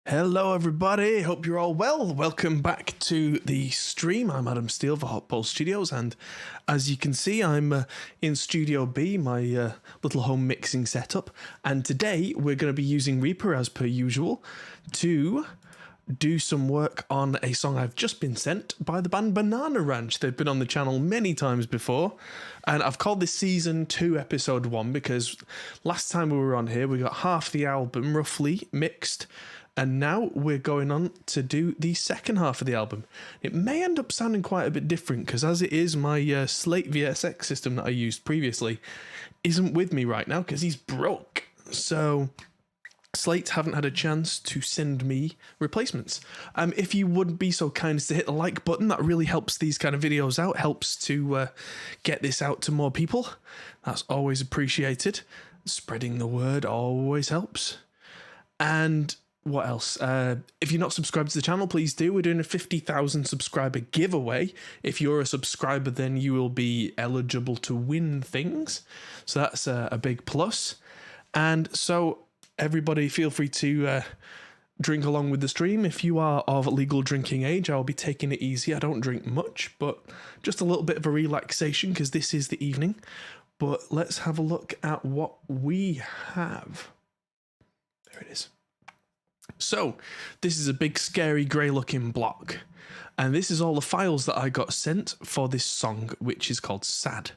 Hello everybody, hope you're all well. Welcome back to the stream. I'm Adam Steele for Hot Pulse Studios, and as you can see I'm in Studio B, my little home mixing setup, and today we're going to be using Reaper as per usual to do some work on a song I've just been sent by the band Banana Ranch. They've been on the channel many times before, and I've called this Season 2 Episode 1 because last time we were on here we got half the album roughly mixed, and now we're going on to do the second half of the album. It may end up sounding quite a bit different because as it is, my Slate VSX system that I used previously isn't with me right now because he's broke. So Slate haven't had a chance to send me replacements. If you would be so kind as to hit the like button, that really helps these kind of videos out, helps to get this out to more people. That's always appreciated. Spreading the word always helps. And what else? If you're not subscribed to the channel, please do. We're doing a 50,000 subscriber giveaway. If you're a subscriber, then you will be eligible to win things. So that's a big plus. And so everybody feel free to drink along with the stream. If you are of legal drinking age, I'll be taking it easy. I don't drink much, but just a little bit of a relaxation because this is the evening. But let's have a look at what we have. There it is. So, this is a big scary grey looking block, and this is all the files that I got sent for this song, which is called Sad.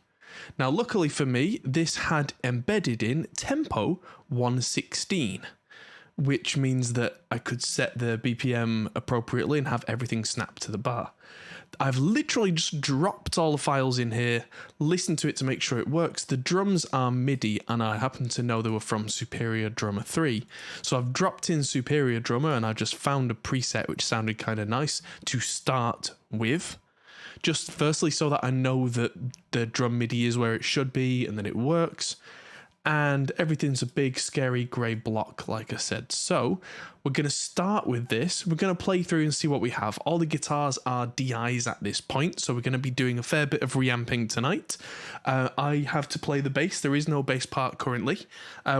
Now luckily for me, this had embedded in tempo 116, which means that I could set the BPM appropriately and have everything snapped to the bar. I've literally just dropped all the files in here, listened to it to make sure it works. The drums are MIDI, and I happen to know they were from Superior Drummer 3. So I've dropped in Superior Drummer, and I just found a preset which sounded kind of nice to start with. Just firstly so that I know that the drum MIDI is where it should be, and that it works. And everything's a big, scary grey block, like I said. So we're going to start with this. We're going to play through and see what we have. All the guitars are DIs at this point, so we're going to be doing a fair bit of reamping tonight. I have to play the bass. There is no bass part currently.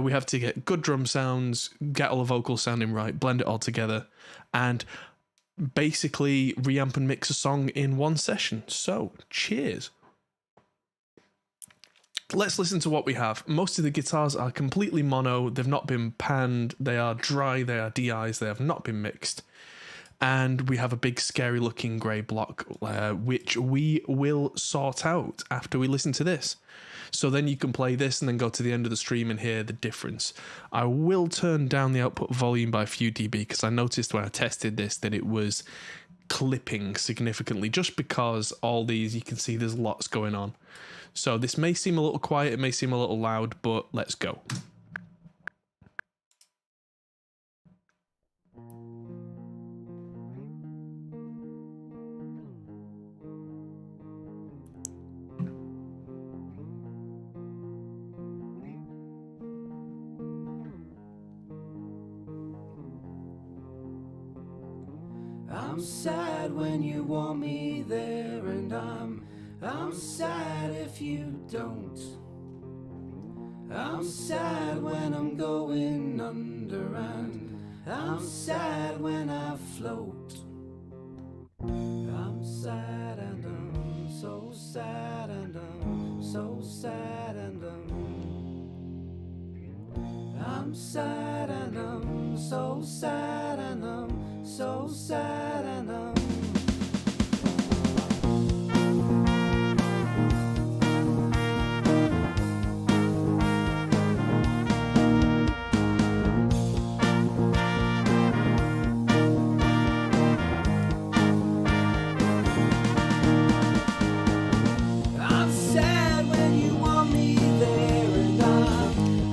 We have to get good drum sounds, get all the vocals sounding right, blend it all together, and basically reamp and mix a song in one session. So, cheers. Let's listen to what we have. Most of the guitars are completely mono. They've not been panned. They are dry. They are DIs. They have not been mixed. And we have a big scary looking grey block, which we will sort out after we listen to this. So then you can play this and then go to the end of the stream and hear the difference. I will turn down the output volume by a few dB because I noticed when I tested this that it was clipping significantly just because all these, you can see there's lots going on. So this may seem a little quiet, it may seem a little loud, but let's go. I'm sad when you want me there, and I'm sad if you don't. I'm sad when I'm going under, and I'm sad when I float. I'm sad and I'm so sad and I'm so sad and I'm sad and I'm so sad and I'm so sad and I'm sad when you want me there, and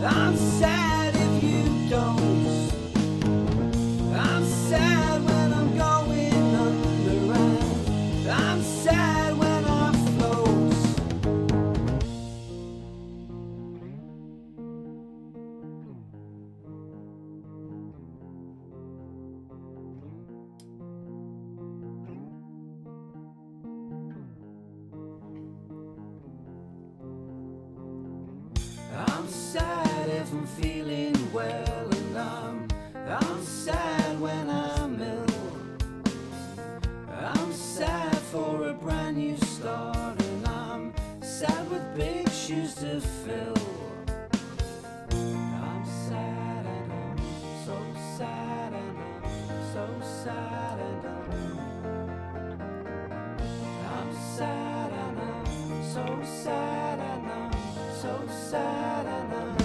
I'm sad if you don't. I'm sad when I'm going under. sad and I'm so sad and I'm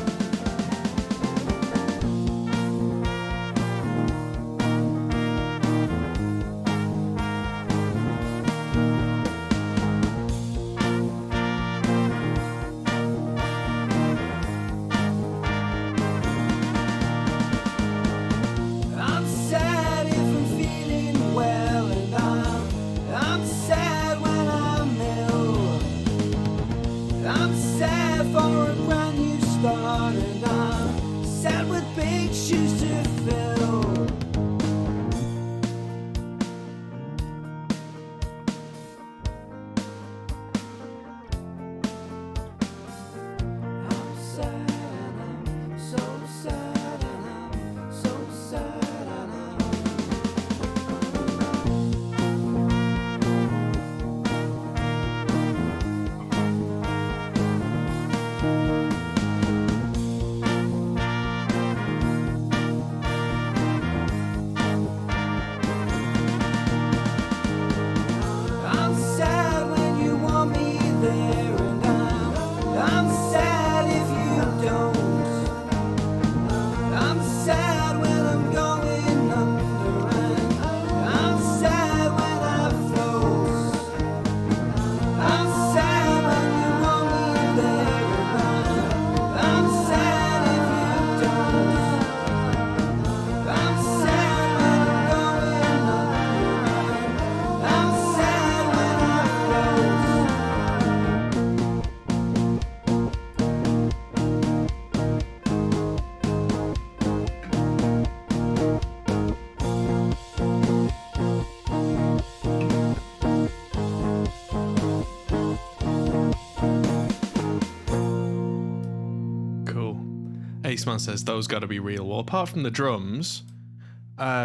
Aceman says those got to be real. Well, apart from the drums,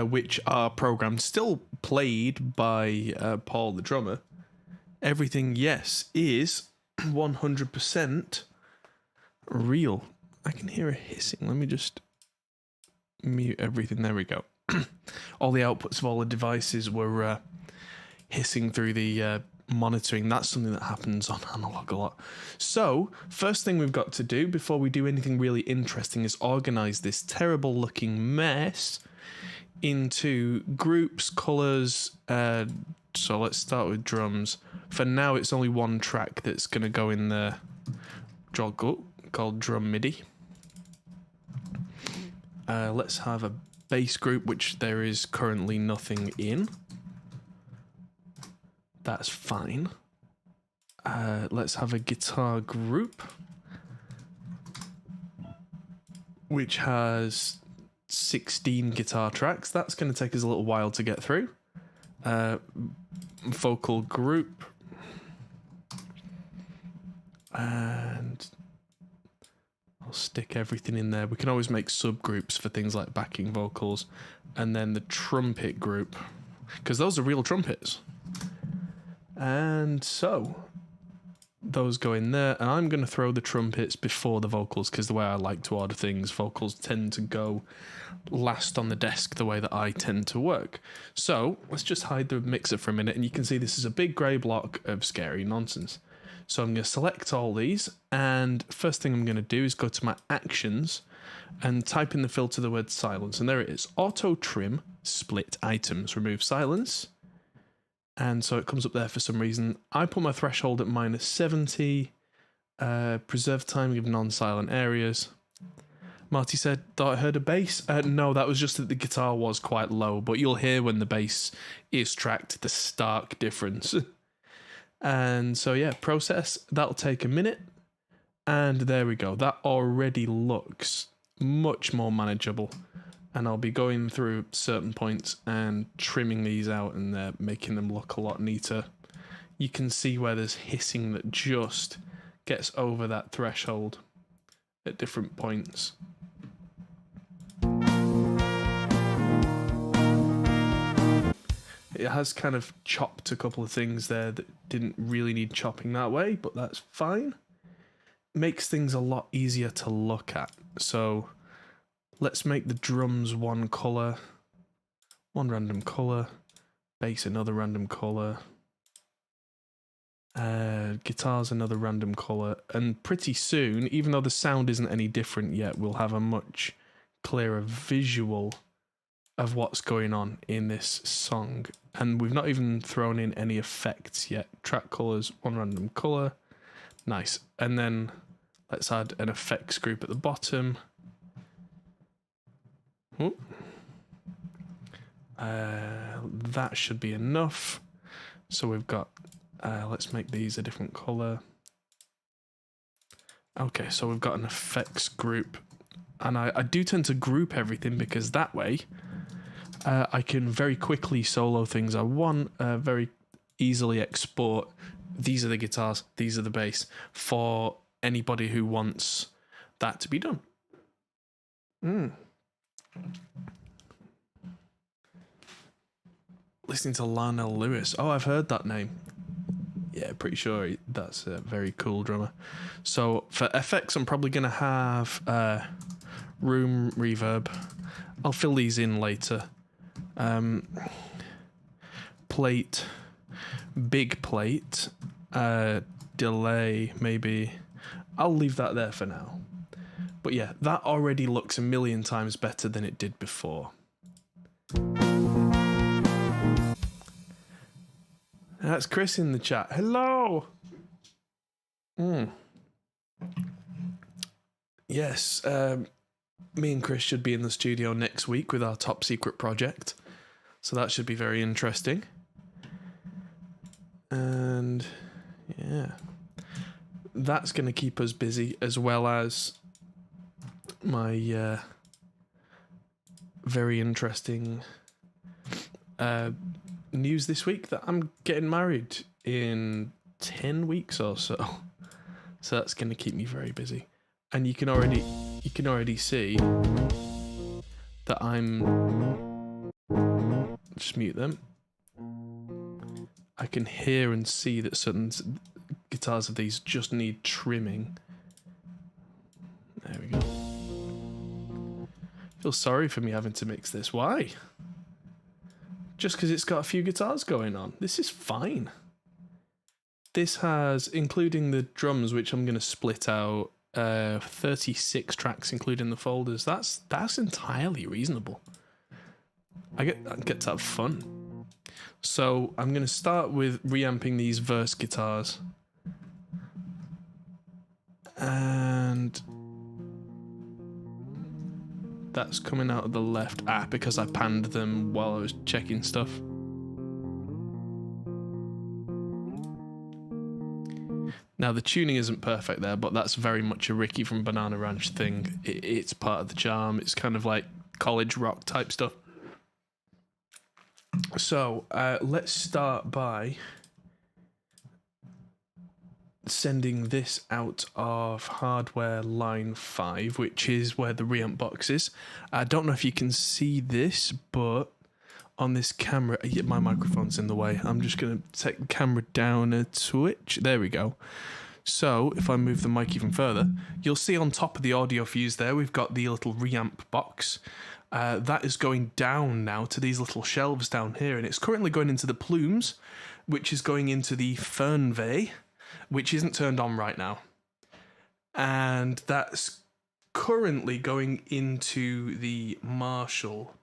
which are programmed, still played by Paul, the drummer, everything, yes, is 100% real. I can hear a hissing. Let me just mute everything. There we go. All the outputs of all the devices were hissing through the monitoring. That's something that happens on analog a lot. So first thing we've got to do before we do anything really interesting is organize this terrible looking mess into groups, colors. So let's start with drums. For now it's only one track that's going to go in the called drum MIDI. Let's have a bass group, which there is currently nothing in. That's fine. Let's have a guitar group, which has 16 guitar tracks. That's going to take us a little while to get through. Vocal group. And I'll stick everything in there. We can always make subgroups for things like backing vocals. And then the trumpet group, because those are real trumpets. And so those go in there, and I'm going to throw the trumpets before the vocals, because the way I like to order things, vocals tend to go last on the desk the way that I tend to work. So let's just hide the mixer for a minute, and you can see this is a big grey block of scary nonsense. So I'm going to select all these, and first thing I'm going to do is go to my actions and type in the filter the word silence, and there it is. Auto trim split items, remove silence. And so it comes up there for some reason. I put my threshold at -70. Preserve timing of non-silent areas. Marty said, thought I heard a bass. No, that was just that the guitar was quite low, but you'll hear when the bass is tracked the stark difference. And so yeah, process. That'll take a minute. And there we go. That already looks much more manageable. And I'll be going through certain points and trimming these out and making them look a lot neater. You can see where there's hissing that just gets over that threshold at different points. It has kind of chopped a couple of things there that didn't really need chopping that way, but that's fine. Makes things a lot easier to look at. So let's make the drums one colour, one random colour, bass another random colour, Guitar's another random colour. And pretty soon, even though the sound isn't any different yet, we'll have a much clearer visual of what's going on in this song. And we've not even thrown in any effects yet. Track colours, one random colour. Nice. And then let's add an effects group at the bottom. That should be enough. So we've got, let's make these a different colour. Okay, so we've got an effects group. And I do tend to group everything because that way I can very quickly solo things I want, very easily export. These are the guitars, these are the bass, for anybody who wants that to be done. Listening to Larnell Lewis. Oh, I've heard that name. Yeah, pretty sure that's a very cool drummer. So for effects, I'm probably going to have room reverb. I'll fill these in later. Plate, big plate, delay, maybe. I'll leave that there for now. But yeah, that already looks a million times better than it did before. That's Chris in the chat. Hello! Yes, me and Chris should be in the studio next week with our top secret project. So that should be very interesting. And yeah, that's going to keep us busy, as well as my very interesting news this week that I'm getting married in 10 weeks or so. So that's going to keep me very busy. And you can already see that I'm, just mute them. I can hear and see that certain guitars of these just need trimming. There we go. Feel sorry for me having to mix this. Why? Just because it's got a few guitars going on. This is fine. This has, including the drums, which I'm going to split out, 36 tracks, including the folders. That's entirely reasonable. I get to have fun. So I'm going to start with reamping these verse guitars. And that's coming out of the left. Because I panned them while I was checking stuff. Now the tuning isn't perfect there, but that's very much a Ricky from Banana Ranch thing. It's part of the charm. It's kind of like college rock type stuff. So let's start by sending this out of hardware line 5, which is where the reamp box is. I don't know if you can see this, but on this camera, my microphone's in the way. I'm just going to take the camera down a twitch. There we go. So if I move the mic even further, you'll see on top of the audio fuse there, we've got the little reamp box. That is going down now to these little shelves down here, and it's currently going into the plumes, which is going into the Fernweh, which isn't turned on right now. And that's currently going into the Marshall,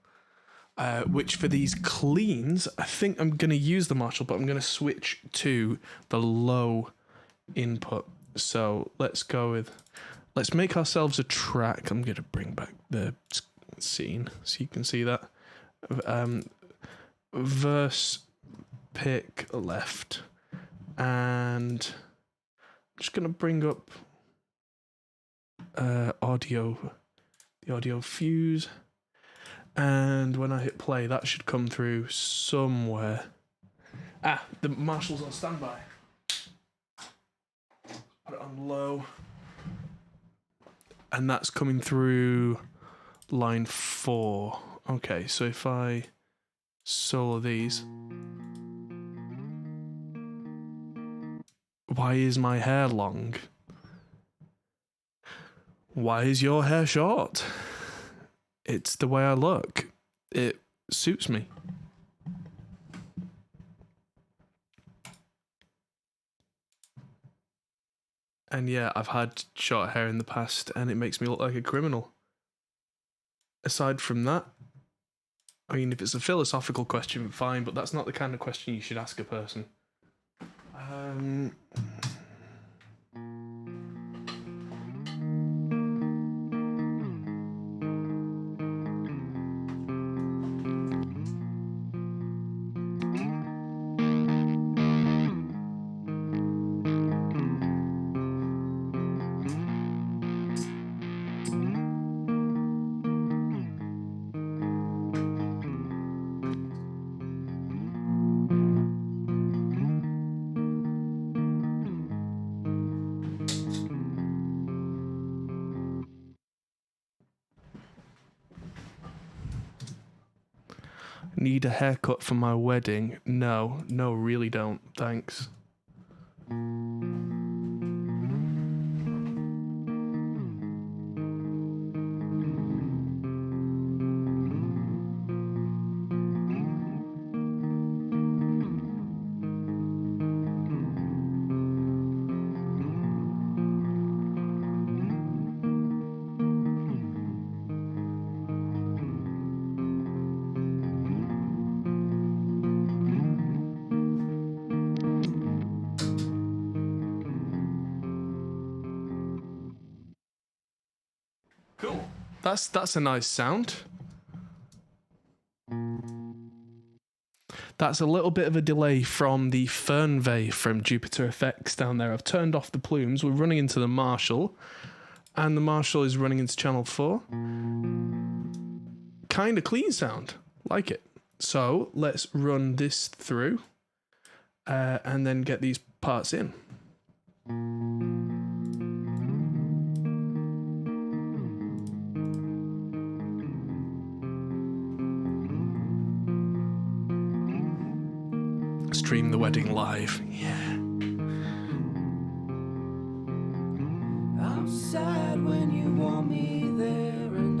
which for these cleans, I think I'm going to use the Marshall, but I'm going to switch to the low input. So let's make ourselves a track. I'm going to bring back the scene so you can see that. Verse pick left, and I'm just going to bring up the audio fuse. And when I hit play, that should come through somewhere. The Marshall's on standby. Put it on low. And that's coming through line 4. Okay, so if I solo these. Why is my hair long? Why is your hair short? It's the way I look. It suits me. And yeah, I've had short hair in the past and it makes me look like a criminal. Aside from that, I mean, if it's a philosophical question, fine, but that's not the kind of question you should ask a person. Need a haircut for my wedding? No, really don't. Thanks. Cool. That's a nice sound. That's a little bit of a delay from the Fernweh from Jupiter Effects down there. I've turned off the plumes. We're running into the Marshall, and the Marshall is running into channel 4. Kind of clean sound. Like it. So let's run this through and then get these parts in. Stream the wedding live. Yeah. I'm sad when you want me there, and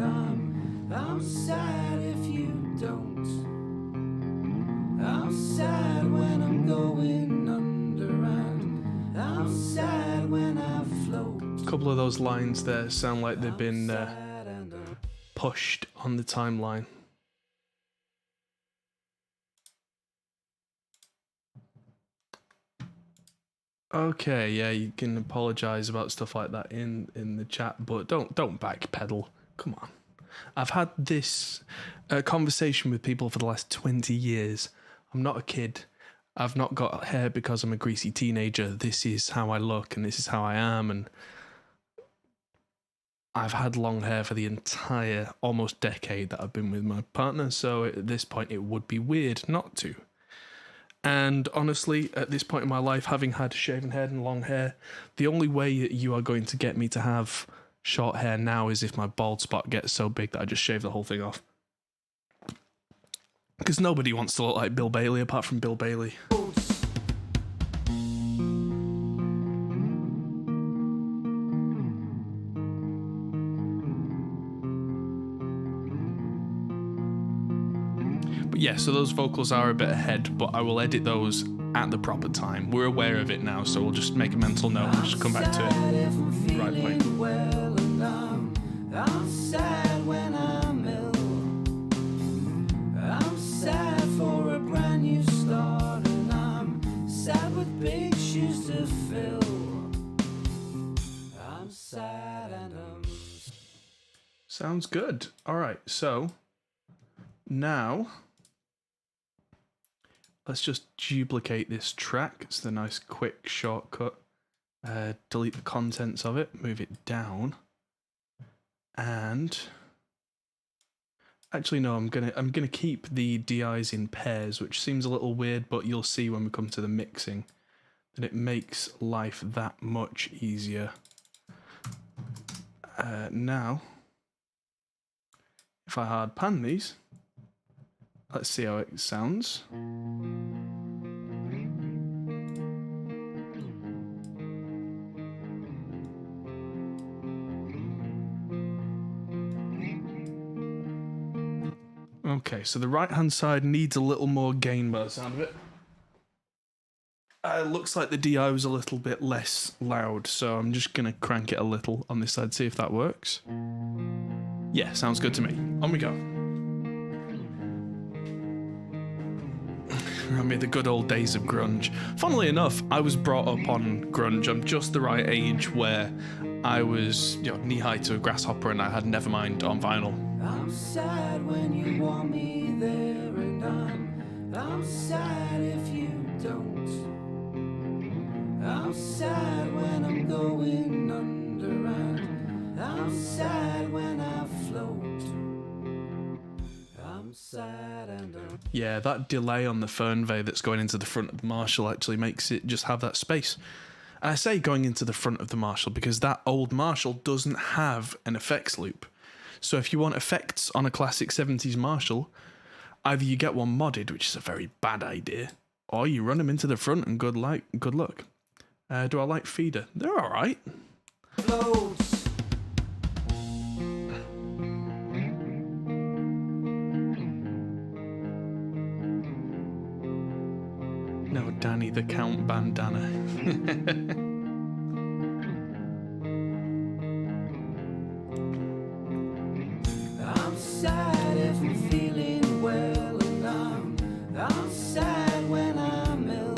I'm sad if you don't. I'm sad when I'm going under, and I'm sad when I float. A couple of those lines there sound like they've been pushed on the timeline. Okay, yeah, you can apologise about stuff like that in the chat, but don't backpedal. Come on. I've had this conversation with people for the last 20 years. I'm not a kid. I've not got hair because I'm a greasy teenager. This is how I look and this is how I am, and I've had long hair for the entire almost decade that I've been with my partner, so at this point it would be weird not to. And honestly, at this point in my life, having had shaven head and long hair, the only way that you are going to get me to have short hair now is if my bald spot gets so big that I just shave the whole thing off. Because nobody wants to look like Bill Bailey apart from Bill Bailey. But yeah, so those vocals are a bit ahead, but I will edit those at the proper time. We're aware of it now, so we'll just make a mental note and just come back to it right way. Well, and I'm sad when I'm ill. I'm sad for a brand new start, and I'm sad with big shoes to fill. I'm sad and Sounds good. All right, so now let's just duplicate this track. It's the nice quick shortcut. Delete the contents of it, move it down, and actually no, I'm gonna keep the DIs in pairs, which seems a little weird, but you'll see when we come to the mixing that it makes life that much easier. Now, if I hard pan these, let's see how it sounds. Okay, so the right hand side needs a little more gain by the sound of it. Looks like the DI was a little bit less loud, so I'm just going to crank it a little on this side, see if that works. Yeah, sounds good to me. On we go. Remind me of the good old days of grunge. Funnily enough, I was brought up on grunge. I'm just the right age where I was, knee-high to a grasshopper and I had Nevermind on vinyl. I'm sad when you want me there, and I'm sad if you don't. I'm sad when I'm going under, and I'm sad when I float. I'm sad and yeah, that delay on the Fernweh that's going into the front of the Marshall actually makes it just have that space. And I say going into the front of the Marshall because that old Marshall doesn't have an effects loop. So if you want effects on a classic 70s Marshall, either you get one modded, which is a very bad idea, or you run them into the front and good luck. Do I like Feeder? They're all right. floats. No, Danny the Count bandana. I'm sad if I'm feeling well, and I'm sad when I'm ill.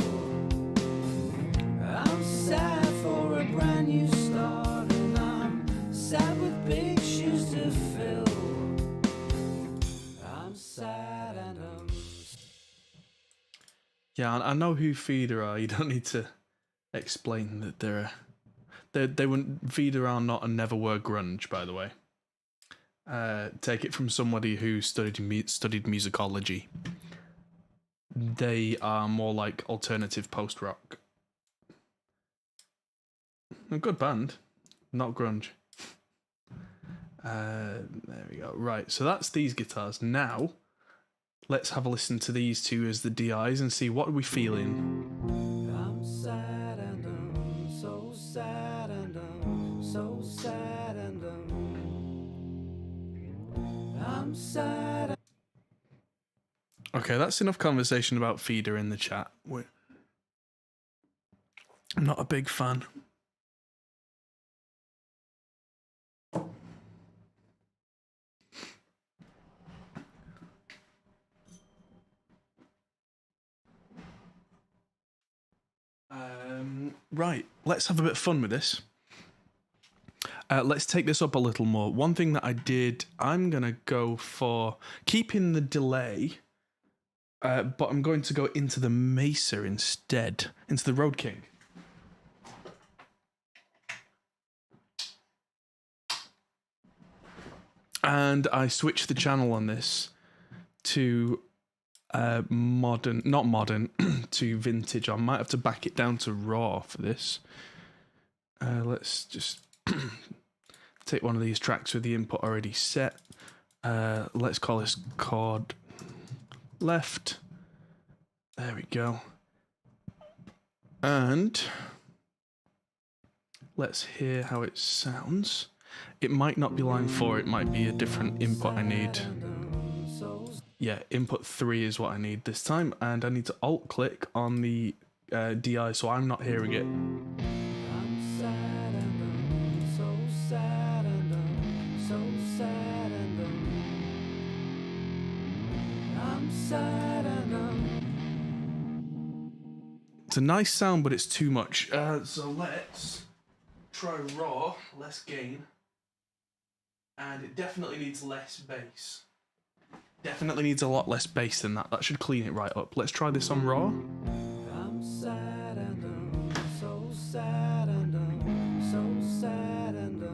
I'm sad for a brand new start, and I'm sad with big shoes to fill. I'm sad and Yeah, I know who Feeder are. You don't need to explain that they wouldn't. Feeder are not and never were grunge, by the way. Take it from somebody who studied musicology. They are more like alternative post-rock. A good band, not grunge. There we go. Right, so that's these guitars. Now, let's have a listen to these two as the DIs and see what are we feeling. I'm sad and I'm so sad and I'm so sad and I'm sad. Okay, that's enough conversation about Feeder in the chat. I'm not a big fan. Right, let's have a bit of fun with this. Let's take this up a little more. One thing that I did, I'm going to go for keeping the delay, but I'm going to go into the Mesa instead, into the Road King. And I switched the channel on this to modern, not modern, to vintage. I might have to back it down to raw for this. Let's just take one of these tracks with the input already set. Let's call this chord left. There we go. And let's hear how it sounds. It might not be line 4, it might be a different input I need. Yeah, input 3 is what I need this time, and I need to alt click on the DI so I'm not hearing it. I'm sad and I'm so sad and I'm so sad and I'm sad and It's a nice sound, but it's too much. So let's try raw, less gain, and it definitely needs less bass. Definitely needs a lot less bass than that. That should clean it right up. Let's try this on raw. I'm sad and I'm so sad and I'm so sad and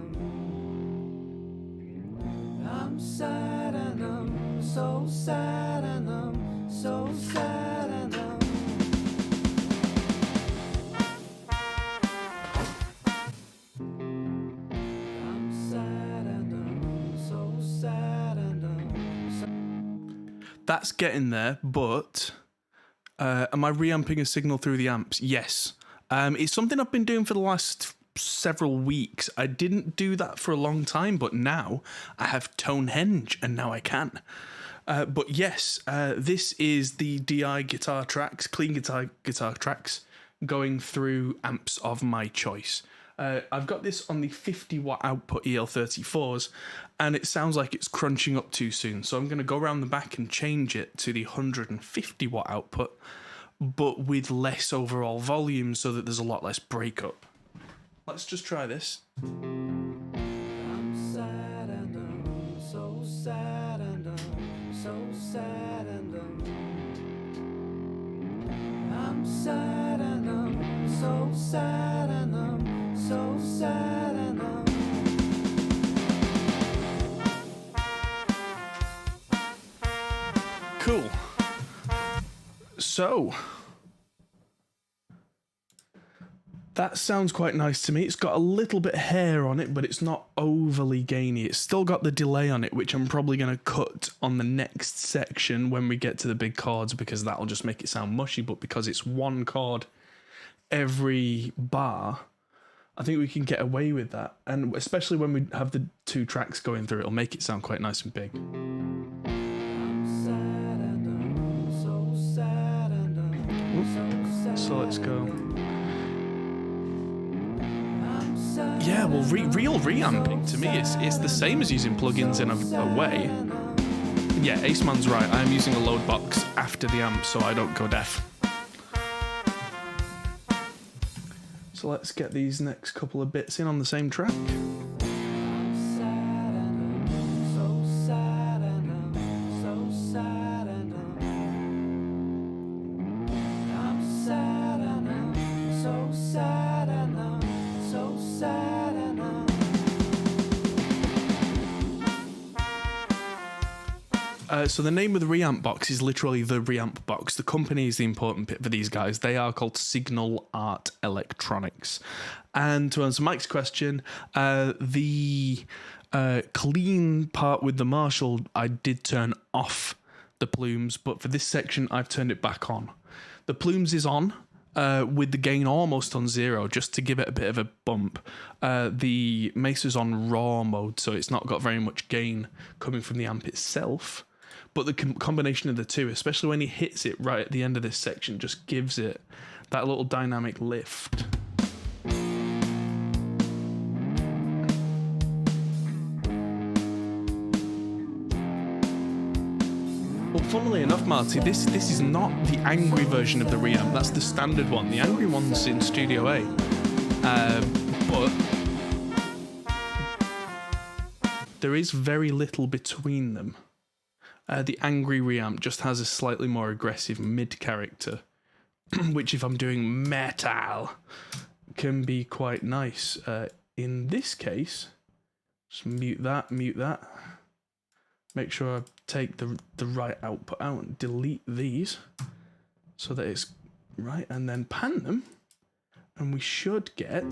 I'm sad and I'm so sad and I'm so sad and I'm sad and I'm so sad and That's getting there, but am I reamping a signal through the amps? Yes. It's something I've been doing for the last several weeks. I didn't do that for a long time, but now I have Tonehenge, and now I can. But yes, this is the DI guitar tracks, clean guitar tracks, going through amps of my choice. I've got this on the 50 watt output EL34s, and it sounds like it's crunching up too soon. So I'm going to go around the back and change it to the 150 watt output, but with less overall volume so that there's a lot less breakup. Let's just try this. I'm sad and I'm so sad and I'm so sad and I'm sad and I'm so sad and I'm so sad and Cool. So that sounds quite nice to me. It's got a little bit of hair on it, but it's not overly gainy. It's still got the delay on it, which I'm probably going to cut on the next section when we get to the big chords, because that'll just make it sound mushy. But because it's one chord every bar, I think we can get away with that. And especially when we have the two tracks going through, it'll make it sound quite nice and big. I'm sad and I'm so sad and I'm so sad. So let's go. Yeah, well, real reamping to me is the same as using plugins in a way. Yeah, Aceman's right. I'm using a load box after the amp so I don't go deaf. So let's get these next couple of bits in on the same track. So the name of the reamp box is literally the reamp box. The company is the important bit for these guys. They are called Signal Art Electronics. And to answer Mike's question, the clean part with the Marshall, I did turn off the plumes, but for this section, I've turned it back on. The plumes is on, with the gain almost on 0, just to give it a bit of a bump. The Mesa's on raw mode, so it's not got very much gain coming from the amp itself. But the combination of the two, especially when he hits it right at the end of this section, just gives it that little dynamic lift. Well, funnily enough, Marty, this is not the angry version of the reamp. That's the standard one. The angry one's in Studio A. But there is very little between them. The angry reamp just has a slightly more aggressive mid character, which if I'm doing metal, can be quite nice. In this case, just mute that. Make sure I take the right output out and delete these so that it's right, and then pan them, and we should get...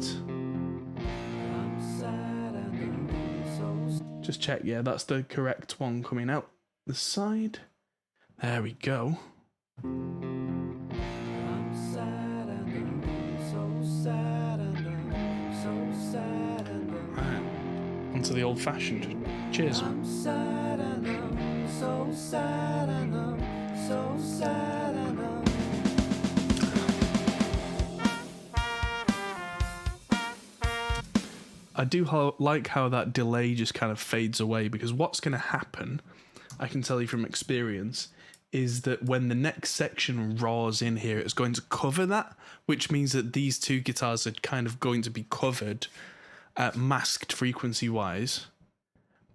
Just check, yeah, that's the correct one coming out the side. There we go. Right, onto the old-fashioned. Cheers. I'm sad and I'm so sad and I'm so sad and I do like how that delay just kind of fades away, because what's going to happen, I can tell you from experience, is that when the next section roars in here, it's going to cover that, which means that these two guitars are kind of going to be covered, masked frequency-wise.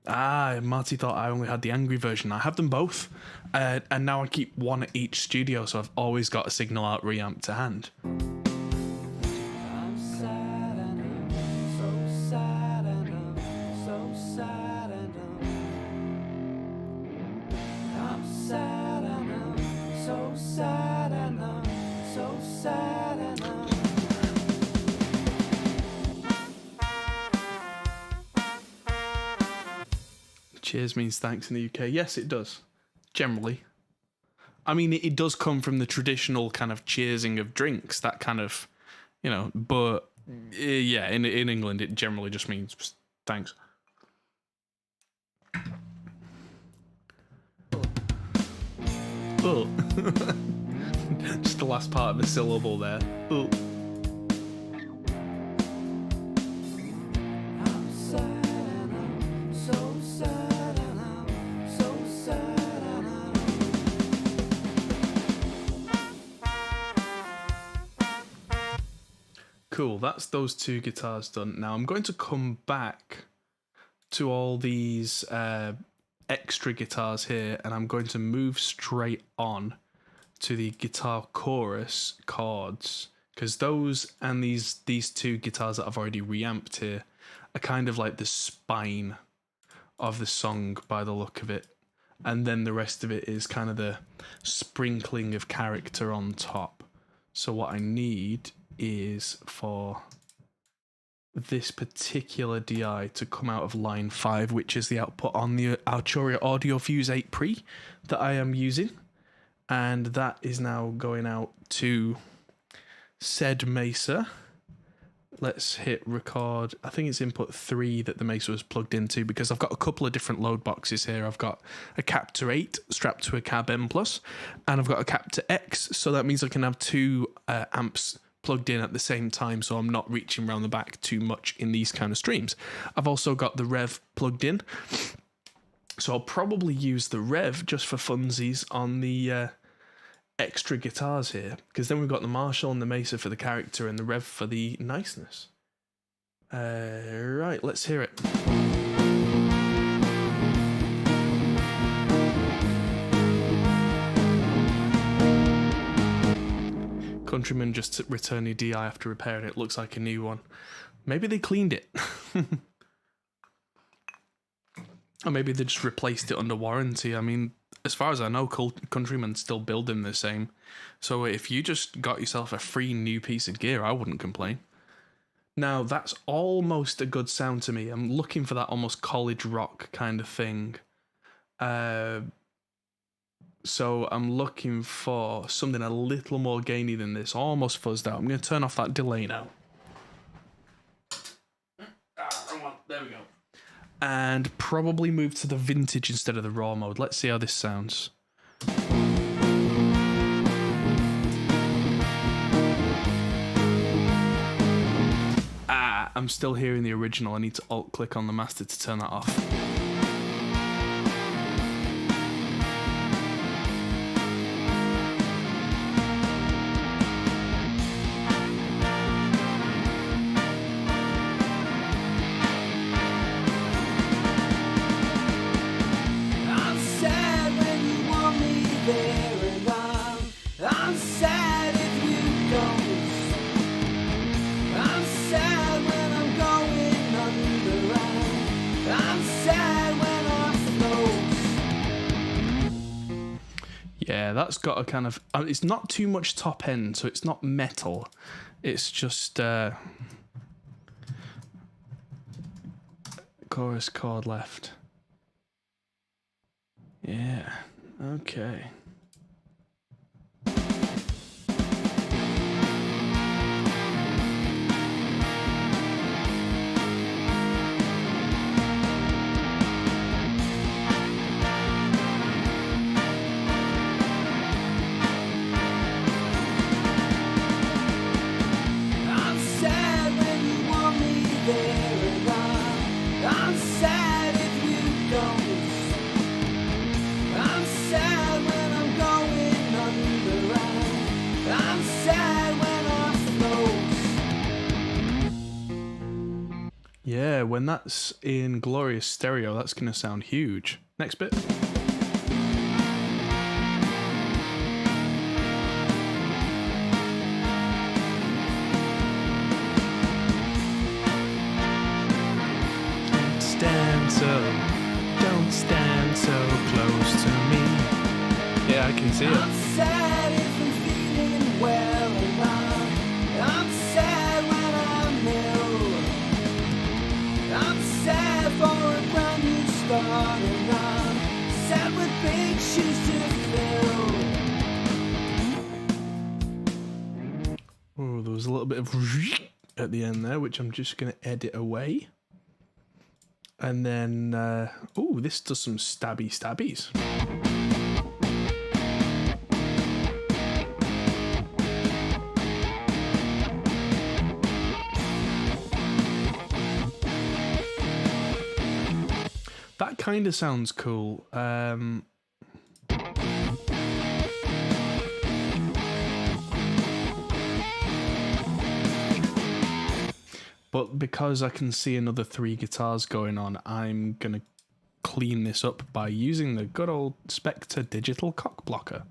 Marty thought I only had the angry version. I have them both, and now I keep one at each studio, so I've always got a Signal Art reamp to hand. Cheers means thanks in the UK. Yes, it does. Generally. I mean, it does come from the traditional kind of cheersing of drinks, that kind of, you know, but yeah, in England, it generally just means thanks. Oh. Just the last part of the syllable there. Ooh. I'm sad and I'm so sad and I'm so sad and Cool, that's those two guitars done. Now I'm going to come back to all these extra guitars here, and I'm going to move straight on to the guitar chorus chords, because those and these two guitars that I've already reamped here are kind of like the spine of the song by the look of it, and then the rest of it is kind of the sprinkling of character on top. So what I need is for this particular DI to come out of line 5, which is the output on the Arturia Audio Fuse 8 Pre that I am using, and that is now going out to said Mesa. Let's hit record. I think it's input 3 that the Mesa was plugged into, because I've got a couple of different load boxes here. I've got a Captor 8 strapped to a Cab M+, and I've got a Captor X, so that means I can have two amps plugged in at the same time, so I'm not reaching around the back too much in these kind of streams. I've also got the Rev plugged in, so I'll probably use the Rev just for funsies on the extra guitars here, because then we've got the Marshall and the Mesa for the character and the Rev for the niceness. Right, let's hear it. Countryman just returned a DI after repairing it. Looks like a new one. Maybe they cleaned it. Or maybe they just replaced it under warranty. I mean, as far as I know, Countryman's still building the same. So if you just got yourself a free new piece of gear, I wouldn't complain. Now, that's almost a good sound to me. I'm looking for that almost college rock kind of thing. So I'm looking for something a little more gainy than this, almost fuzzed out. I'm going to turn off that delay now. Wrong one. There we go. And probably move to the vintage instead of the raw mode. Let's see how this sounds. I'm still hearing the original. I need to alt-click on the master to turn that off. Yeah, that's got a kind of... it's not too much top end, so it's not metal. It's just... chorus chord left. Yeah, okay. Yeah, when that's in glorious stereo, that's going to sound huge. Next bit. Don't stand so close to me. Yeah, I can see it. I'm sad if I'm feeling well, and I'm sad when I'm ill. I'm sad for a brand new start, and I'm sad with big shoes to fill. Oh, there was a little bit of at the end there, which I'm just going to edit away. And then, oh, this does some stabbies. kind of sounds cool. But because I can see another 3 guitars going on, I'm going to clean this up by using the good old Spectre digital cock blocker.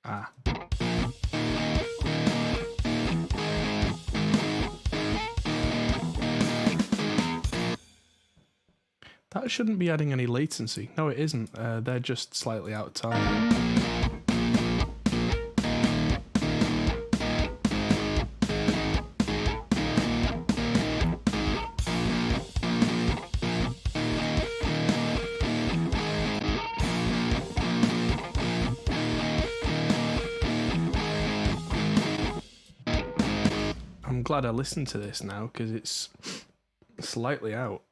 Ah. That shouldn't be adding any latency. No, it isn't. They're just slightly out of time. I'm glad I listened to this now because it's slightly out.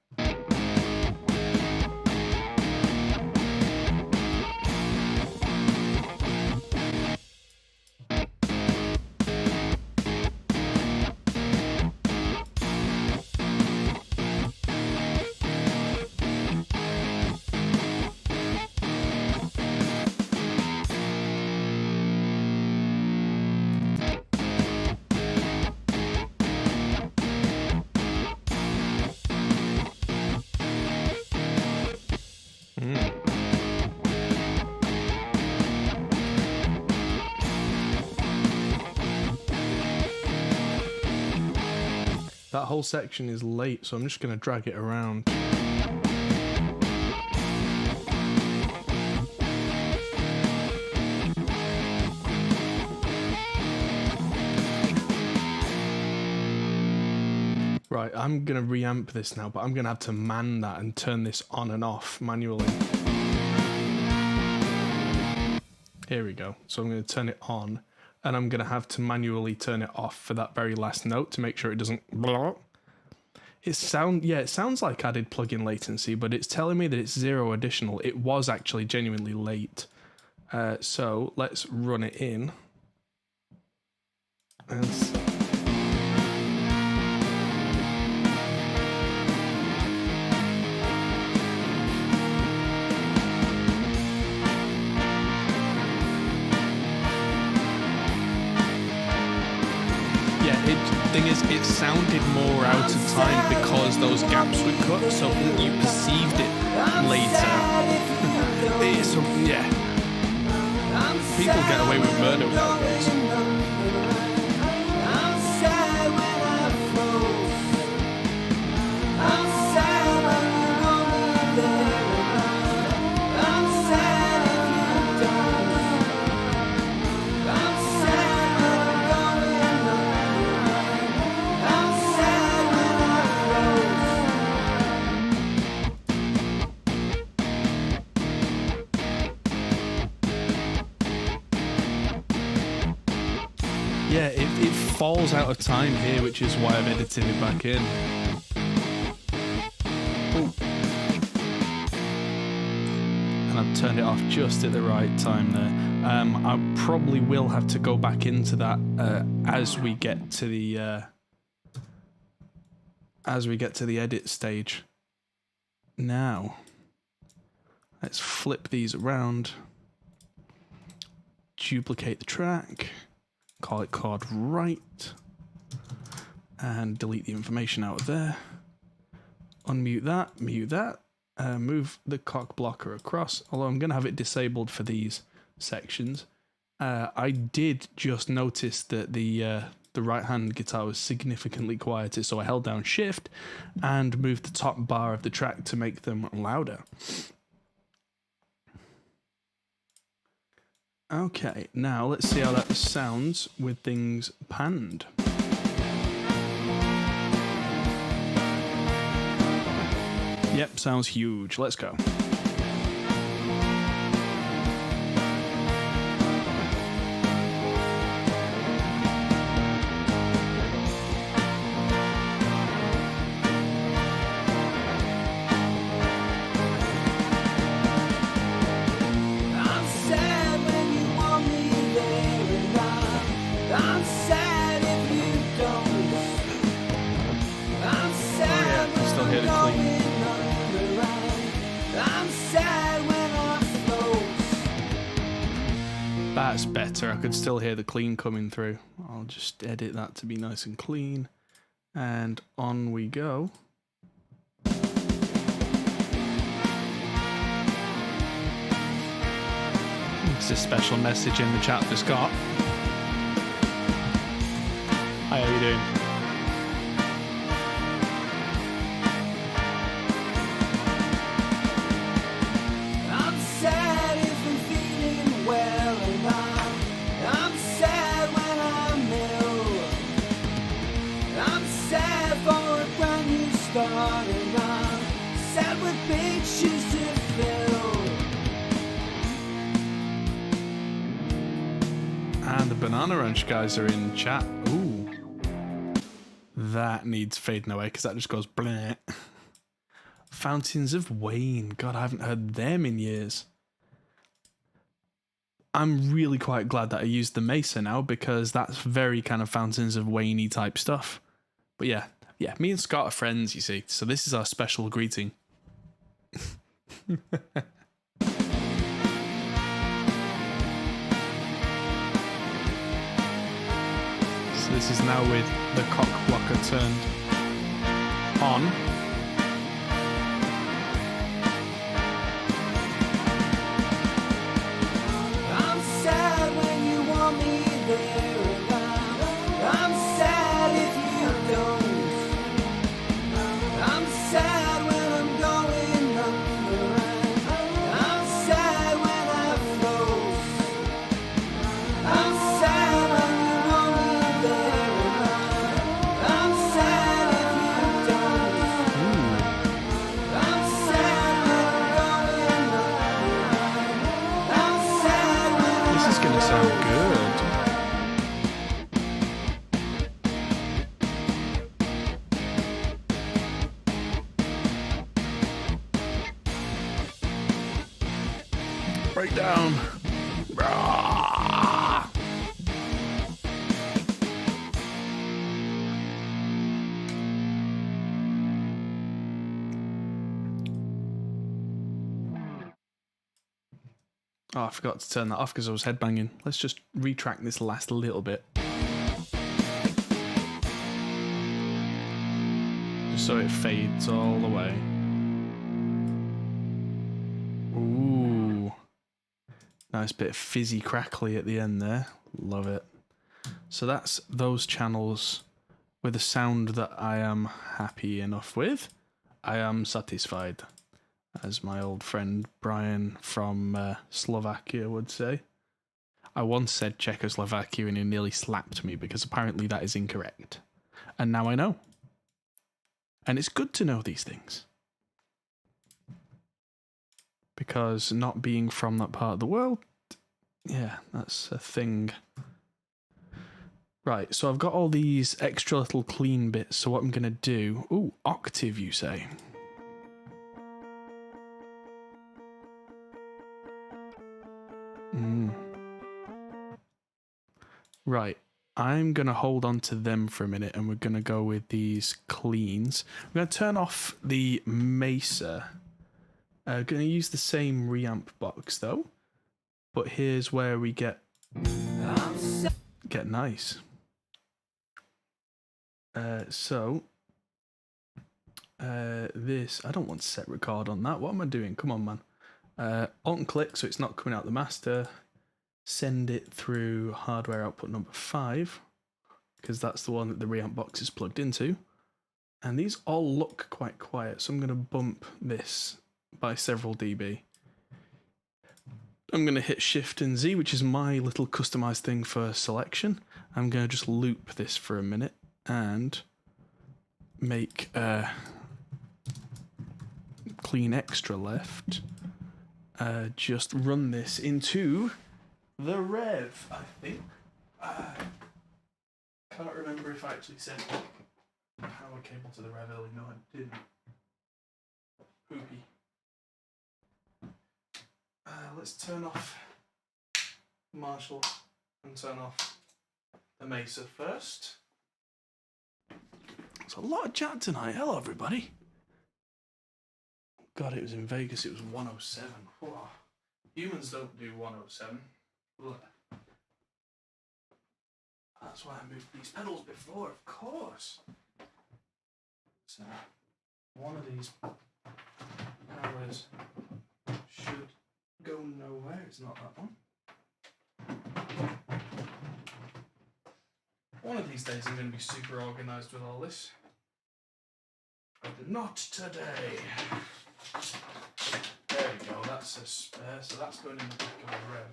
That whole section is late, so I'm just going to drag it around. Right, I'm going to reamp this now, but I'm going to have to man that and turn this on and off manually. Here we go. So I'm going to turn it on, and I'm going to have to manually turn it off for that very last note to make sure it doesn't blah. It sounds like added plugin latency, but it's telling me that it's 0 additional. It was actually genuinely late. So let's run it in. Thing is, it sounded more out of time because those gaps were cut, so you perceived it later. Yeah. People get away with murder without those. Yeah, it falls out of time here, which is why I've edited it back in. Ooh. And I've turned it off just at the right time there. I probably will have to go back into that as we get to the edit stage. Now, let's flip these around. Duplicate the track. Call it chord right, and delete the information out of there. Unmute that, mute that, move the cock blocker across, although I'm going to have it disabled for these sections. I did just notice that the right hand guitar was significantly quieter, so I held down shift and moved the top bar of the track to make them louder. Okay, now let's see how that sounds with things panned. Yep, sounds huge. Let's go. hear the clean. I'm sad when I float. That's better. I could still hear the clean coming through. I'll just edit that to be nice and clean. And on we go. It's a special message in the chat for Scott. Hi, how you doing? I'm sad if I'm feeling well, and I'm sad when I'm ill. I'm sad for a brand new start, and I'm sad with big shoes to fill. And the Banana Ranch guys are in chat. Ooh. That needs fading away because that just goes bleh. Fountains of Wayne. God, I haven't heard them in years. I'm really quite glad that I used the Mesa now because that's very kind of Fountains of Wayne-y type stuff. But yeah, me and Scott are friends, you see. So this is our special greeting. So this is now with the cock blocker turned on. I'm sad when you want me there, and I'm sad if you don't. I'm sad when I'm going under, and I'm sad when I float. I'm sad when you want me there, and I'm sad if you don't. I'm sad when I'm going under. I'm sad when This is going to sound good. Breakdown. Rah. Oh, I forgot to turn that off because I was headbanging. Let's just retract this last little bit. Just so it fades all the way. Ooh. Nice bit of fizzy crackly at the end there. Love it. So that's those channels with a sound that I am happy enough with. I am satisfied, as my old friend Brian from Slovakia would say. I once said Czechoslovakia and he nearly slapped me because apparently that is incorrect. And now I know. And it's good to know these things. Because not being from that part of the world, yeah, that's a thing. Right, so I've got all these extra little clean bits, so what I'm going to do... Ooh, octave, you say? Right, I'm going to hold on to them for a minute and we're going to go with these cleans. We're going to turn off the Mesa. Going to use the same reamp box though. But here's where we get nice. This, I don't want to set record on that. What am I doing? Come on, man. Alt and click so it's not coming out the master. Send it through hardware output number 5 because that's the one that the reamp box is plugged into. And these all look quite quiet, so I'm going to bump this by several dB. I'm going to hit Shift and Z, which is my little customized thing for selection. I'm going to just loop this for a minute and make clean extra left. Just run this into the Rev, I think. Can't remember if I actually sent power cable to the Rev early. No, I didn't. Poopy. Let's turn off Marshall and turn off the Mesa first. There's a lot of chat tonight. Hello, everybody. God, it was in Vegas. It was 107. Whoa. Humans don't do 107. Ugh. That's why I moved these pedals before, of course. So, one of these powers should go nowhere. It's not that one. One of these days I'm going to be super organised with all this. But not today. There we go, that's a spare, so that's going in the back of the Rev.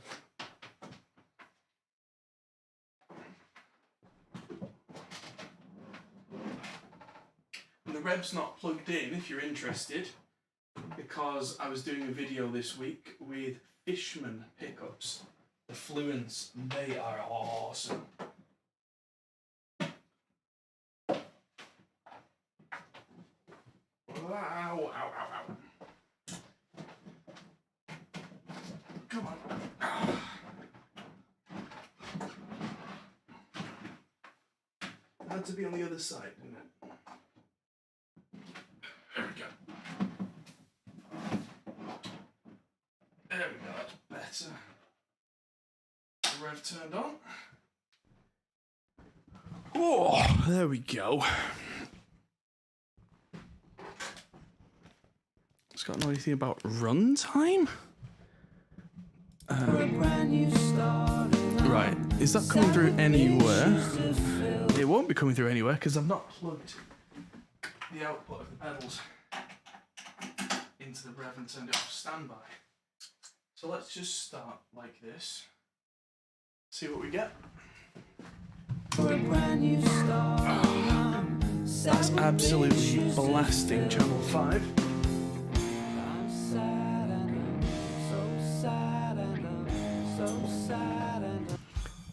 And the Rev's not plugged in if you're interested, because I was doing a video this week with Fishman pickups, the Fluence. They are awesome. Ow, ow, ow, ow. Come on. It had to be on the other side, didn't it? There we go. There we go, that's better. The Rev turned on. Oh, there we go. It's got no anything about runtime? Right, is that coming through anywhere? It won't be coming through anywhere because I've not plugged the output of the pedals into the Rev and turned it off standby. So let's just start like this. See what we get. That's absolutely blasting channel 5.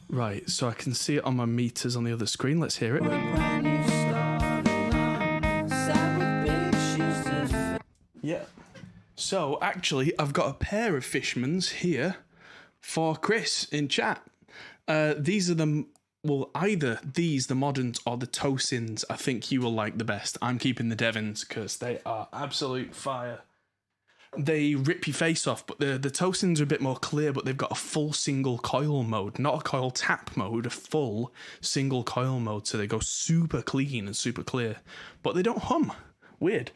Right, so I can see it on my meters on the other screen. Let's hear it. Yeah. So actually, I've got a pair of Fishmans here for Chris in chat. These are the, well, either these, the Moderns, or the Tosins. I think you will like the best. I'm keeping the Devons because they are absolute fire. They rip your face off, but the Tosins are a bit more clear, but they've got a full single coil mode, not a coil tap mode, a full single coil mode, so they go super clean and super clear, but they don't hum. Weird.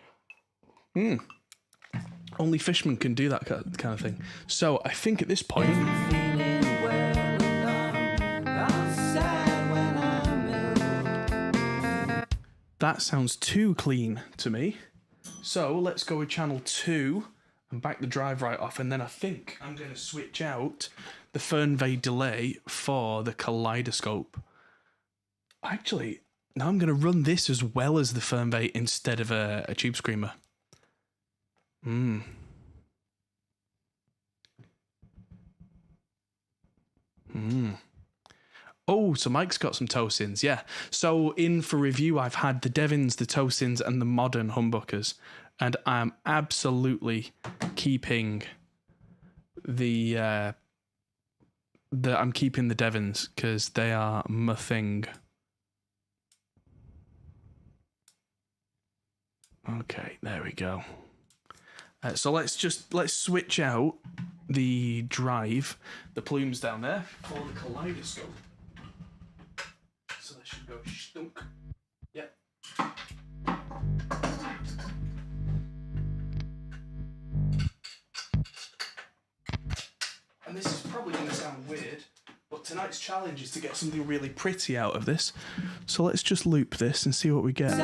Only Fishman can do that kind of thing. So I think at this point, that sounds too clean to me. So let's go with channel 2 and back the drive right off, and then I think I'm going to switch out the Fernweh delay for the kaleidoscope. Actually, now I'm going to run this as well as the Fernweh instead of a Tube Screamer. Oh, so Mike's got some Tosins, yeah. So in for review, I've had the Devons, the Tosins, and the modern humbuckers, and I'm absolutely keeping I'm keeping the Devons because they are my thing. Okay, there we go. So let's switch out the drive, the plumes down there, for the kaleidoscope. So that should go stunk. Yep. And this is probably going to sound weird, but tonight's challenge is to get something really pretty out of this. So let's just loop this and see what we get.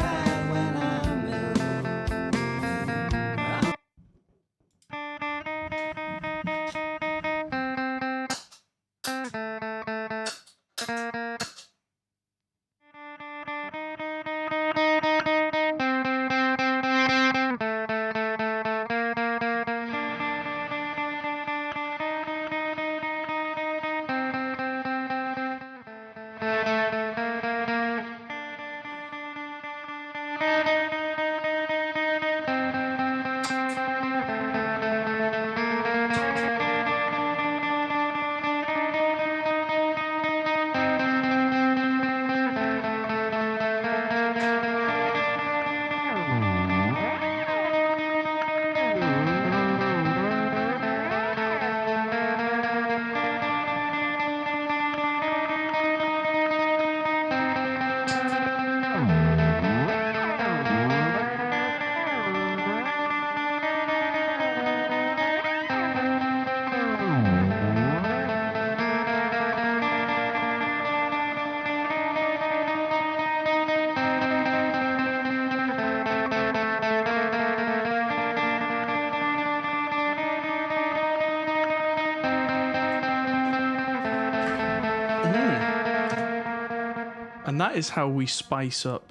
And that is how we spice up.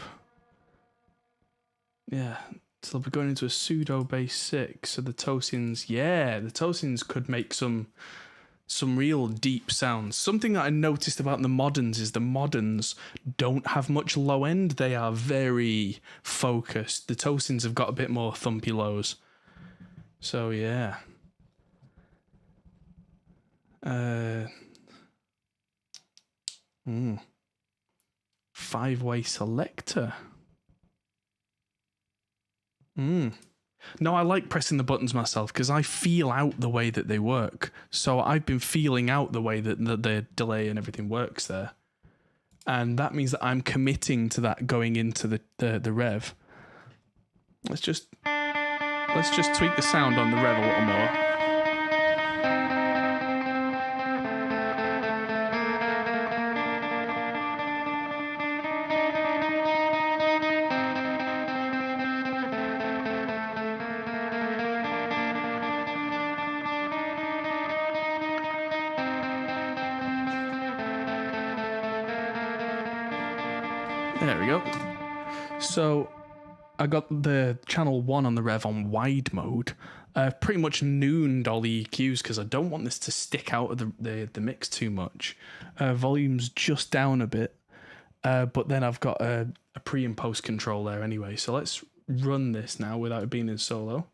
Yeah, so they'll be going into a pseudo bass 6. So the Tosins, yeah, the Tosins could make some real deep sounds. Something that I noticed about the moderns is the moderns don't have much low end. They are very focused. The Tosins have got a bit more thumpy lows. So yeah. 5-way selector. No, I like pressing the buttons myself because I feel out the way that they work. So I've been feeling out the way that the delay and everything works there. And that means that I'm committing to that going into the rev. Let's just tweak the sound on the rev a little more. There we go. So I got the channel 1 on the rev on wide mode. Pretty much nooned all the EQs because I don't want this to stick out of the mix too much. Volume's just down a bit. But then I've got a pre and post control there anyway. So let's run this now without it being in solo.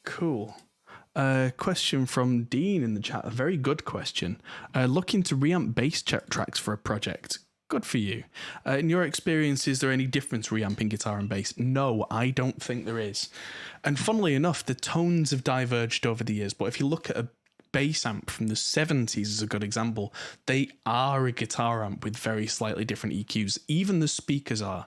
Cool. Question from Dean in the chat. A very good question. Looking to reamp bass tracks for a project. Good for you. In your experience, is there any difference reamping guitar and bass? No, I don't think there is. And funnily enough, the tones have diverged over the years. But if you look at a bass amp from the 70s as a good example, they are a guitar amp with very slightly different EQs. Even the speakers are.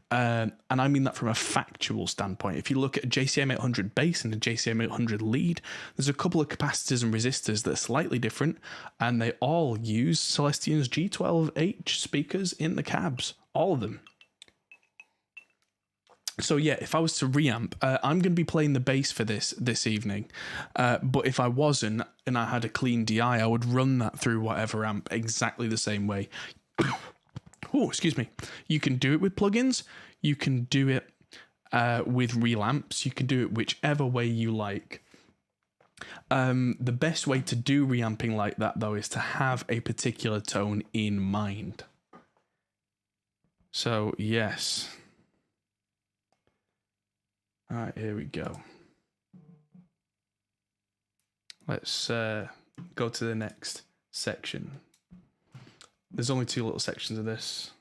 And I mean that from a factual standpoint. If you look at a JCM 800 bass and a JCM 800 lead, there's a couple of capacitors and resistors that are slightly different, and they all use Celestion's G12H speakers in the cabs. All of them. So yeah, if I was to reamp, I'm going to be playing the bass for this evening. But if I wasn't, and I had a clean DI, I would run that through whatever amp exactly the same way. Oh, excuse me. You can do it with plugins. You can do it with real amps. You can do it whichever way you like. The best way to do reamping like that, though, is to have a particular tone in mind. So, yes. All right, here we go. Let's go to the next section. There's only 2 little sections of this.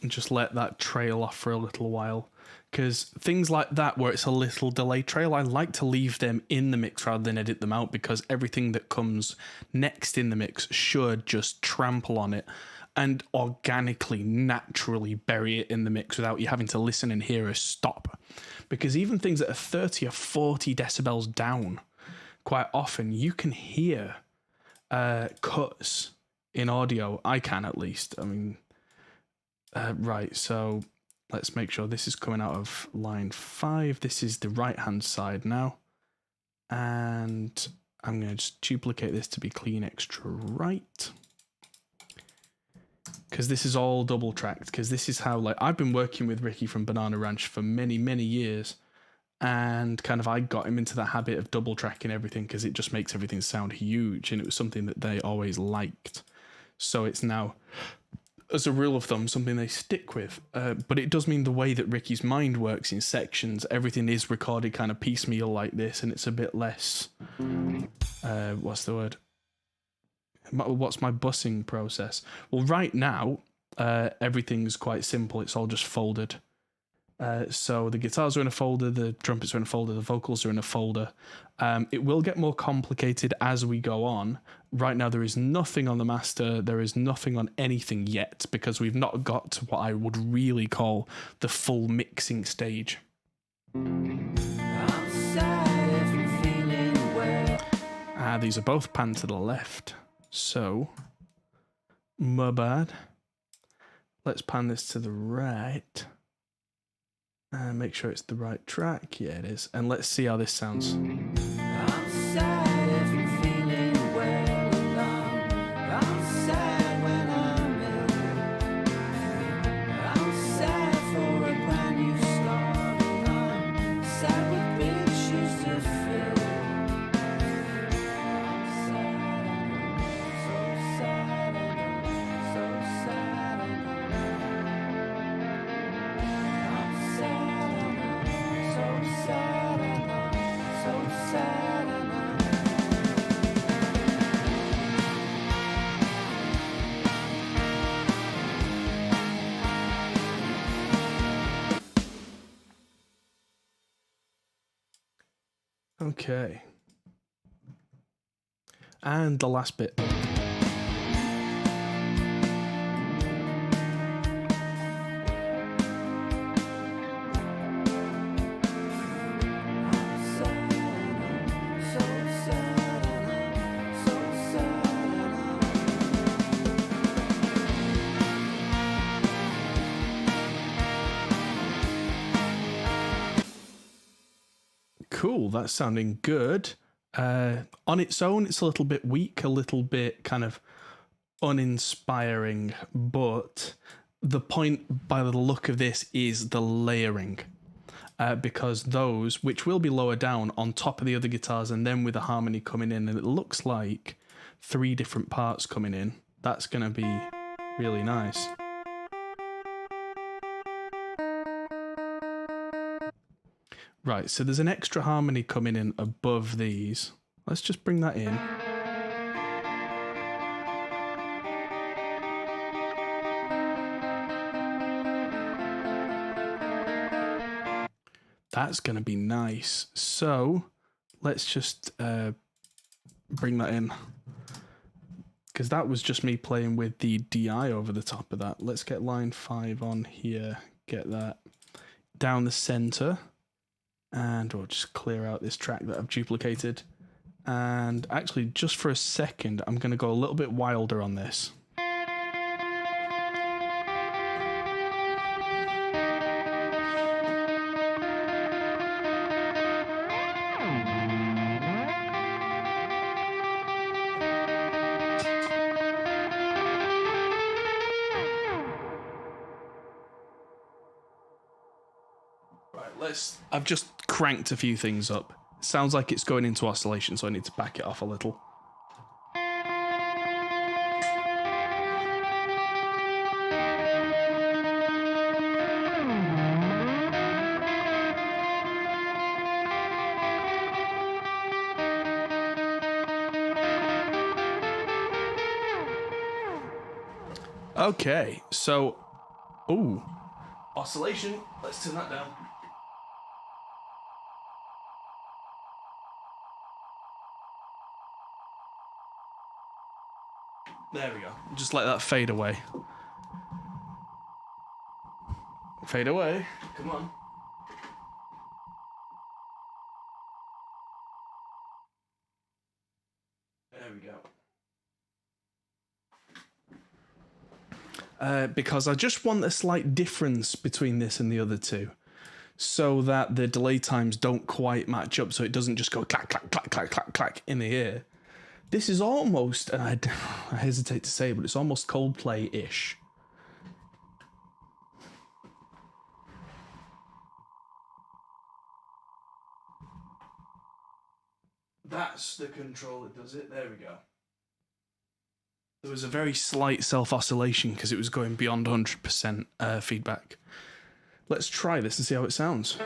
And just let that trail off for a little while. Because things like that, where it's a little delay trail, I like to leave them in the mix rather than edit them out, because everything that comes next in the mix should just trample on it and organically, naturally bury it in the mix without you having to listen and hear a stop. Because even things that are 30 or 40 decibels down, quite often you can hear cuts in audio. I can, at least. I mean, right, so let's make sure this is coming out of line 5. This is the right-hand side now. And I'm going to just duplicate this to be clean extra right. Because this is all double tracked. Because this is how, like, I've been working with Ricky from Banana Ranch for many, many years. And kind of I got him into the habit of double tracking everything because it just makes everything sound huge. And it was something that they always liked. So it's now as a rule of thumb, something they stick with. But it does mean the way that Ricky's mind works in sections, everything is recorded kind of piecemeal like this, and it's a bit less. What's the word? What's my busing process? Well, right now, everything's quite simple. It's all just folded. So the guitars are in a folder, the trumpets are in a folder, the vocals are in a folder. It will get more complicated as we go on. Right now there is nothing on the master, there is nothing on anything yet, because we've not got to what I would really call the full mixing stage. These are both panned to the left, so my bad. Let's pan this to the right. And make sure it's the right track. Yeah, it is. And let's see how this sounds. I'm sad if you're feeling well alone. I'm sad when I'm ill. I'm sad for a brand new start. I'm sad with big shoes to fill. I'm sad, so sad, so sad. Okay. And the last bit. Cool, that's sounding good. On its own, it's a little bit weak, a little bit kind of uninspiring, but the point by the look of this is the layering. Because those, which will be lower down on top of the other guitars and then with the harmony coming in, and it looks like 3 different parts coming in, that's going to be really nice. Right, so there's an extra harmony coming in above these. Let's just bring that in. That's going to be nice. So let's just bring that in. Because that was just me playing with the DI over the top of that. Let's get line 5 on here. Get that down the center. And we'll just clear out this track that I've duplicated. And actually, just for a second, I'm going to go a little bit wilder on this. I've just cranked a few things up. Sounds like it's going into oscillation, so I need to back it off a little. Okay, so... Ooh. Oscillation. Let's turn that down. There we go. Just let that fade away. Fade away. Come on. There we go. Because I just want a slight difference between this and the other two, so that the delay times don't quite match up, so it doesn't just go clack, clack, clack, clack, clack, clack in the ear. This is almost, and I hesitate to say, but it's almost Coldplay-ish. That's the control that does it. There we go. There was a very slight self-oscillation because it was going beyond 100% feedback. Let's try this and see how it sounds.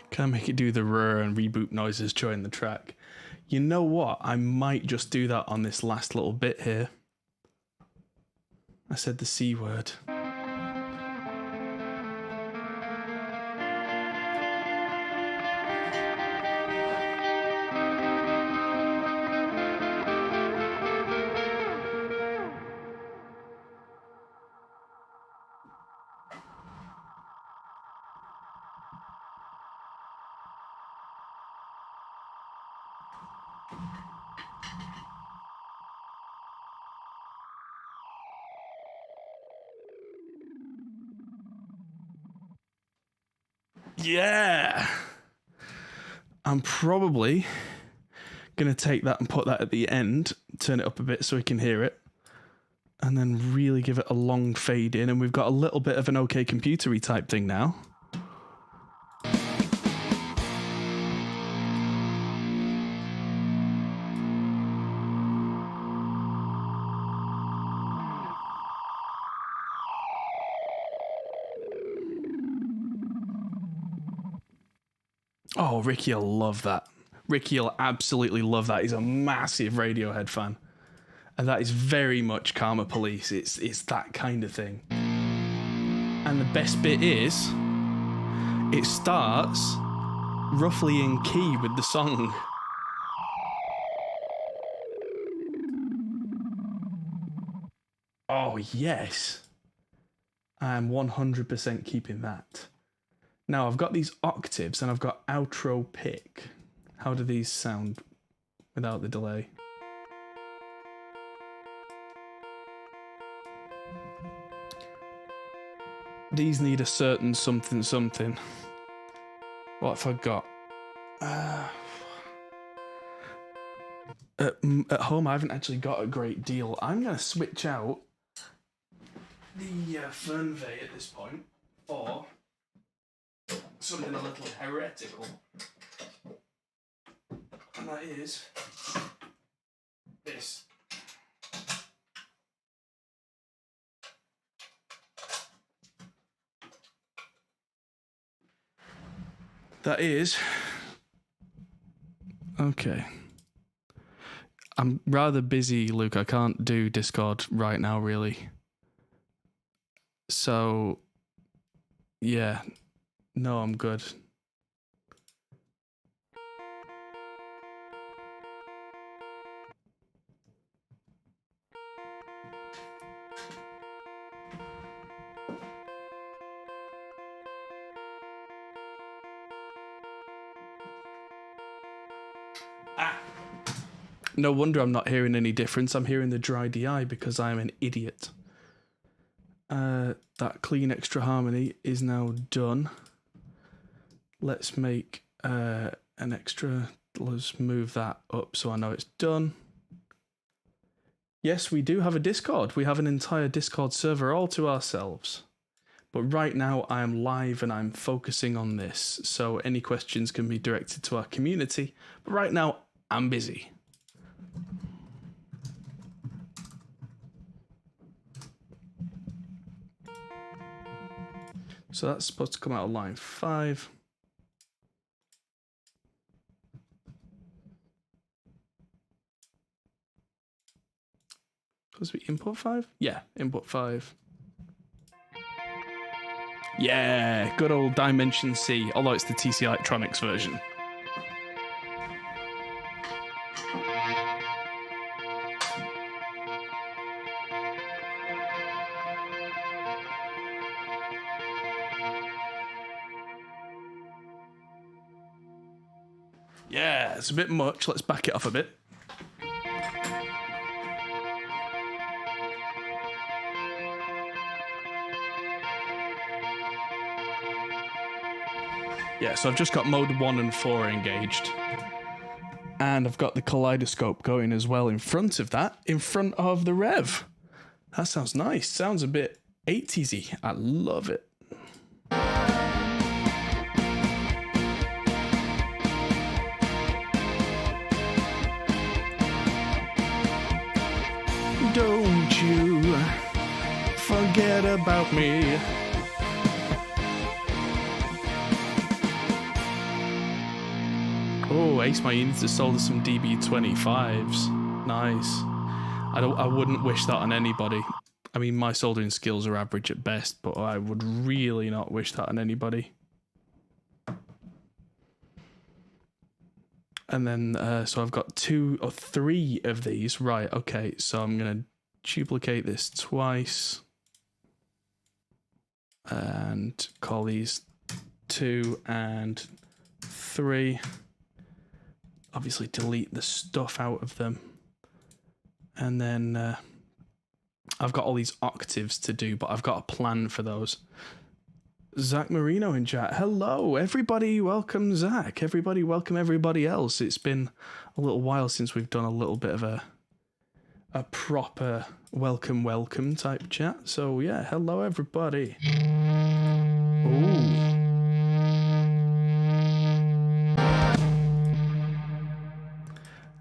Can I make it do the rrr and reboot noises during the track? You know what? I might just do that on this last little bit here. I said the C word. Yeah. I'm probably going to take that and put that at the end, turn it up a bit so we can hear it, and then really give it a long fade in. And we've got a little bit of an OK Computer-y type thing now. Oh, Ricky will love that. Ricky will absolutely love that. He's a massive Radiohead fan. And that is very much Karma Police. It's that kind of thing. And the best bit is, it starts roughly in key with the song. Oh, yes. I'm 100% keeping that. Now, I've got these octaves and I've got outro pick. How do these sound without the delay? These need a certain something something. What have I got? At home, I haven't actually got a great deal. I'm going to switch out the Fernvey at this point for something a little heretical. And that is this. That is... Okay. I'm rather busy, Luke. I can't do Discord right now, really. So, yeah. No, I'm good. No wonder I'm not hearing any difference. I'm hearing the dry DI because I'm an idiot. That clean extra harmony is now done. Let's make an extra... Let's move that up so I know it's done. Yes, we do have a Discord. We have an entire Discord server all to ourselves. But right now I am live and I'm focusing on this. So any questions can be directed to our community. But right now I'm busy. So that's supposed to come out of line 5. Supposed to be input 5? Yeah, input 5. Yeah, good old Dimension C, although it's the TC Electronics version. Yeah, it's a bit much. Let's back it off a bit. Yeah, so I've just got mode 1 and 4 engaged. And I've got the kaleidoscope going as well in front of that, in front of the Rev. That sounds nice. Sounds a bit 80s-y. I love it. Don't you forget about me. Oh, Ace, my unit has sold us some DB25s. Nice. I wouldn't wish that on anybody. I mean, my soldering skills are average at best, but I would really not wish that on anybody. And then, so I've got 2 or 3 of these. Right, okay, so I'm going to duplicate this twice. And call these 2 and 3. Obviously delete the stuff out of them. And then I've got all these octaves to do, but I've got a plan for those. Zach Marino in chat. Hello, everybody. Welcome, Zach. Everybody, welcome everybody else. It's been a little while since we've done a little bit of a proper welcome type chat. So, yeah, hello, everybody. Ooh.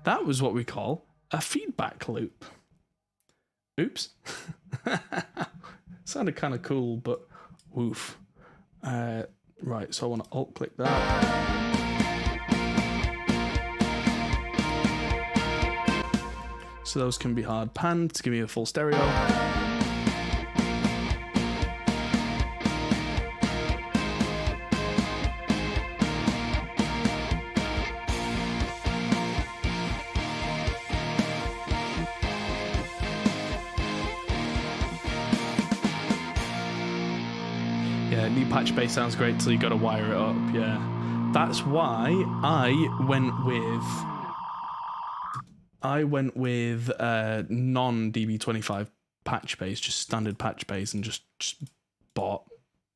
That was what we call a feedback loop. Oops. Sounded kind of cool, but woof. Right, so I want to alt-click that. So those can be hard panned to give me a full stereo. New patch bass sounds great till you got to wire it up. Yeah, that's why I went with non DB25 patch bass, just standard patch bass, and just bought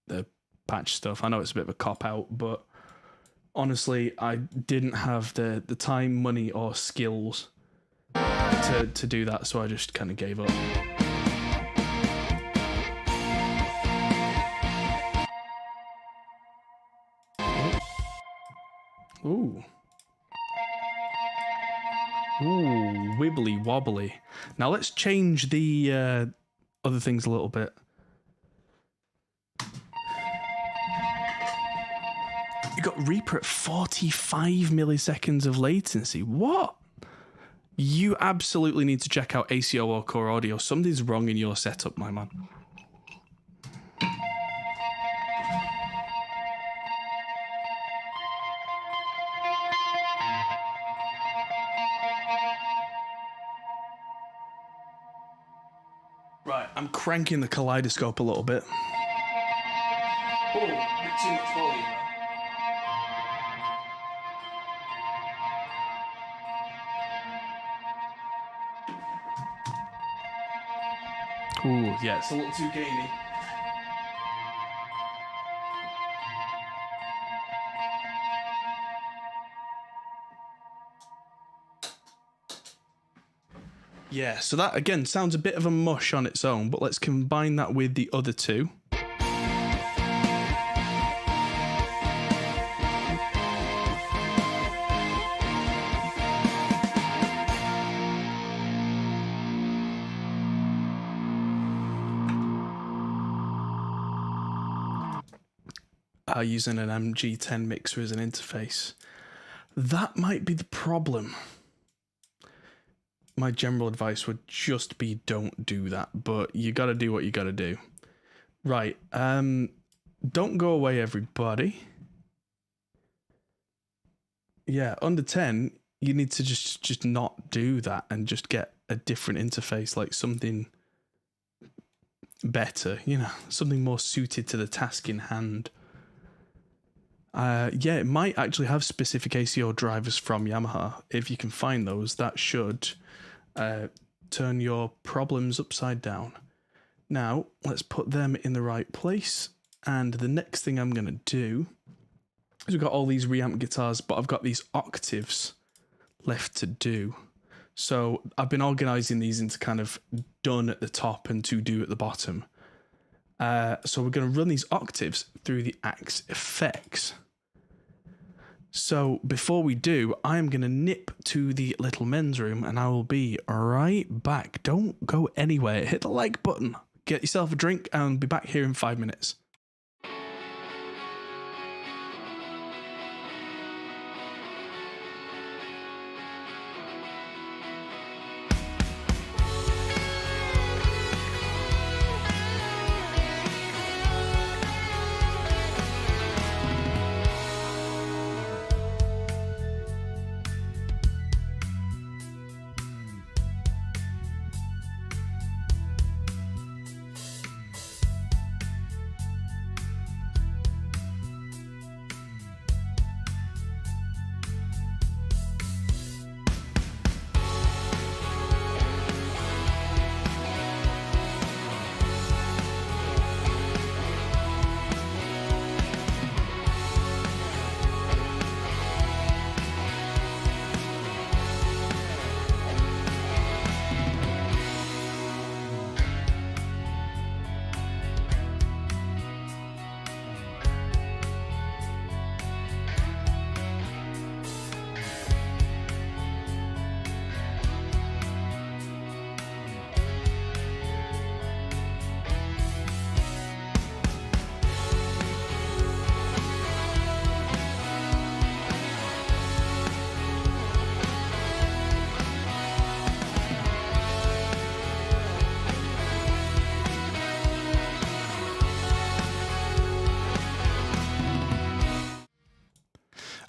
the patch stuff. I know it's a bit of a cop out, but honestly, I didn't have the time, money, or skills to do that, so I just kind of gave up. Ooh. Ooh, wibbly wobbly. Now let's change the other things a little bit. You got Reaper at 45 milliseconds of latency. What? You absolutely need to check out ACO or Core Audio. Something's wrong in your setup, my man. Right, I'm cranking the kaleidoscope a little bit. Oh, a bit too much volume. Ooh, yeah, it's a little too gainy. Yeah, so that, again, sounds a bit of a mush on its own, but let's combine that with the other two. Using an MG10 mixer as an interface. That might be the problem. My general advice would just be don't do that, but you gotta do what you gotta do. Right, don't go away, everybody. Yeah, under 10, you need to just not do that and just get a different interface, like something better, you know, something more suited to the task in hand. Yeah, it might actually have specific ACO drivers from Yamaha. If you can find those, that should turn your problems upside down. Now, let's put them in the right place. And the next thing I'm going to do is we've got all these reamp guitars, but I've got these octaves left to do. So I've been organizing these into kind of done at the top and to do at the bottom. So we're going to run these octaves through the axe effects. So before we do, I'm going to nip to the little men's room and I will be right back. Don't go anywhere. Hit the like button, get yourself a drink, and be back here in 5 minutes.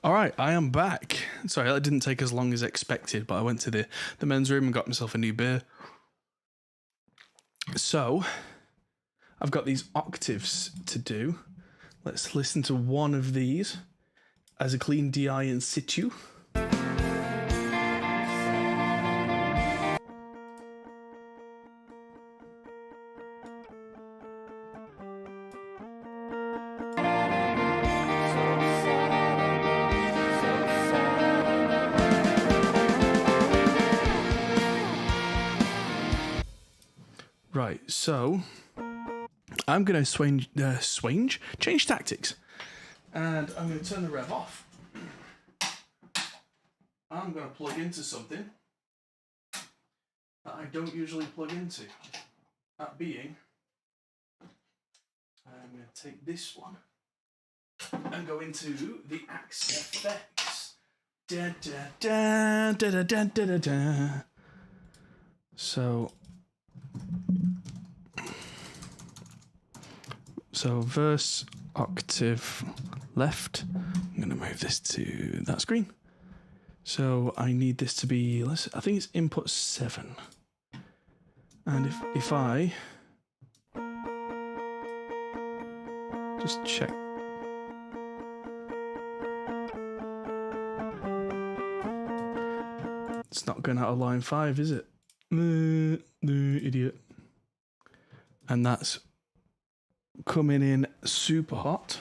All right, I am back. Sorry, that didn't take as long as expected, but I went to the men's room and got myself a new beer. So, I've got these octaves to do. Let's listen to one of these as a clean DI in situ. Right, so I'm going to change tactics, and I'm going to turn the rev off. I'm going to plug into something that I don't usually plug into. That being, I'm going to take this one and go into the axe effects. Da, da, da, da, da, da, da, da. So verse octave left. I'm going to move this to that screen. So I need this to be, I think it's input 7. And if I just check. It's not going out of line 5, is it? No, idiot. And that's coming in super hot.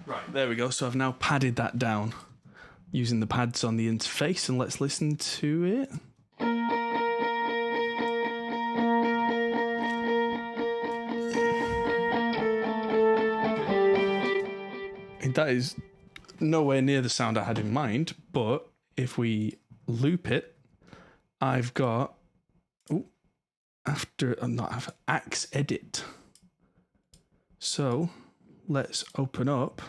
Right, there we go. So I've now padded that down using the pads on the interface, and let's listen to it. And that is nowhere near the sound I had in mind, but if we loop it, I've got axe edit. So let's open up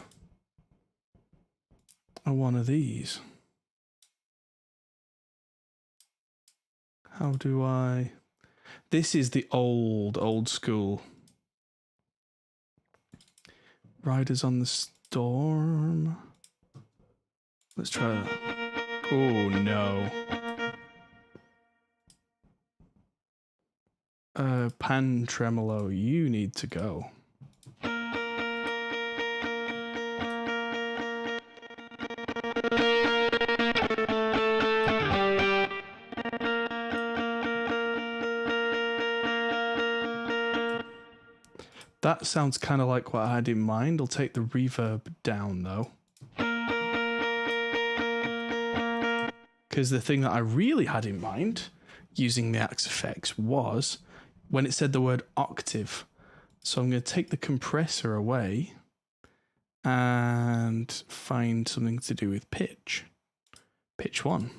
one of these. How do I? This is the old school. Riders on the Storm. Let's try that. Oh no. Pan tremolo, you need to go. That sounds kind of like what I had in mind. I'll take the reverb down though. Because the thing that I really had in mind using the Axe effects was when it said the word octave. So I'm going to take the compressor away and find something to do with pitch. Pitch 1.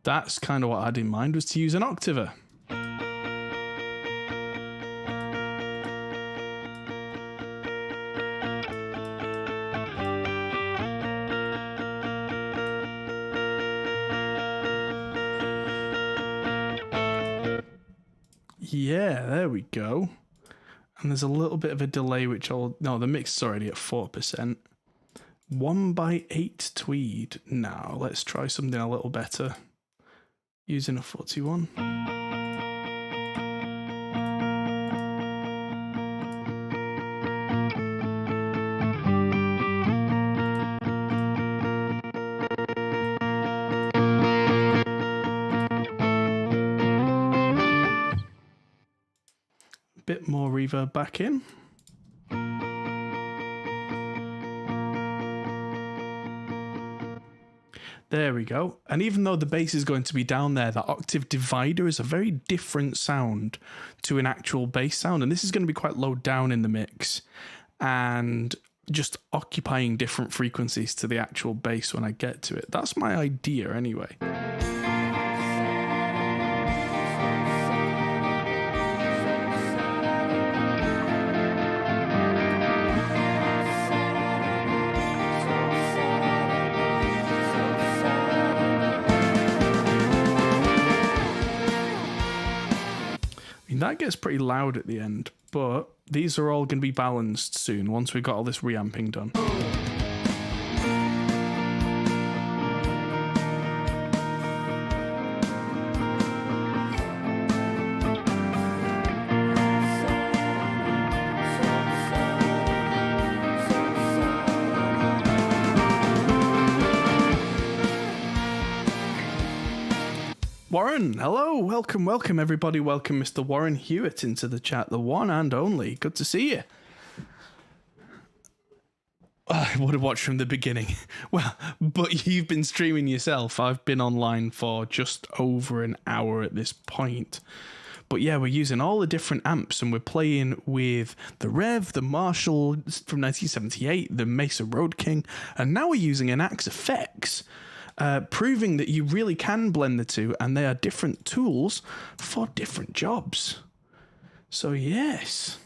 That's kind of what I had in mind, was to use an octaver. Yeah, there we go. And there's a little bit of a delay, which I'll... No, the mix is already at 4%. 1/8 tweed. Now, let's try something a little better. Using a 41. Bit more reverb back in. There we go. And even though the bass is going to be down there, the octave divider is a very different sound to an actual bass sound. And this is going to be quite low down in the mix and just occupying different frequencies to the actual bass when I get to it. That's my idea anyway. That gets pretty loud at the end, but these are all going to be balanced soon once we've got all this reamping done. Warren, hello, welcome everybody, welcome Mr. Warren Hewitt into the chat, the one and only, good to see you. I would have watched from the beginning. Well, but you've been streaming yourself. I've been online for just over an hour at this point. But yeah, we're using all the different amps and we're playing with the Rev, the Marshall from 1978, the Mesa Road King, and now we're using an Axe effects. Proving that you really can blend the two and they are different tools for different jobs. So yes,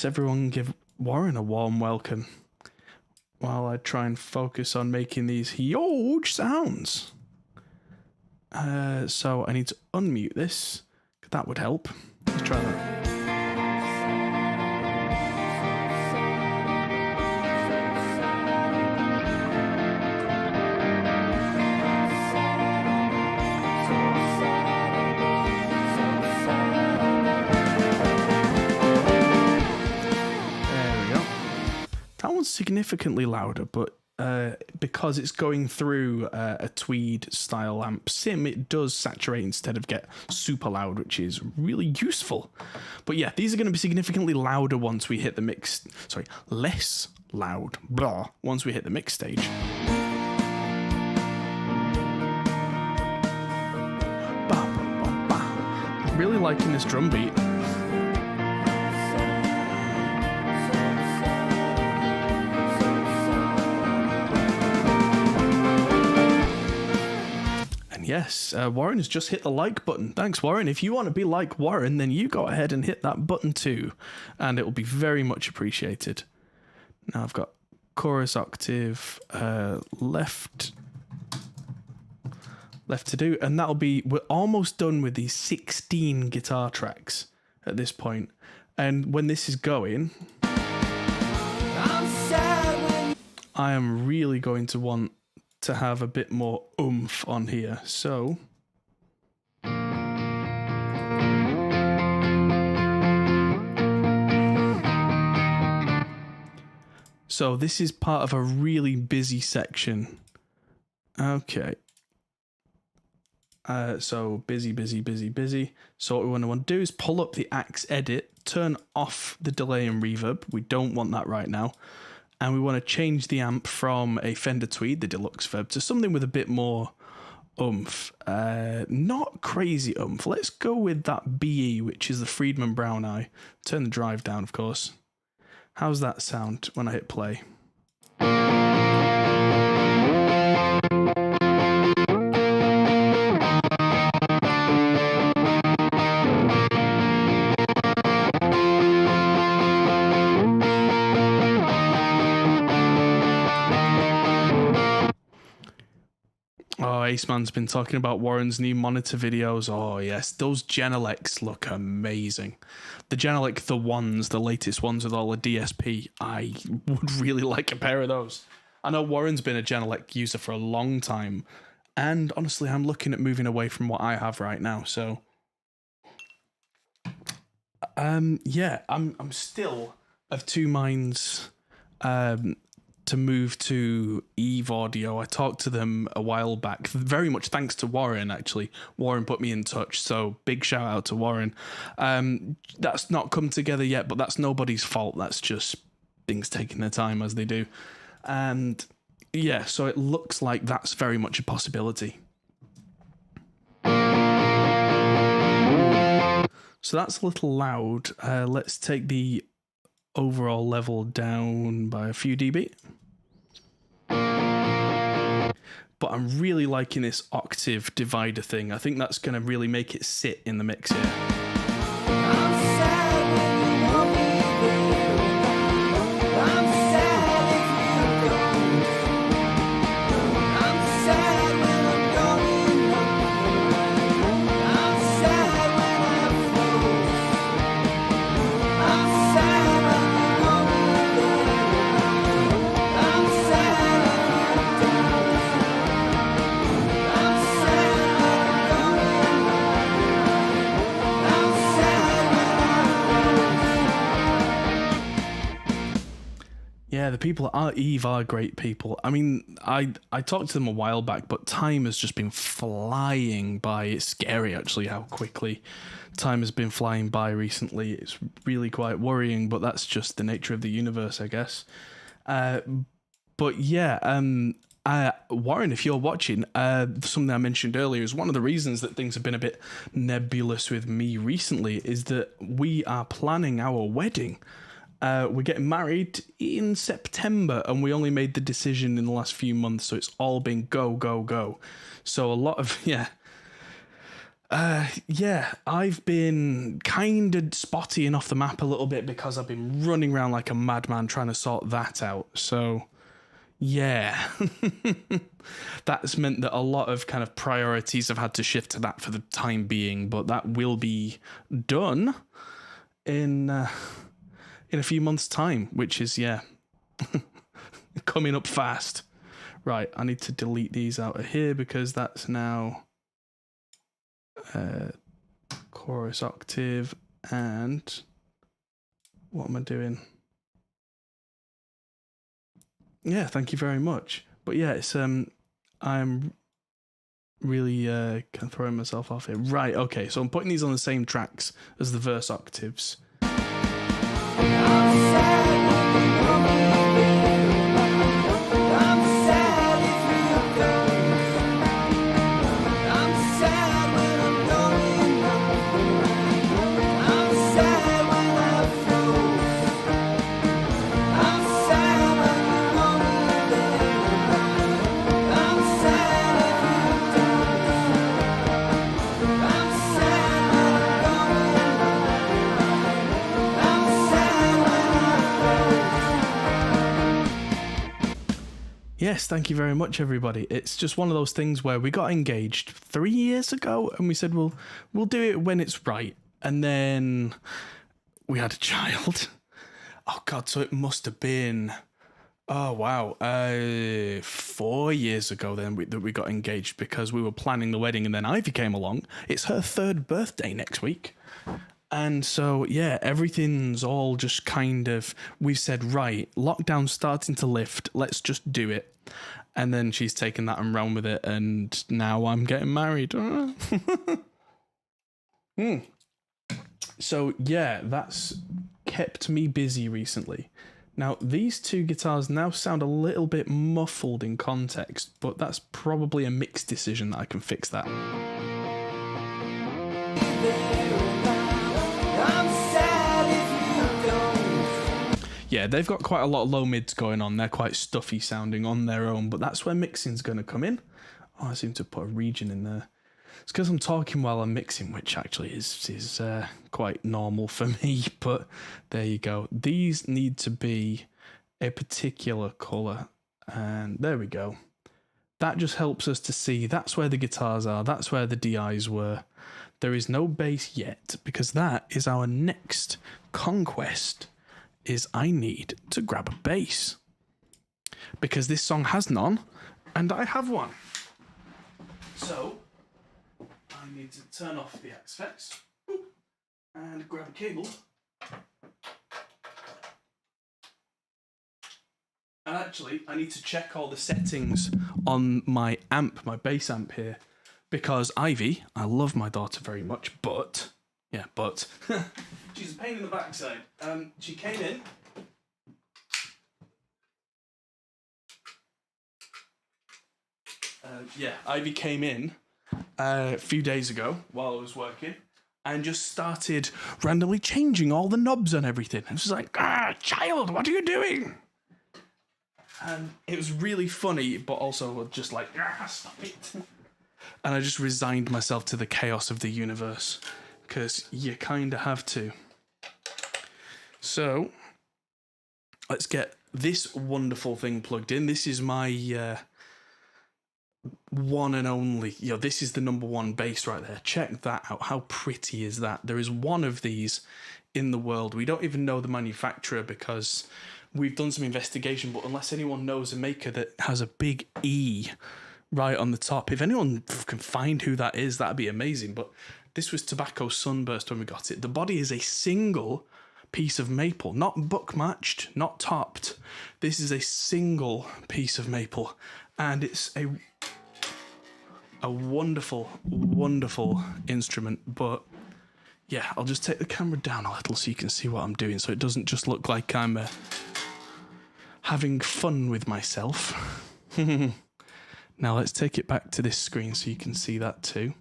everyone give Warren a warm welcome while I try and focus on making these huge sounds. So I need to unmute this. That would help. Let's try that. That one's significantly louder, but because it's going through a tweed style amp sim, it does saturate instead of get super loud, which is really useful. But yeah, these are going to be significantly louder once we hit the mix. Sorry, less loud, blah, once we hit the mix stage. Really liking this drum beat. Yes, Warren has just hit the like button. Thanks, Warren. If you want to be like Warren, then you go ahead and hit that button too, and it will be very much appreciated. Now I've got chorus octave left to do, and that'll be, we're almost done with these 16 guitar tracks at this point. And when this is going, I am really going to want to have a bit more oomph on here. So So this is part of a really busy section. Okay. So busy. So what we want to do is pull up the Axe Edit, turn off the delay and reverb. We don't want that right now. And we want to change the amp from a Fender Tweed, the Deluxe Verb, to something with a bit more oomph. Not crazy oomph. Let's go with that BE, which is the Friedman Brown Eye. Turn the drive down, of course. How's that sound when I hit play? Oh, Aceman's been talking about Warren's new monitor videos. Oh, yes. Those Genelecs look amazing. The Genelec, the latest ones with all the DSP, I would really like a pair of those. I know Warren's been a Genelec user for a long time. And honestly, I'm looking at moving away from what I have right now. So, yeah, I'm still of two minds to move to Eve Audio. I talked to them a while back, very much thanks to Warren, actually. Warren put me in touch, so big shout out to Warren. That's not come together yet, but that's nobody's fault. That's just things taking their time as they do. And yeah, so it looks like that's very much a possibility. So that's a little loud. Let's take the overall level down by a few dB. But I'm really liking this octave divider thing. I think that's going to really make it sit in the mix here. Yeah, the people at Eve are great people. I mean, I talked to them a while back, but time has just been flying by. It's scary, actually, how quickly time has been flying by recently. It's really quite worrying, but that's just the nature of the universe, I guess. But yeah, Warren, if you're watching, something I mentioned earlier is one of the reasons that things have been a bit nebulous with me recently is that we are planning our wedding. We're getting married in September, and we only made the decision in the last few months, so it's all been go. So a lot of, I've been kind of spotty and off the map a little bit because I've been running around like a madman trying to sort that out. So, yeah, that's meant that a lot of kind of priorities have had to shift to that for the time being, but that will be done in a few months' time, which is, coming up fast. Right, I need to delete these out of here because that's now chorus octave, and what am I doing? Yeah, thank you very much. But yeah, it's I'm really kind of throwing myself off here. Right, okay, so I'm putting these on the same tracks as the verse octaves. Yes, thank you very much, everybody. It's just one of those things where we got engaged 3 years ago, and we said we'll do it when it's right. And then we had a child. Oh God, so it must have been 4 years ago then that we got engaged because we were planning the wedding, and then Ivy came along. It's her 3rd birthday next week. And so, yeah, everything's all just kind of, we've said, right, lockdown's starting to lift, let's just do it. And then she's taken that and run with it, and now I'm getting married. So, yeah, that's kept me busy recently. Now, these two guitars now sound a little bit muffled in context, but that's probably a mixed decision that I can fix that. Yeah, they've got quite a lot of low mids going on. They're quite stuffy sounding on their own, but that's where mixing's going to come in. Oh, I seem to put a region in there. It's because I'm talking while I'm mixing, which actually is quite normal for me, but there you go. These need to be a particular colour, and there we go. That just helps us to see that's where the guitars are, that's where the DIs were. There is no bass yet, because that is our next conquest, is I need to grab a bass. Because this song has none, and I have one. So, I need to turn off the X-Effects and grab a cable. And actually, I need to check all the settings on my amp, my bass amp here, because Ivy, I love my daughter very much, but she's a pain in the backside. She came in. Ivy came in a few days ago while I was working and just started randomly changing all the knobs and everything. I was just like, child, what are you doing? And it was really funny, but also just like, stop it. And I just resigned myself to the chaos of the universe, because you kind of have to. So, let's get this wonderful thing plugged in. This is my one and only, this is the number one bass right there. Check that out. How pretty is that? There is one of these in the world. We don't even know the manufacturer because we've done some investigation, but unless anyone knows a maker that has a big E right on the top, if anyone can find who that is, that'd be amazing. But this was Tobacco Sunburst when we got it. The body is a single piece of maple, not buck matched, not topped. This is a single piece of maple, and it's a wonderful, wonderful instrument. But yeah, I'll just take the camera down a little so you can see what I'm doing, so it doesn't just look like I'm having fun with myself. Now let's take it back to this screen so you can see that too.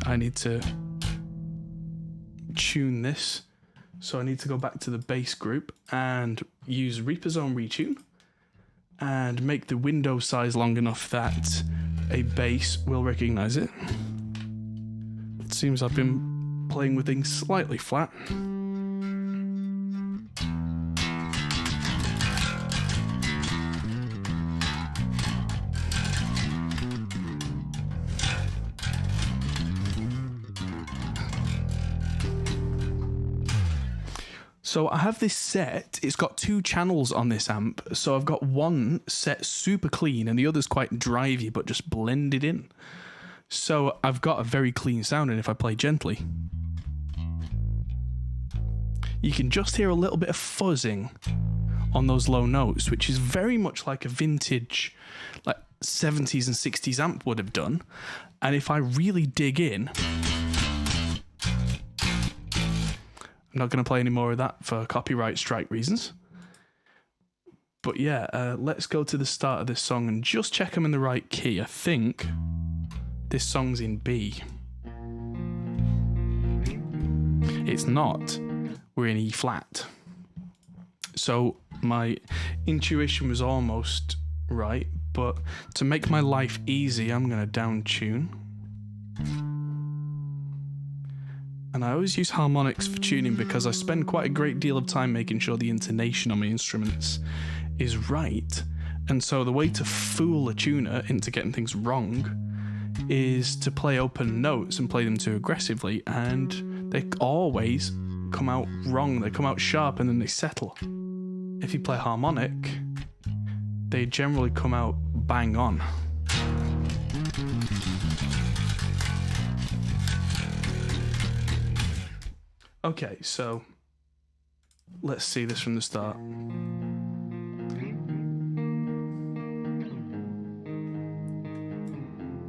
I need to tune this, so I need to go back to the bass group and use Reaper's own retune and make the window size long enough that a bass will recognize it. It seems I've been playing with things slightly flat. So I have this set, it's got two channels on this amp, so I've got one set super clean and the other's quite drivey but just blended in. So I've got a very clean sound, and if I play gently, you can just hear a little bit of fuzzing on those low notes, which is very much like a vintage, like 70s and 60s amp would have done. And if I really dig in, I'm not going to play any more of that for copyright strike reasons. But yeah, let's go to the start of this song and just check I'm in the right key. I think this song's in B. It's not. We're in E flat. So my intuition was almost right, but to make my life easy, I'm going to down tune. And I always use harmonics for tuning because I spend quite a great deal of time making sure the intonation on my instruments is right. And so the way to fool a tuner into getting things wrong is to play open notes and play them too aggressively, and they always come out wrong. They come out sharp and then they settle. If you play harmonic, they generally come out bang on. Okay, so let's see this from the start.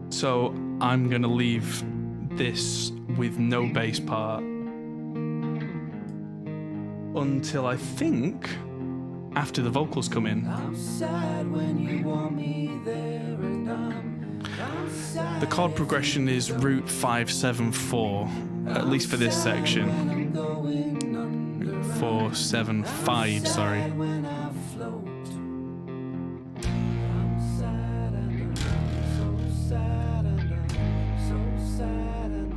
So I'm gonna leave this with no bass part until I think after the vocals come in. I'm sad when you want me there, and I'm sad. The chord progression is root 5-7-4, at least for this section. 4-7-5, sorry. When I float, I'm sad and I'm so sad and I'm so sad and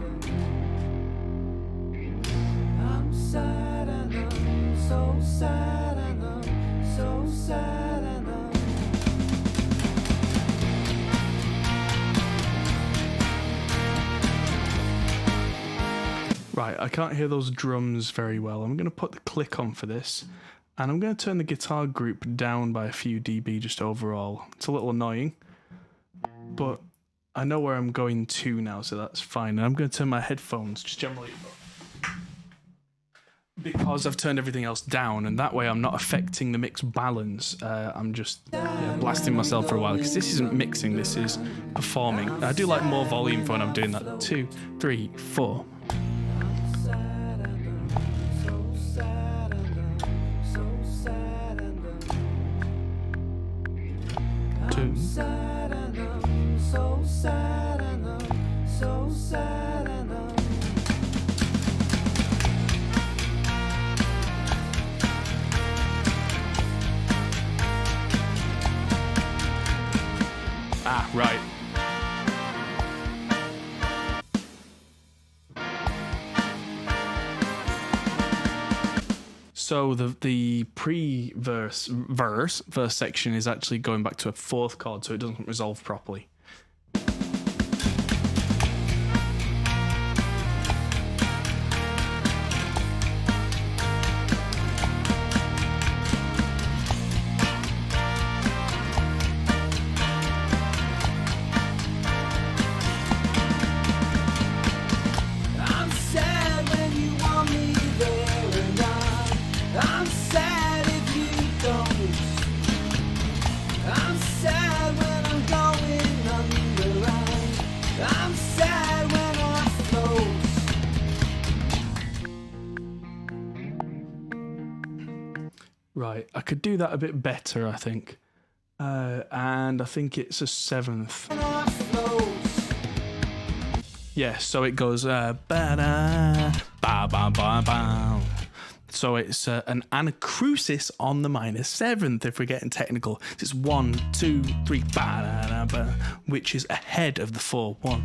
I'm sad and I'm so sad and I'm so sad and Right, I can't hear those drums very well. I'm going to put the click on for this, and I'm going to turn the guitar group down by a few dB just overall. It's a little annoying, but I know where I'm going to now, so that's fine. And I'm going to turn my headphones just generally because I've turned everything else down, and that way I'm not affecting the mix balance. I'm just blasting myself for a while, because this isn't mixing, this is performing. I do like more volume for when I'm doing that. 2, 3, 4. sad and I'm so sad and I'm so sad and Ah, right. So the pre-verse verse section is actually going back to a fourth chord, so it doesn't resolve properly. Right, I could do that a bit better, I think. And I think it's a seventh. Yeah, so it goes ba-da, ba-ba-ba-ba. So it's an anacrusis on the minor seventh, if we're getting technical. It's 1, 2, 3, ba-da-da-ba, which is ahead of the 4-1.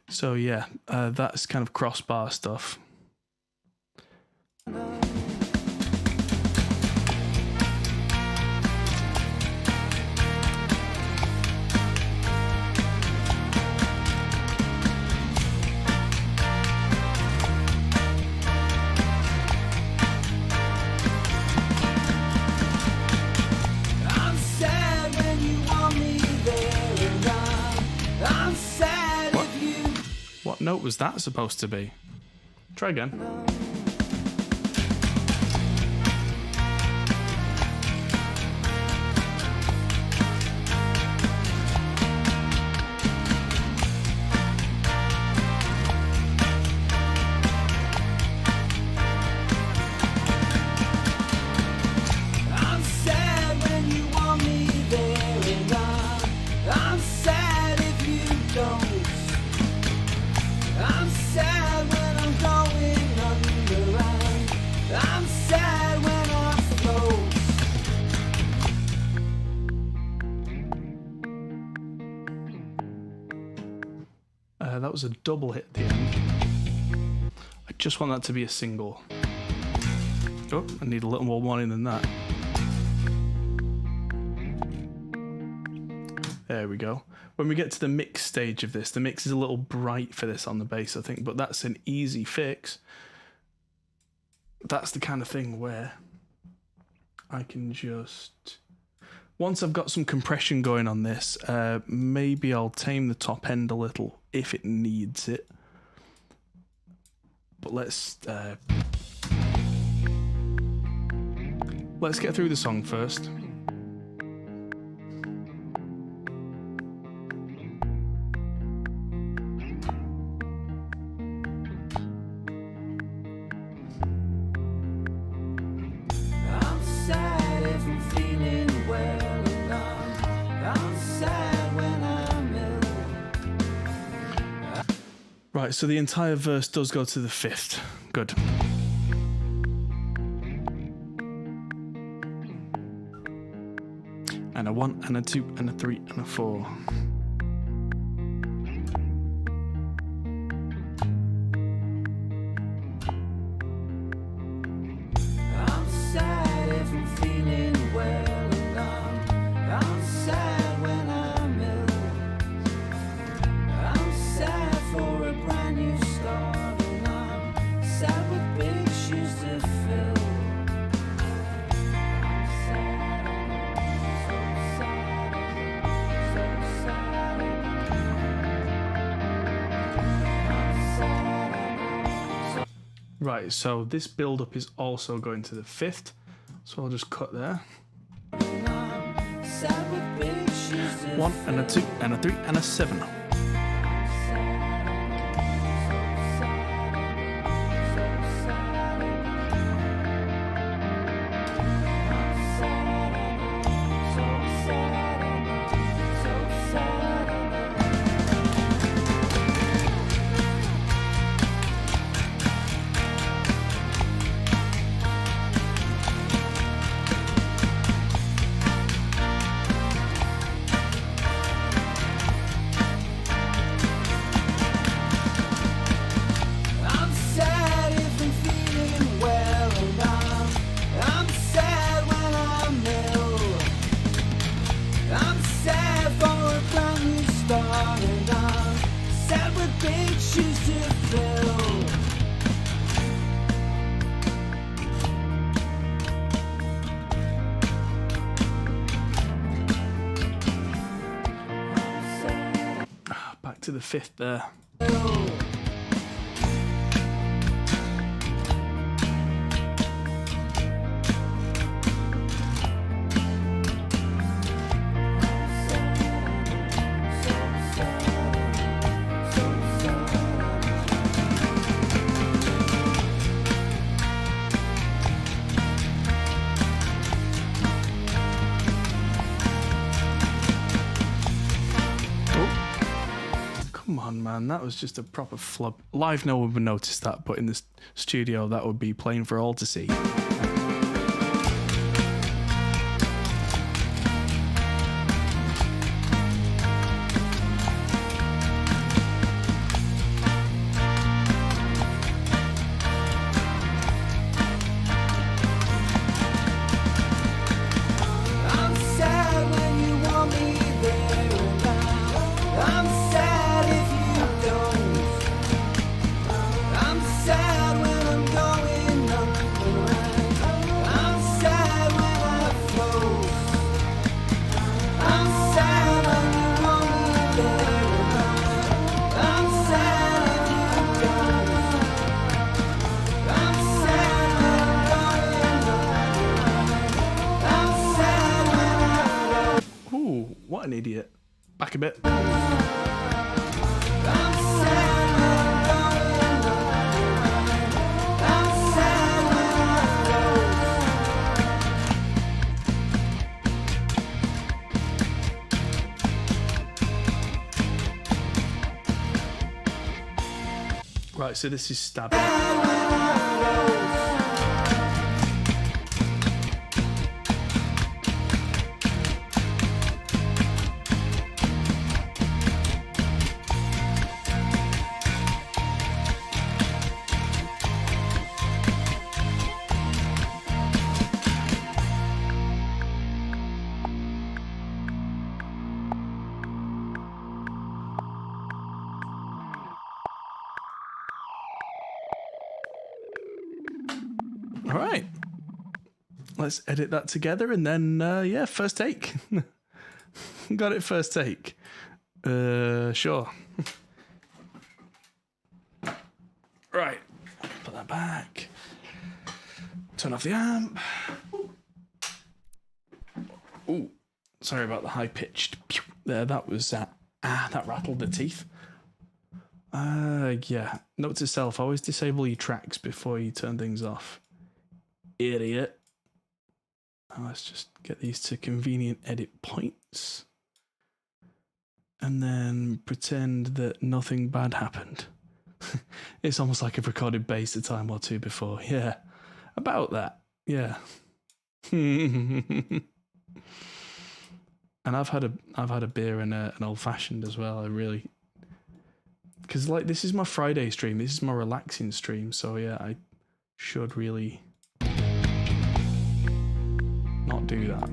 So yeah, that's kind of crossbar stuff. What note was that supposed to be? Try again. That was a double hit at the end. I just want that to be a single. Oh, I need a little more warning than that. There we go. When we get to the mix stage of this, the mix is a little bright for this on the bass, I think, but that's an easy fix. That's the kind of thing where I can just... Once I've got some compression going on this, maybe I'll tame the top end a little if it needs it. but let's get through the song first. I'm sad if I'm feeling well, and I'm sad when I'm ill. Right, so the entire verse does go to the fifth. Good. And a 1 and a 2 and a 3 and a 4. I'm sad if I'm feeling well, and I'm sad when I'm ill. I'm sad for a brand new start, and I'm sad with big shoes to fill. I'm sad, so sad, so sad. I'm sad, so Right, so this build up is also going to the fifth. So I'll just cut there. sad with big shoes to 1 and a 2 and a 3 and a 7. I'm sad if I'm feeling well, and I'm sad when I'm ill. I'm sad for a brand new start, and I'm sad with big shoes to fill. Back to the fifth there. Come on, man, that was just a proper flub. Live, no one would notice that, but in the studio, that would be plain for all to see. I'm sad when you want me there, and I'm sad if you don't. I'm sad when I'm going underground. I'm sad when I float. I'm sad when you want me there, and I'm sad if you don't. I'm sad when I'm going underground. I'm sad when I float. Ooh, what an idiot. Back a bit. I'm sad when I'm going underground. I'm sad when I float. Right, so this is stabbing. All right. Let's edit that together and then, yeah, first take. Got it first take. Sure. Right. that back. Turn off the amp. Ooh, sorry about the high pitched. There, that was that rattled the teeth. Yeah. Note to self: always disable your tracks before you turn things off. Idiot. Let's just get these to convenient edit points. And then pretend that nothing bad happened. It's almost like I've recorded bass a time or two before. Yeah, about that. Yeah. And I've had a beer and an old fashioned as well. I really, because like this is my Friday stream. This is my relaxing stream. So yeah, I should really not do that,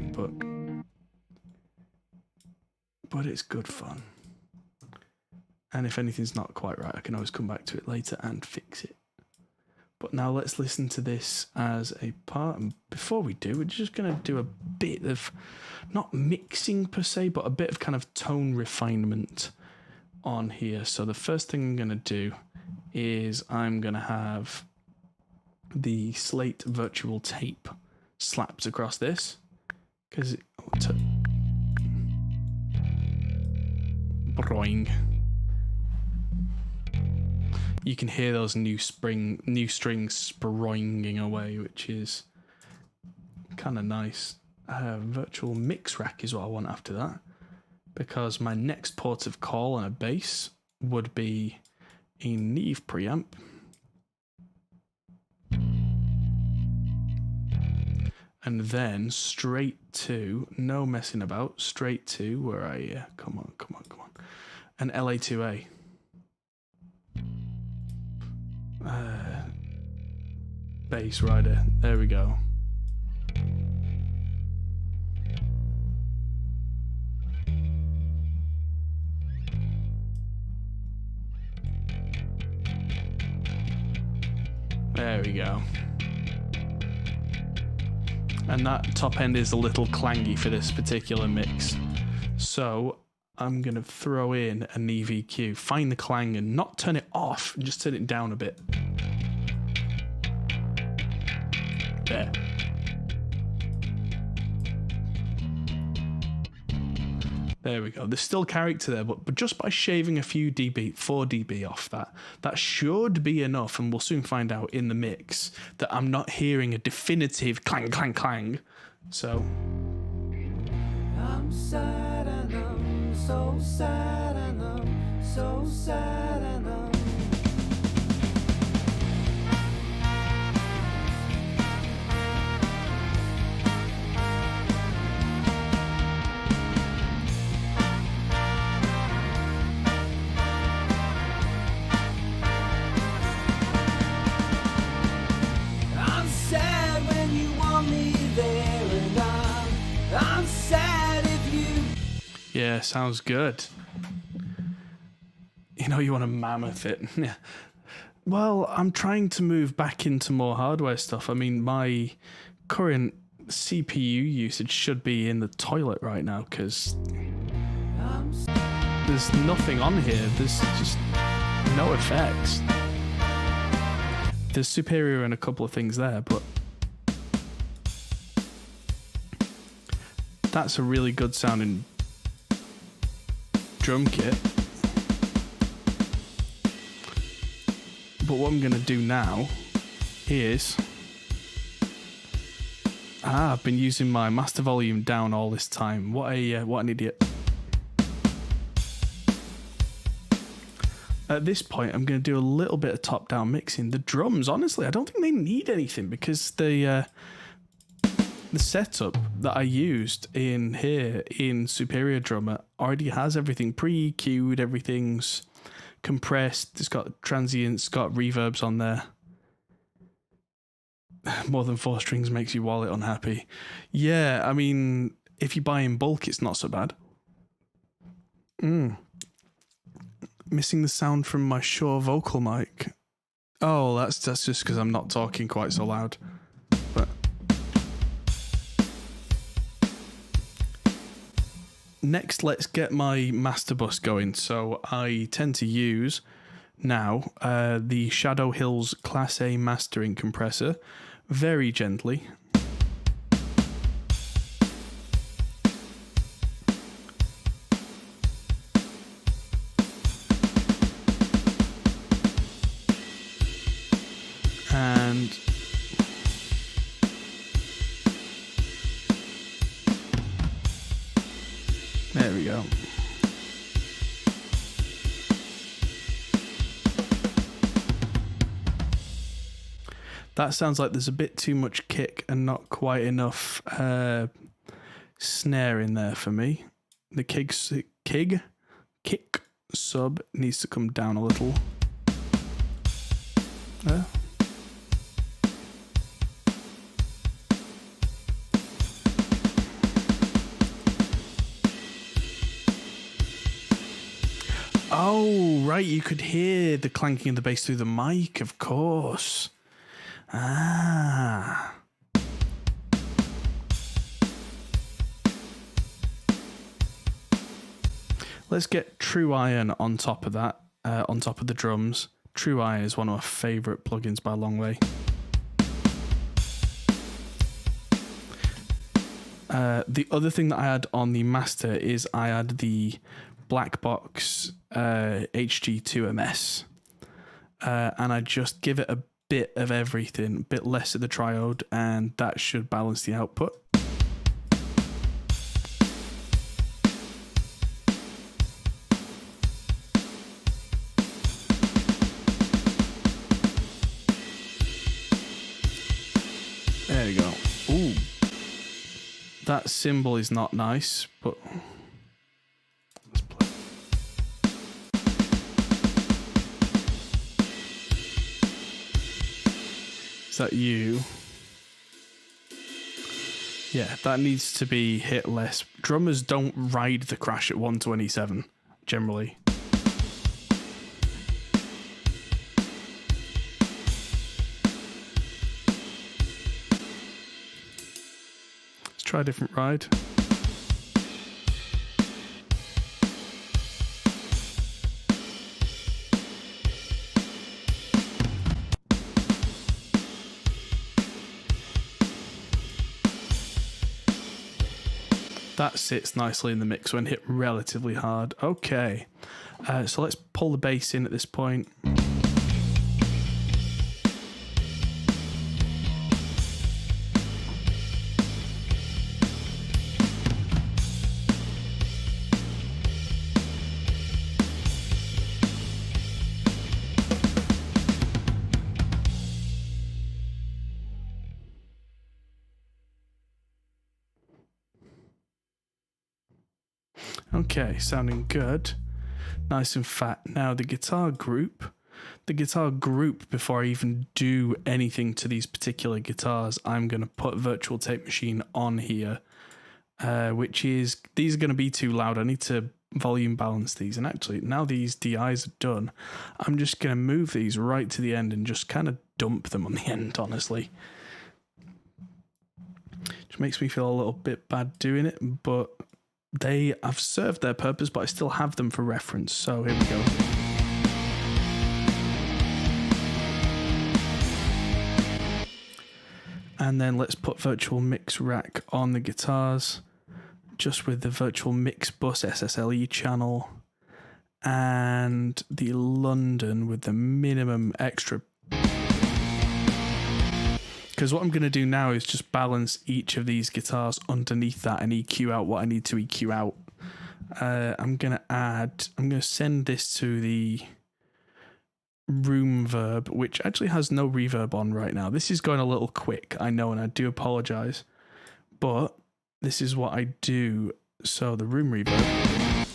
but it's good fun. And if anything's not quite right, I can always come back to it later and fix it. But now let's listen to this as a part. And before we do, we're just going to do a bit of, not mixing per se, but a bit of kind of tone refinement on here. So the first thing I'm going to do is I'm going to have the Slate virtual tape slapped across this. Because Broing. You can hear those new strings sproinging away, which is kind of nice. Virtual mix rack is what I want after that, because my next port of call on a bass would be a Neve preamp. And then straight to, no messing about, straight to where I, come on, an LA2A. Bass rider, there we go. There we go. And that top end is a little clangy for this particular mix. So I'm going to throw in a Neve EQ, find the clang and not turn it off, just turn it down a bit. There. There we go. There's still character there, but just by shaving a few dB, 4 dB off that should be enough, and we'll soon find out in the mix that I'm not hearing a definitive clang, clang, clang. So. I'm sad and I'm so sad and I'm so sad and I'm. Yeah, sounds good. You know, you want to mammoth it. Yeah. Well, I'm trying to move back into more hardware stuff. I mean, my current CPU usage should be in the toilet right now because there's nothing on here. There's just no effects. There's Superior and a couple of things there, but that's a really good sounding drum kit. But what I'm going to do now is I've been using my master volume down all this time. What an idiot. At this point, I'm going to do a little bit of top-down mixing. The drums, honestly, I don't think they need anything because the setup that I used in here in Superior Drummer already has everything pre-EQ'd, everything's compressed, it's got transients, got reverbs on there. More than 4 strings makes your wallet unhappy. Yeah, I mean, if you buy in bulk, it's not so bad. Missing the sound from my Shure vocal mic. Oh, that's just because I'm not talking quite so loud. But next, let's get my master bus going. So I tend to use now the Shadow Hills Class A mastering compressor very gently. And there we go. That sounds like there's a bit too much kick and not quite enough snare in there for me. The kick sub needs to come down a little. There. Oh, right, you could hear the clanking of the bass through the mic, of course. Ah. Let's get True Iron on top of that, on top of the drums. True Iron is one of my favourite plugins by a long way. The other thing that I had on the master is I had the Black Box HG2MS, and I just give it a bit of everything, a bit less of the triode, and that should balance the output. There we go. Ooh, that cymbal is not nice, but let's play. Is that you? Yeah, that needs to be hit less. Drummers don't ride the crash at 127, generally. Let's try a different ride. That sits nicely in the mix when hit relatively hard. Okay, so let's pull the bass in at this point. Okay, sounding good. Nice and fat. Now the guitar group, before I even do anything to these particular guitars, I'm going to put Virtual Tape Machine on here, which is, these are going to be too loud. I need to volume balance these. And actually, now these DIs are done, I'm just going to move these right to the end and just kind of dump them on the end, honestly. Which makes me feel a little bit bad doing it, but they have served their purpose, but I still have them for reference. So here we go. And then let's put Virtual Mix Rack on the guitars, just with the Virtual Mix Bus SSLE channel, and the London with the minimum extra. Because what I'm going to do now is just balance each of these guitars underneath that and EQ out what I need to EQ out. I'm going to send this to the Reverb, which actually has no reverb on right now. This is going a little quick, I know, and I do apologize, but this is what I do. So the room reverb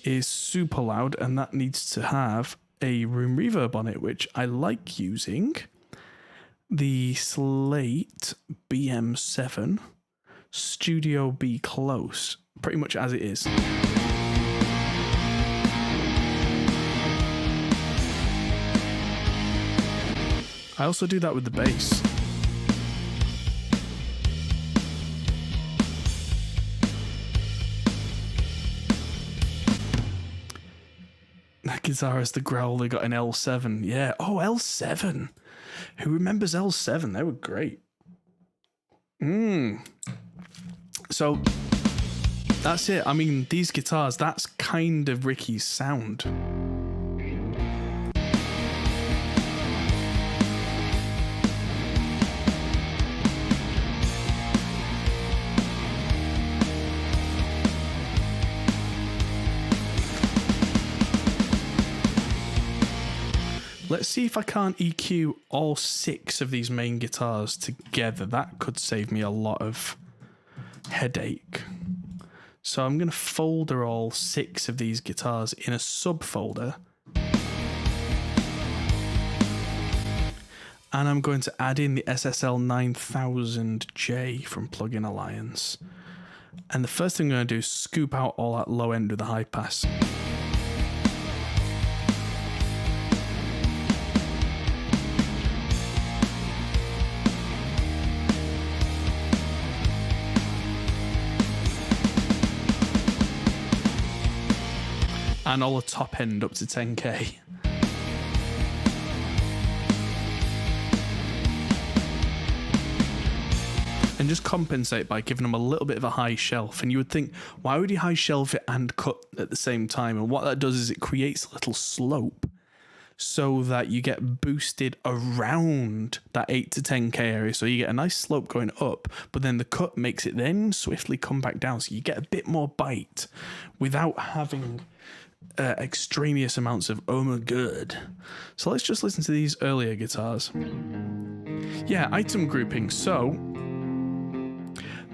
is super loud, and that needs to have a room reverb on it, which I like using the Slate BM7 Studio B Close, pretty much as it is. I also do that with the bass. guitar has the growl they got in L7. Yeah. Oh, L7. Who remembers L7? They were great. So that's it. I mean, these guitars, that's kind of Ricky's sound. Let's see if I can't EQ all 6 of these main guitars together. That could save me a lot of headache. So I'm going to folder all 6 of these guitars in a subfolder. And I'm going to add in the SSL 9000J from Plugin Alliance. And the first thing I'm going to do is scoop out all that low end with the high pass. And all the top end up to 10k. And just compensate by giving them a little bit of a high shelf. And you would think, why would you high shelf it and cut at the same time? And what that does is it creates a little slope so that you get boosted around that 8 to 10k area. So you get a nice slope going up, but then the cut makes it then swiftly come back down. So you get a bit more bite without having extraneous amounts of oh my god. So let's just listen to these earlier guitars. Yeah, item grouping. So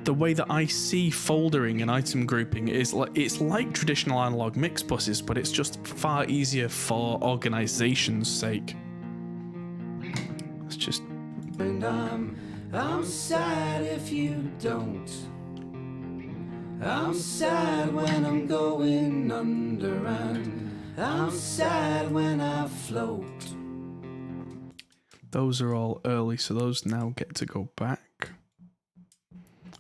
the way that I see foldering and item grouping is it's like traditional analog mix buses, but it's just far easier for organization's sake. Let's just. And I'm sad if you don't. I'm sad when I'm going under, and I'm sad when I float. Those are all early, so those now get to go back.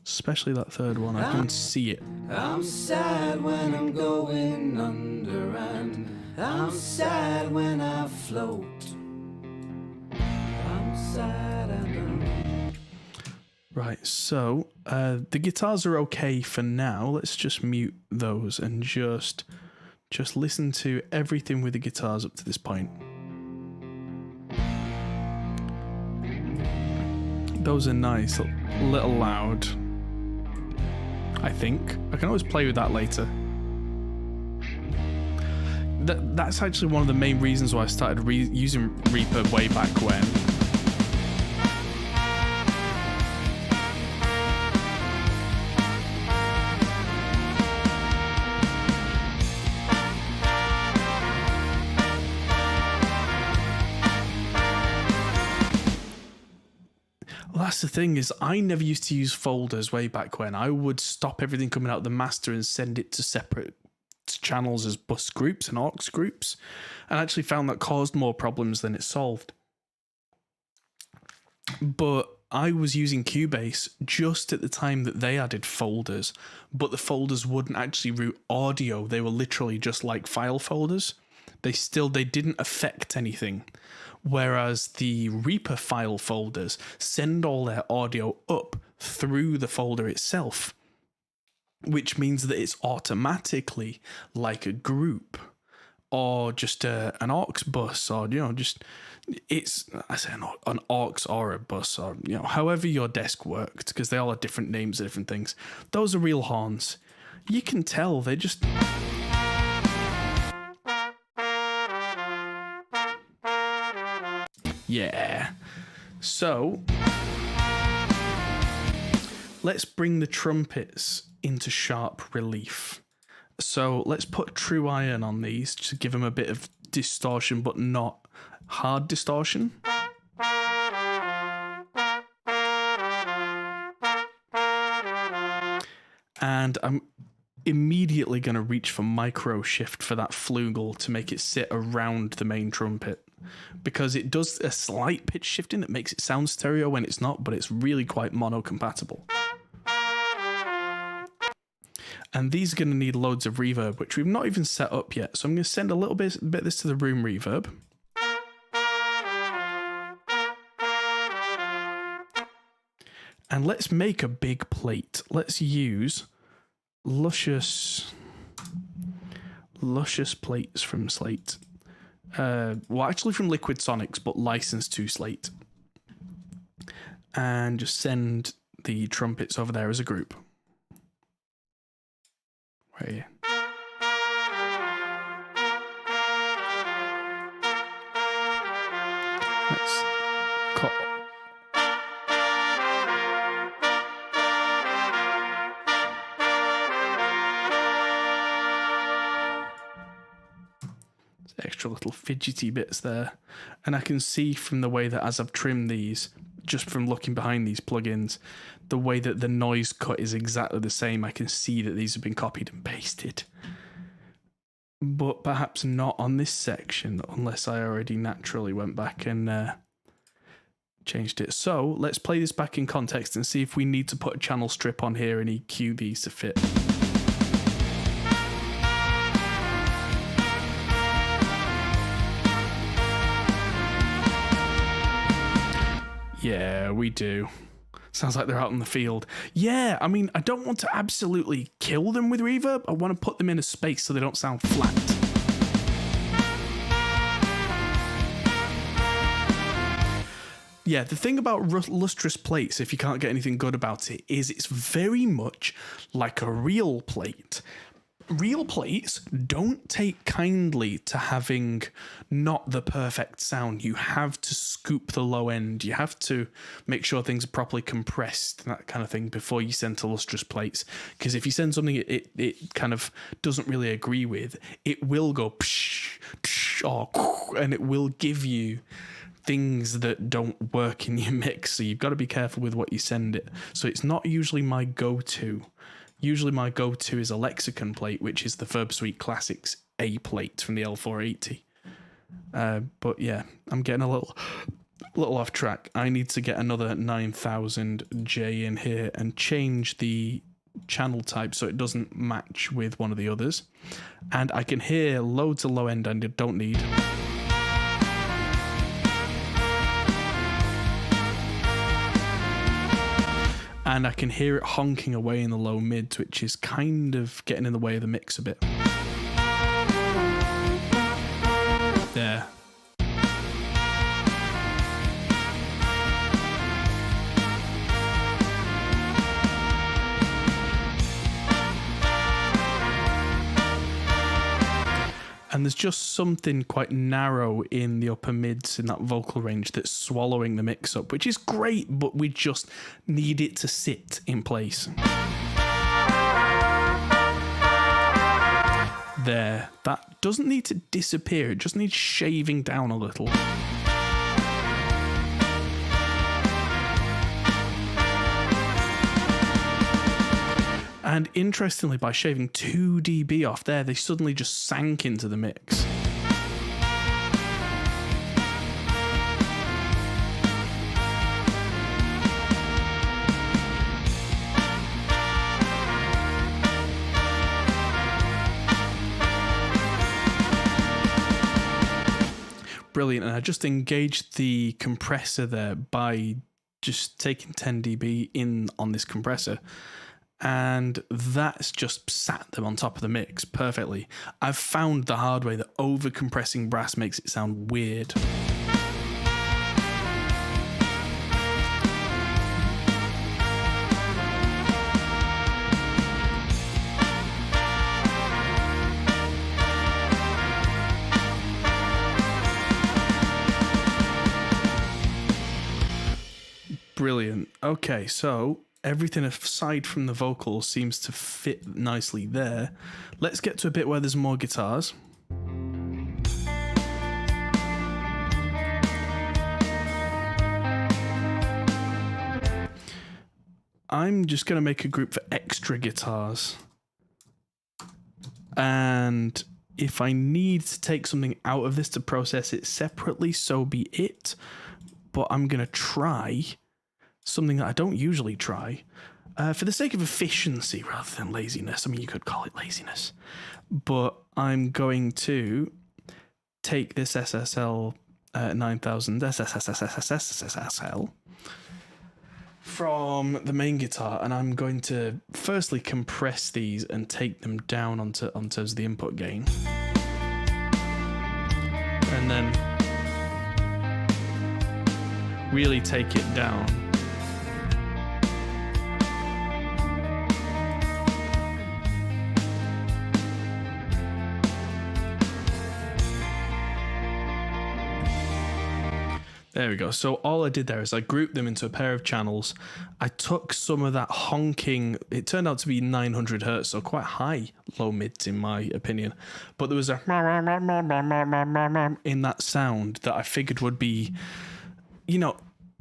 Especially that third one, I can see it. I'm sad when I'm going under, and I'm sad when I float. I'm sad and Right, so the guitars are okay for now. Let's just mute those and just listen to everything with the guitars up to this point. Those are nice, a little loud, I think. I can always play with that later. That's actually one of the main reasons why I started using Reaper way back when. That's the thing is I never used to use folders way back when. I would stop everything coming out of the master and send it to separate channels as bus groups and aux groups, and actually found that caused more problems than it solved. But I was using Cubase just at the time that they added folders, but the folders wouldn't actually route audio. They were literally just like file folders. They didn't affect anything. Whereas the Reaper file folders send all their audio up through the folder itself, which means that it's automatically like a group or just an aux bus, or an aux or a bus, or however your desk worked, because they all have different names of different things. Those are real horns. You can tell they just. Yeah. So let's bring the trumpets into sharp relief. So let's put true iron on these to give them a bit of distortion, but not hard distortion. And I'm immediately going to reach for micro shift for that flugel to make it sit around the main trumpet, because it does a slight pitch shifting that makes it sound stereo when it's not, but it's really quite mono compatible. And these are going to need loads of reverb, which we've not even set up yet. So I'm going to send a little bit of this to the room reverb. And let's make a big plate. Let's use luscious plates from Slate. Well, actually from Liquid Sonics, but licensed to Slate. And just send the trumpets over there as a group. Right here. Let's cut. Extra little fidgety bits there. And I can see from the way that as I've trimmed these, just from looking behind these plugins, the way that the noise cut is exactly the same. I can see that these have been copied and pasted. But perhaps not on this section, unless I already naturally went back and changed it. So let's play this back in context and see if we need to put a channel strip on here and EQ these to fit. Yeah, we do. Sounds like they're out in the field. Yeah, I mean, I don't want to absolutely kill them with reverb. I want to put them in a space so they don't sound flat. Yeah, the thing about lustrous plates, if you can't get anything good about it, is it's very much like a real plate. Real plates don't take kindly to having not the perfect sound. You have to scoop the low end. You have to make sure things are properly compressed, that kind of thing, before you send to lustrous plates. Because if you send something it kind of doesn't really agree with, it will go psh, psh, or, and it will give you things that don't work in your mix. So you've got to be careful with what you send it. So it's not usually my go-to. Usually my go-to is a Lexicon plate, which is the Verb Suite Classics A plate from the L480. But yeah, I'm getting a little off track. I need to get another 9000J in here and change the channel type so it doesn't match with one of the others. And I can hear loads of low end and I don't need. And I can hear it honking away in the low mids, which is kind of getting in the way of the mix a bit. There. And there's just something quite narrow in the upper mids in that vocal range that's swallowing the mix up, which is great, but we just need it to sit in place. There. That doesn't need to disappear, it just needs shaving down a little. And interestingly, by shaving 2 dB off there, they suddenly just sank into the mix. Brilliant. And I just engaged the compressor there by just taking 10 dB in on this compressor. And that's just sat them on top of the mix perfectly. I've found the hard way that over compressing brass makes it sound weird. Brilliant. Okay, so everything aside from the vocals seems to fit nicely there. Let's get to a bit where there's more guitars. I'm just going to make a group for extra guitars. And if I need to take something out of this to process it separately, so be it. But I'm going to try something that I don't usually try. For the sake of efficiency rather than laziness, I mean, you could call it laziness, but I'm going to take this SSL 9000 SSL from the main guitar, and I'm going to firstly compress these and take them down on terms of the input gain, and then really take it down. There we go. So all I did there is I grouped them into a pair of channels. I took some of that honking. It turned out to be 900 hertz, so quite high low mids in my opinion. But there was a in that sound that I figured would be, you know,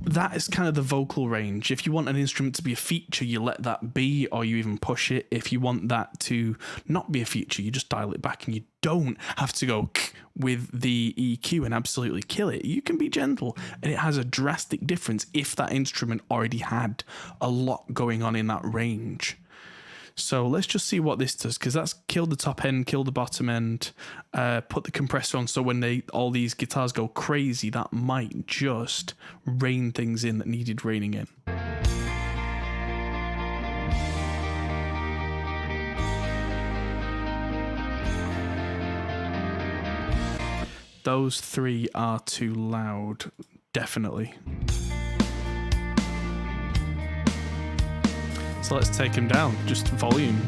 that is kind of the vocal range. If you want an instrument to be a feature, you let that be, or you even push it. If you want that to not be a feature, you just dial it back, and you don't have to go with the EQ and absolutely kill it. You can be gentle, and it has a drastic difference if that instrument already had a lot going on in that range. So let's just see what this does, because that's killed the top end, killed the bottom end, put the compressor on, so when all these guitars go crazy, that might just rein things in that needed reining in. Those three are too loud, definitely. So let's take him down, just volume.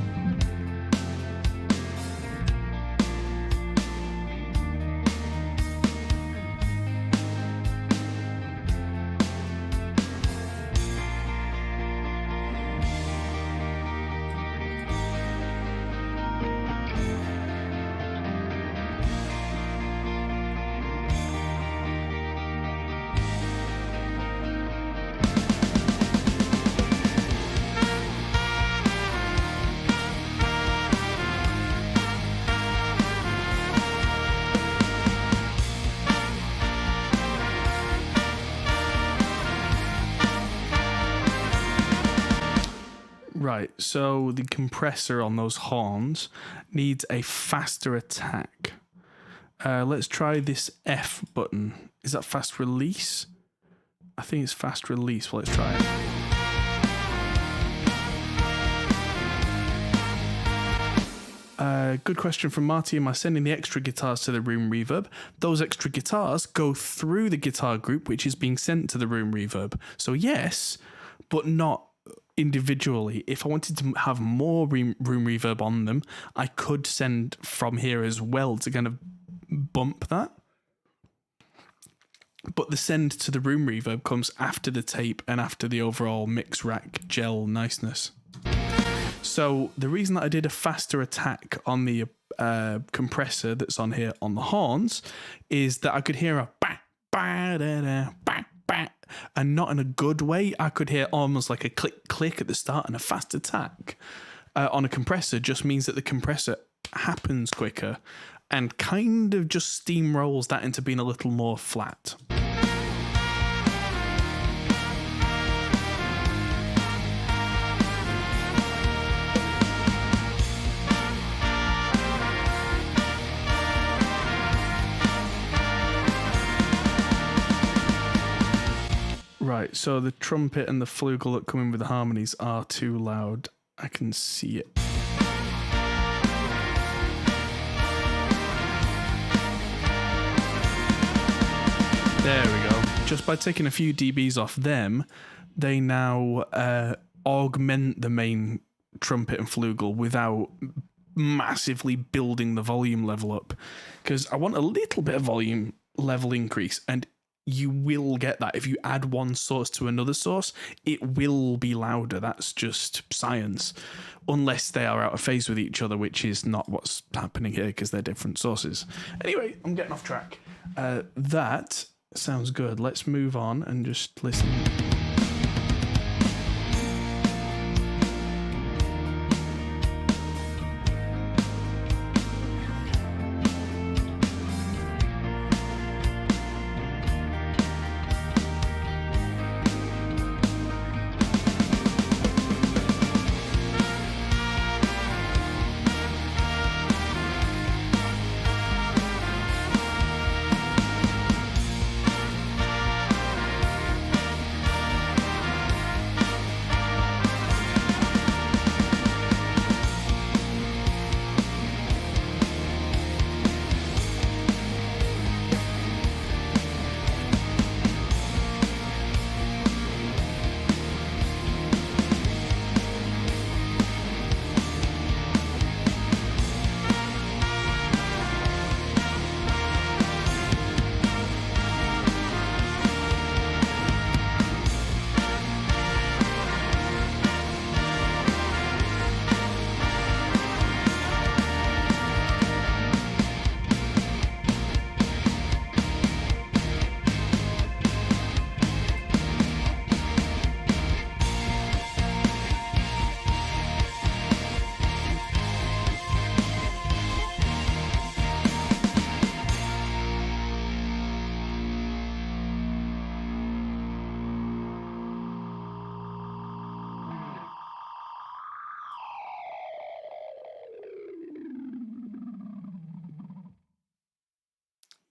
Right, so the compressor on those horns needs a faster attack. Let's try this F button. Is that fast release? I think it's fast release. Well, let's try it. Good question from Marty. Am I sending the extra guitars to the room reverb? Those extra guitars go through the guitar group, which is being sent to the room reverb. So yes, but not individually. If I wanted to have more room reverb on them, I could send from here as well to kind of bump that. But the send to the room reverb comes after the tape and after the overall mix rack gel niceness. So the reason that I did a faster attack on the compressor that's on here on the horns is that I could hear a ba ba da da ba ba, and not in a good way. I could hear almost like a click click at the start, and a fast attack on a compressor just means that the compressor happens quicker and kind of just steamrolls that into being a little more flat. Right, so the trumpet and the flugel that come in with the harmonies are too loud. I can see it. There we go. Just by taking a few dBs off them, they now augment the main trumpet and flugel without massively building the volume level up. Because I want a little bit of volume level increase, and you will get that. If you add one source to another source, it will be louder. That's just science. Unless they are out of phase with each other, which is not what's happening here because they're different sources. Anyway, I'm getting off track. That sounds good. Let's move on and just listen.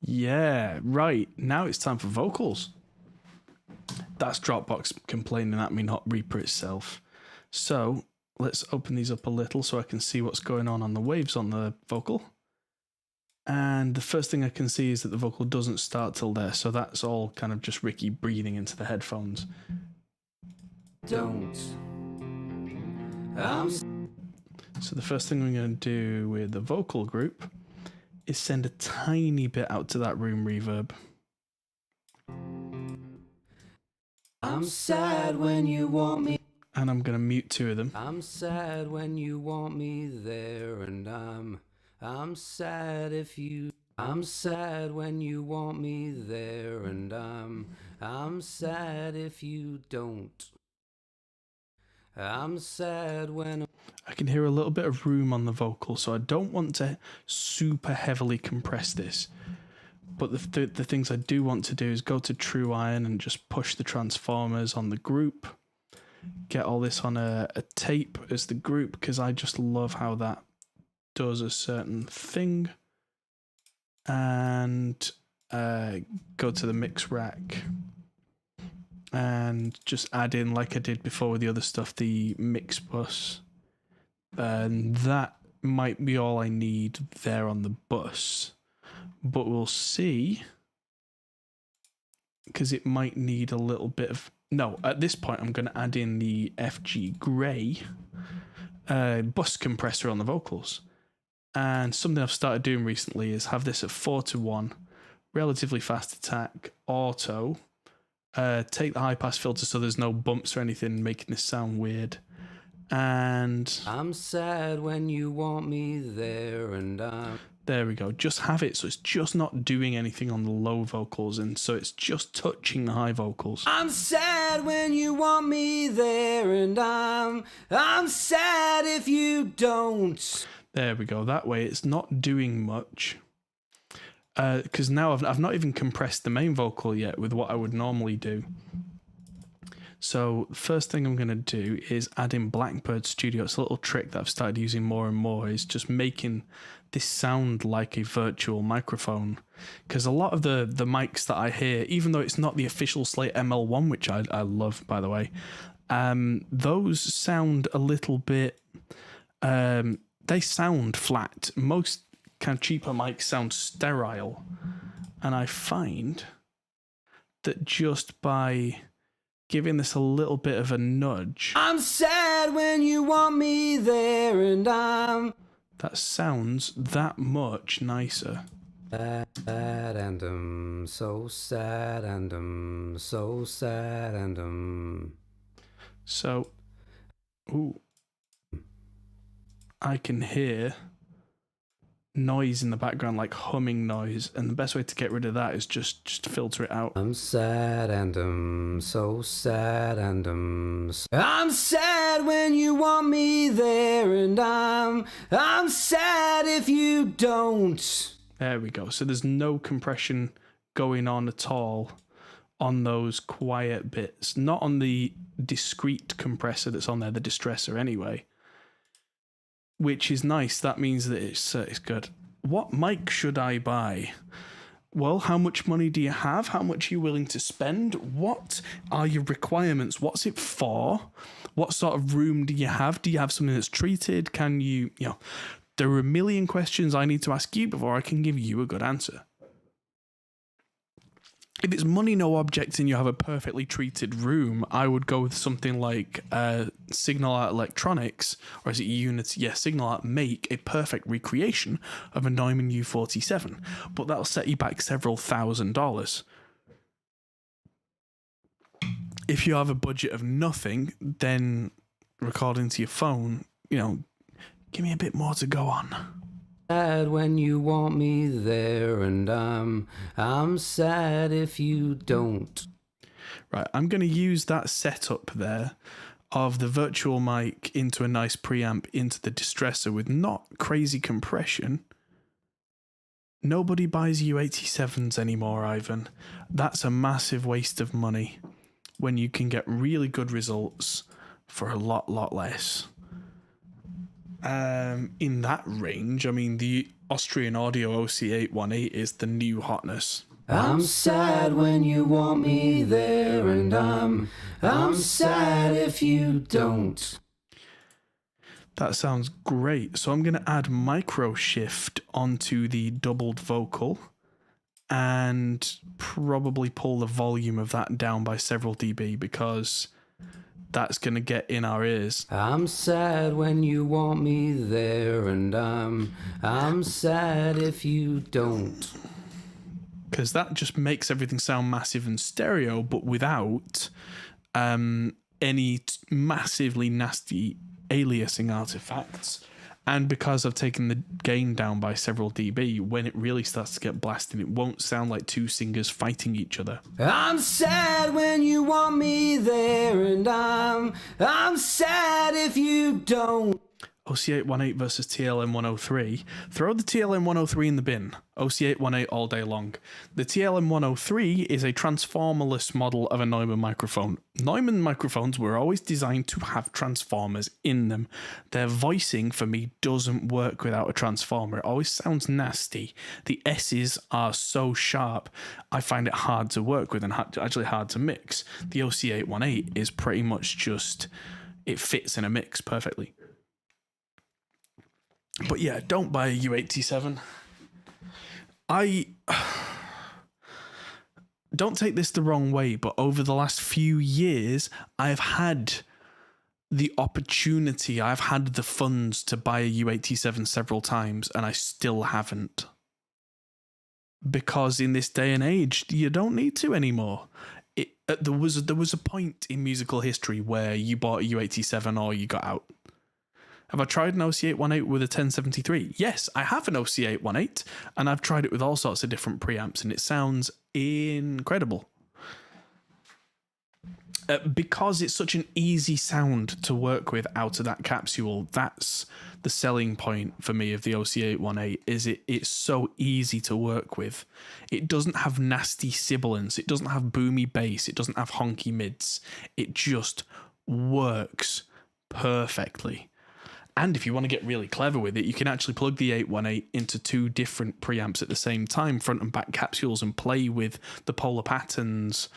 Yeah, right. Now it's time for vocals. That's Dropbox complaining at me, not Reaper itself. So let's open these up a little so I can see what's going on the waves on the vocal. And the first thing I can see is that the vocal doesn't start till there. So that's all kind of just Ricky breathing into the headphones. Don't. So the first thing I'm going to do with the vocal group is send a tiny bit out to that room reverb. I'm sad when you want me. And I'm going to mute two of them. I'm sad when you want me there, and I'm sad if you. I'm sad when you want me there, and I'm sad if you don't. I'm sad when I can hear a little bit of room on the vocal, so I don't want to super heavily compress this. But the things I do want to do is go to True Iron and just push the transformers on the group. Get all this on a tape as the group, because I just love how that does a certain thing. And go to the mix rack and just add in, like I did before with the other stuff, the mix bus. And that might be all I need there on the bus. But we'll see, because it might need a little bit of... No, at this point I'm going to add in the FG Grey bus compressor on the vocals. And something I've started doing recently is have this at 4:1, relatively fast attack, auto, take the high pass filter so there's no bumps or anything making this sound weird. And I'm sad when you want me there, and there we go. Just have it so it's just not doing anything on the low vocals, and so it's just touching the high vocals. I'm sad when you want me there, and I'm sad if you don't. There we go. That way it's not doing much. Because now I've not even compressed the main vocal yet with what I would normally do. So the first thing I'm going to do is add in Blackbird Studio. It's a little trick that I've started using more and more, is just making this sound like a virtual microphone. Because a lot of the mics that I hear, even though it's not the official Slate ML1, which I love, by the way, those sound a little bit... they sound flat. Most kind of cheaper mics sound sterile. And I find that just by giving this a little bit of a nudge... I'm sad when you want me there, and that sounds that much nicer. Sad and so sad and so sad and So, ooh, I can hear noise in the background, like humming noise, and the best way to get rid of that is just filter it out. I'm sad and so sad and I'm sad when you want me there, and I'm sad if you don't. There we go. So there's no compression going on at all on those quiet bits, not on the discrete compressor that's on there, the distressor anyway, which is nice. That means that it's good. What mic should I buy? Well, how much money do you have? How much are you willing to spend? What are your requirements? What's it for? What sort of room do you have? Do you have something that's treated? Can you, there are a million questions I need to ask you before I can give you a good answer. If it's money no object and you have a perfectly treated room, I would go with something like Signal Art Electronics, or is it Unity? Yeah, Signal Art make a perfect recreation of a Neumann U47, but that'll set you back several $1,000s. If you have a budget of nothing, then recording to your phone, give me a bit more to go on. Sad when you want me there, and I'm sad if you don't. Right, I'm going to use that setup there of the virtual mic into a nice preamp into the distressor with not crazy compression. Nobody buys U87s anymore, Ivan. That's a massive waste of money when you can get really good results for a lot less. In that range, I mean, the Austrian Audio OC818 is the new hotness. I'm sad when you want me there, and I'm sad if you don't. That sounds great. So I'm going to add micro shift onto the doubled vocal and probably pull the volume of that down by several dB because that's going to get in our ears. I'm sad when you want me there, and I'm sad if you don't. Because that just makes everything sound massive and stereo, but without any massively nasty aliasing artifacts. And because I've taken the gain down by several dB, when it really starts to get blasted, it won't sound like two singers fighting each other. I'm sad when you want me there, and I'm sad if you don't. OC818 versus TLM103. Throw the TLM103 in the bin. OC818 all day long. The TLM103 is a transformerless model of a Neumann microphone. Neumann microphones were always designed to have transformers in them. Their voicing, for me, doesn't work without a transformer. It always sounds nasty. The S's are so sharp, I find it hard to work with and actually hard to mix. The OC818 is pretty much just, it fits in a mix perfectly. But yeah, don't buy a U87. Don't take this the wrong way, but over the last few years, I've had the opportunity, I've had the funds to buy a U87 several times, and I still haven't. Because in this day and age, you don't need to anymore. There was a point in musical history where you bought a U87 or you got out. Have I tried an OC818 with a 1073? Yes, I have an OC818, and I've tried it with all sorts of different preamps, and it sounds incredible. Because it's such an easy sound to work with out of that capsule, that's the selling point for me of the OC818, is it's so easy to work with. It doesn't have nasty sibilance, it doesn't have boomy bass, it doesn't have honky mids. It just works perfectly. And if you want to get really clever with it, you can actually plug the 818 into two different preamps at the same time, front and back capsules, and play with the polar patterns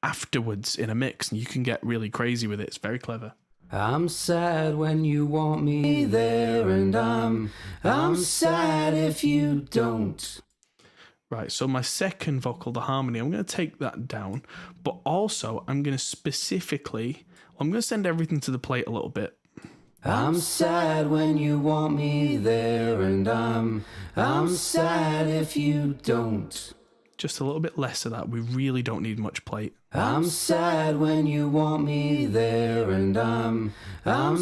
afterwards in a mix, and you can get really crazy with it. It's very clever. I'm sad when you want me there, and I'm sad if you don't. Right, so my second vocal, the harmony, I'm going to take that down, but also I'm going to I'm going to send everything to the plate a little bit. I'm sad when you want me there, and I'm sad if you don't. Just a little bit less of that. We really don't need much plate. I'm sad when you want me there, and I'm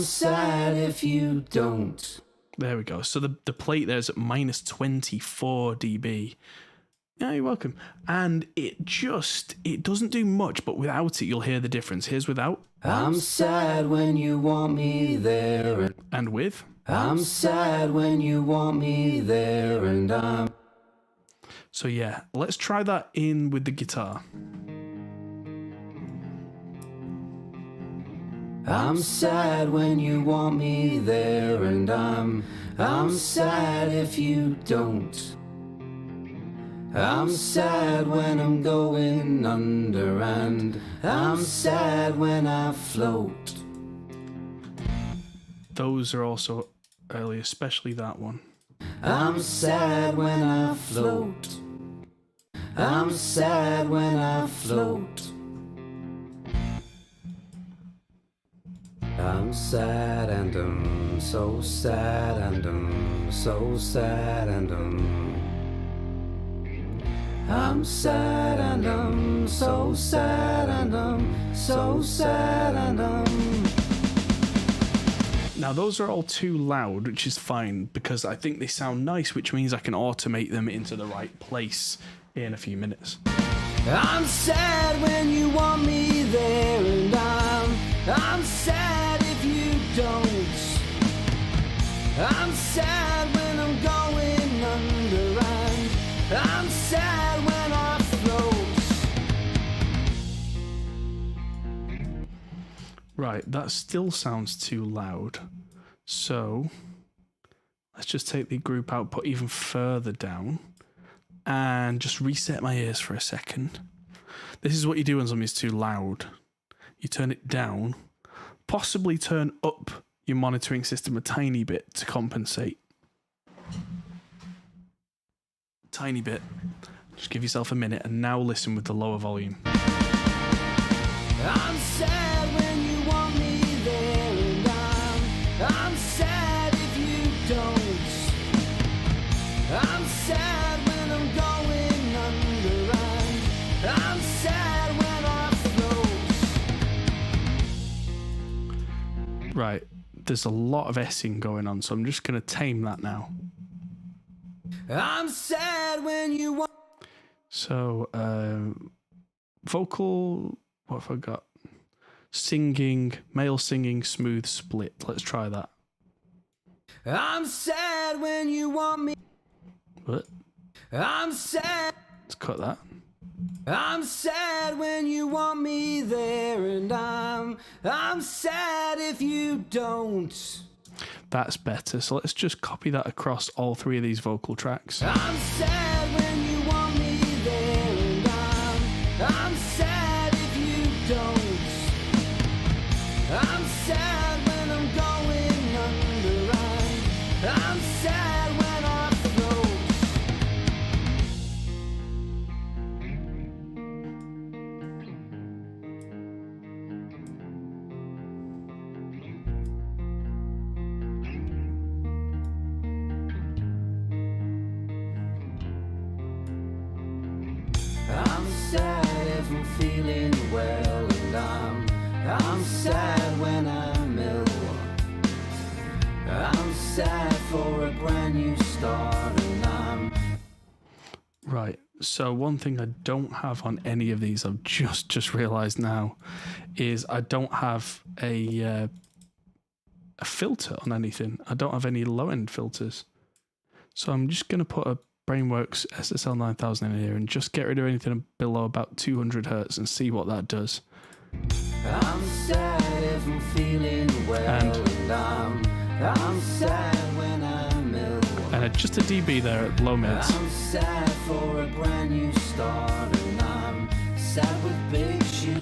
sad if you don't. There we go. So the plate there's at minus 24 dB. Yeah, you're welcome. And it doesn't do much, but without it, you'll hear the difference. Here's without. I'm sad when you want me there. And with. I'm sad when you want me there, and So yeah, let's try that in with the guitar. I'm sad when you want me there, and I'm sad if you don't. I'm sad when I'm going under, and I'm sad when I float. Those are also early, especially that one. I'm sad when I float. I'm sad when I float. I'm sad and so sad and so sad and I'm sad and so sad and so sad and Now those are all too loud, which is fine because I think they sound nice, which means I can automate them into the right place in a few minutes. I'm sad when you want me there, and I'm sad if you don't. I'm sad when I'm going under, and I'm sad when I float. Right, that still sounds too loud. So Let's just take the group output even further down and just reset my ears for a second. This is what you do when something's too loud. You turn it down, possibly turn up your monitoring system a tiny bit to compensate. Tiny bit. Just give yourself a minute and now listen with the lower volume. I'm sad when you want me there, and I'm sad if you don't. I'm sad when I'm going under, and I'm sad when I float. Right, there's a lot of S-ing going on, so I'm just going to tame that now. I'm sad when you want. So, vocal, what have I got? Singing, male singing, smooth split. Let's try that. I'm sad when you want me. What? I'm sad. Let's cut that. I'm sad when you want me there, and I'm sad if you don't. That's better. So let's just copy that across all three of these vocal tracks. I'm sad when you want me there, and I'm sad if you don't. I'm sad when I'm going under, and I'm sad when I float. I'm sad if I'm feeling well, and I'm sad when I'm ill. I'm sad for a brand new start, and I'm. Right. So one thing I don't have on any of these, I've just realised now, is I don't have a filter on anything. I don't have any low end filters. So I'm just going to put a Brainworks SSL 9000 in here and just get rid of anything below about 200 hertz and see what that does. I'm sad if I'm feeling well, and I'm sad when I'm ill. And just a dB there at low mids. I'm sad for a brand new start, and I'm sad with big shit.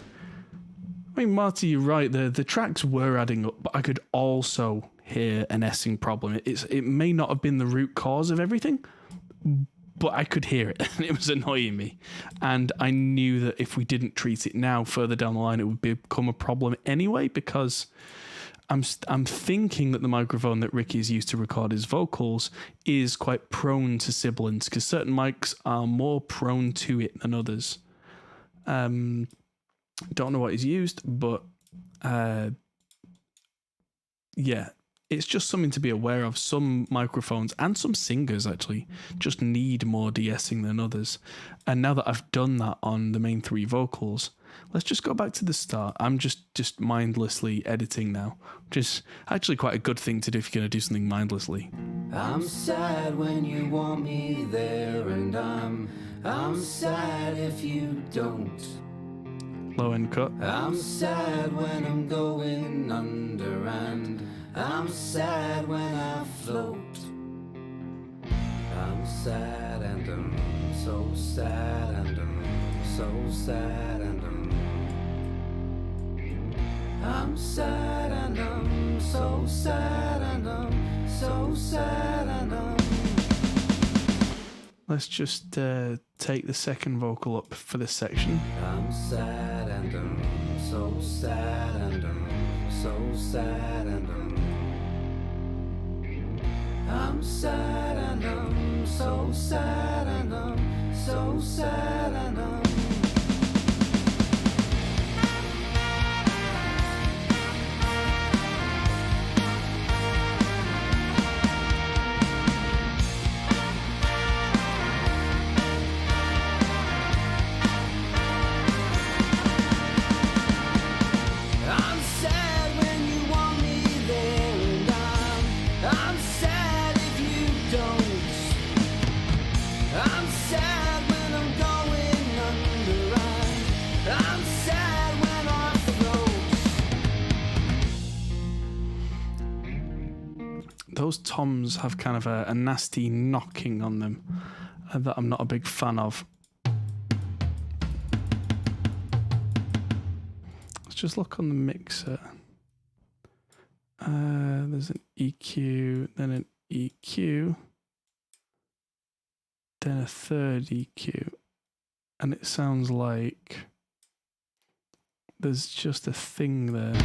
I mean, Marty, you're right. The tracks were adding up, but I could also hear an S-ing problem. It may not have been the root cause of everything, but I could hear it, and it was annoying me. And I knew that if we didn't treat it now, further down the line, it would become a problem anyway, because I'm thinking that the microphone that Ricky's used to record his vocals is quite prone to sibilance, because certain mics are more prone to it than others. Don't know what he's used, but yeah. It's just something to be aware of. Some microphones and some singers actually just need more de-essing than others. And now that I've done that on the main three vocals, let's just go back to the start. I'm just mindlessly editing now, which is actually quite a good thing to do if you're going to do something mindlessly. I'm sad when you want me there, and I'm sad if you don't. Low end cut. I'm sad when I'm going under, and I'm sad when I float. I'm sad and I'm so sad and I'm so sad and I'm sad and I'm so sad and I'm so sad and Let's just take the second vocal up for this section. I'm sad and I'm so sad and I'm so sad and I'm sad and I'm so sad and I'm so sad and I'm sad when I'm going under. those toms have kind of a nasty knocking on them that I'm not a big fan of. Let's just look on the mixer. There's an EQ, then an EQ, then a third EQ, and it sounds like there's just a thing there.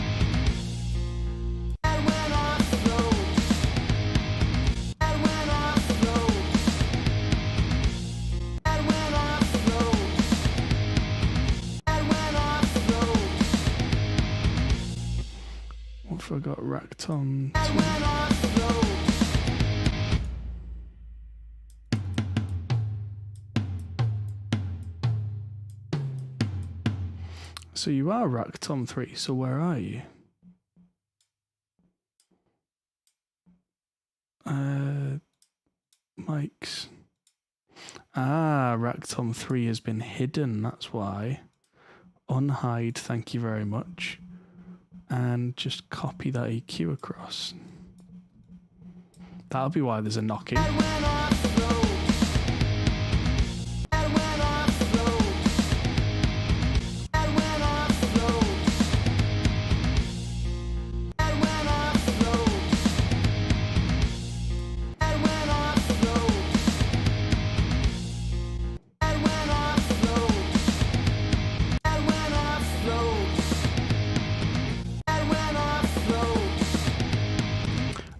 What have I got racked on? So you are racked on 3, so where are you? Mics. Ah, racked on 3 has been hidden, that's why. Unhide, thank you very much. And just copy that EQ across. That'll be why there's a knocking.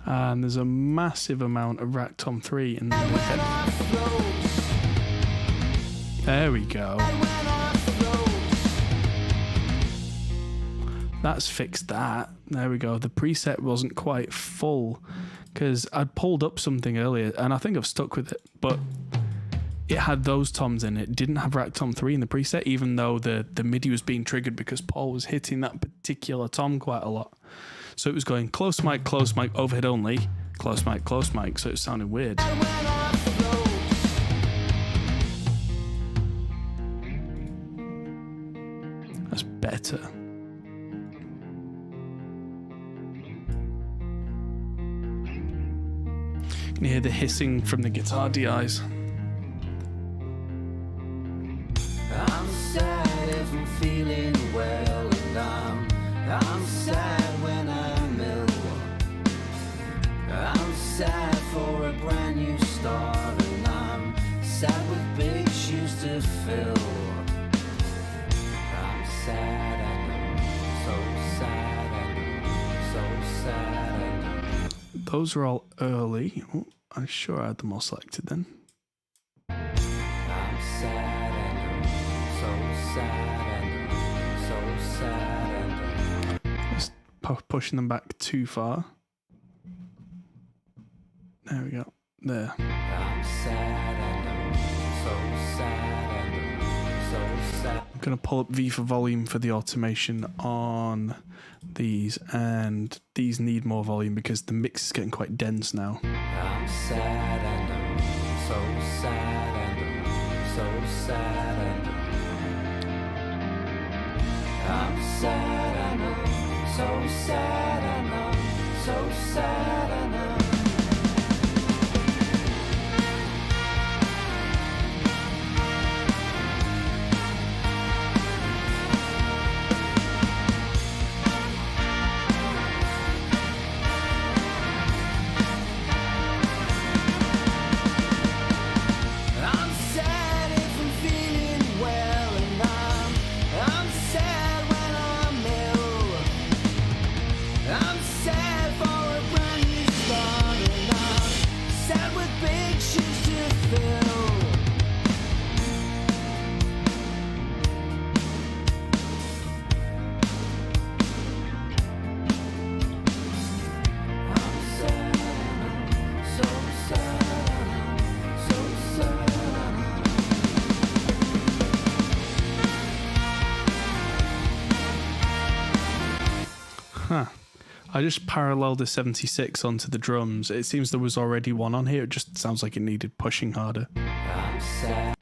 And there's a massive amount of rack tom 3 in the head. There we go. That's fixed that. There we go. The preset wasn't quite full because I'd pulled up something earlier and I think I've stuck with it, but it had those toms in it. Didn't have rack tom 3 in the preset, even though the MIDI was being triggered because Paul was hitting that particular tom quite a lot. So it was going close mic, overhead only, close mic, so it sounded weird. That's better. You can hear the hissing from the guitar DIs. I'm sad if I'm feeling well, and I'm sad when I'm ill. I'm sad for a brand new start, and I'm sad with big shoes to fill. I'm sad, I know, so sad, I know, so sad, I know. Those are all early. Oh, I'm sure I had them all selected then. I'm sad, I know, so sad, I know, so sad, I know. Just pushing them back too far. There we go. There. I'm sad, I know, so sad, I know, so sad. I'm going to pull up V for volume for the automation on these, and these need more volume because the mix is getting quite dense now. I'm sad, I know, so sad, I know, so sad, I know. I'm sad, I know, so sad, I know, so sad, I know. I just paralleled the 76 onto the drums. It seems there was already one on here. It just sounds like it needed pushing harder. I'm sad.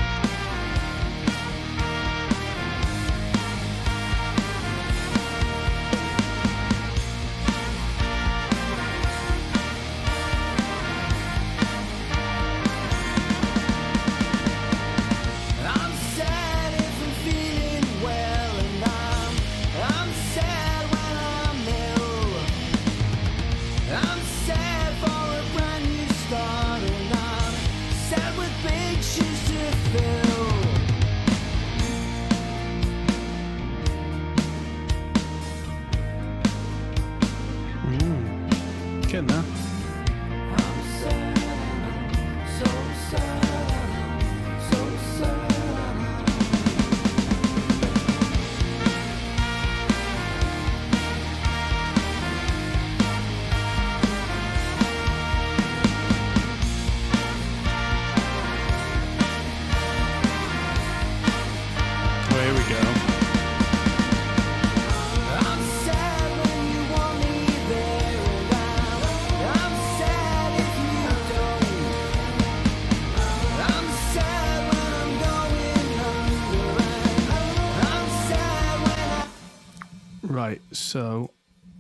Right, so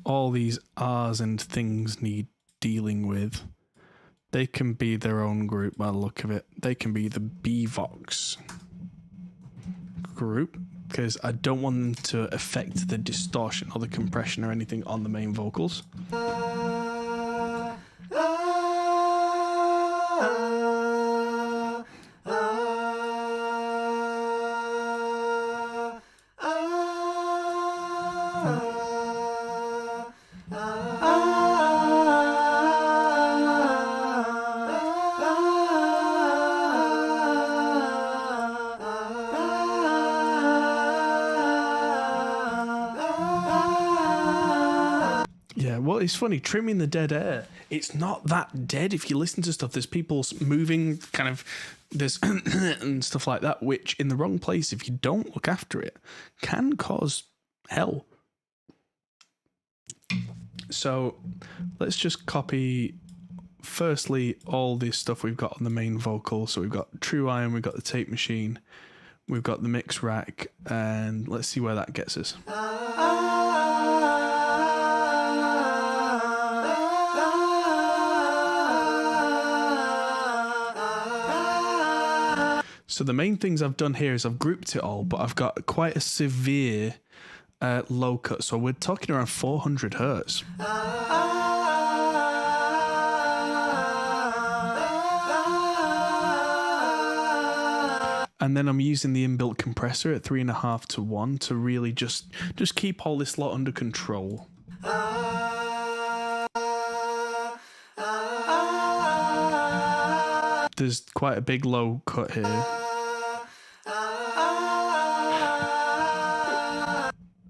all these R's and things need dealing with. They can be their own group by the look of it. They can be the BVOX group, because I don't want them to affect the distortion or the compression or anything on the main vocals. Well, it's funny, trimming the dead air, it's not that dead. If you listen to stuff, there's people moving, kind of, there's and stuff like that, which in the wrong place, if you don't look after it, can cause hell. So let's just copy, firstly, all this stuff we've got on the main vocal. So we've got True Iron, we've got the tape machine, we've got the mix rack, and let's see where that gets us. So the main things I've done here is I've grouped it all, but I've got quite a severe low cut. So we're talking around 400 hertz. And then I'm using the inbuilt compressor at 3.5 to 1 to really just keep all this lot under control. There's quite a big low cut here.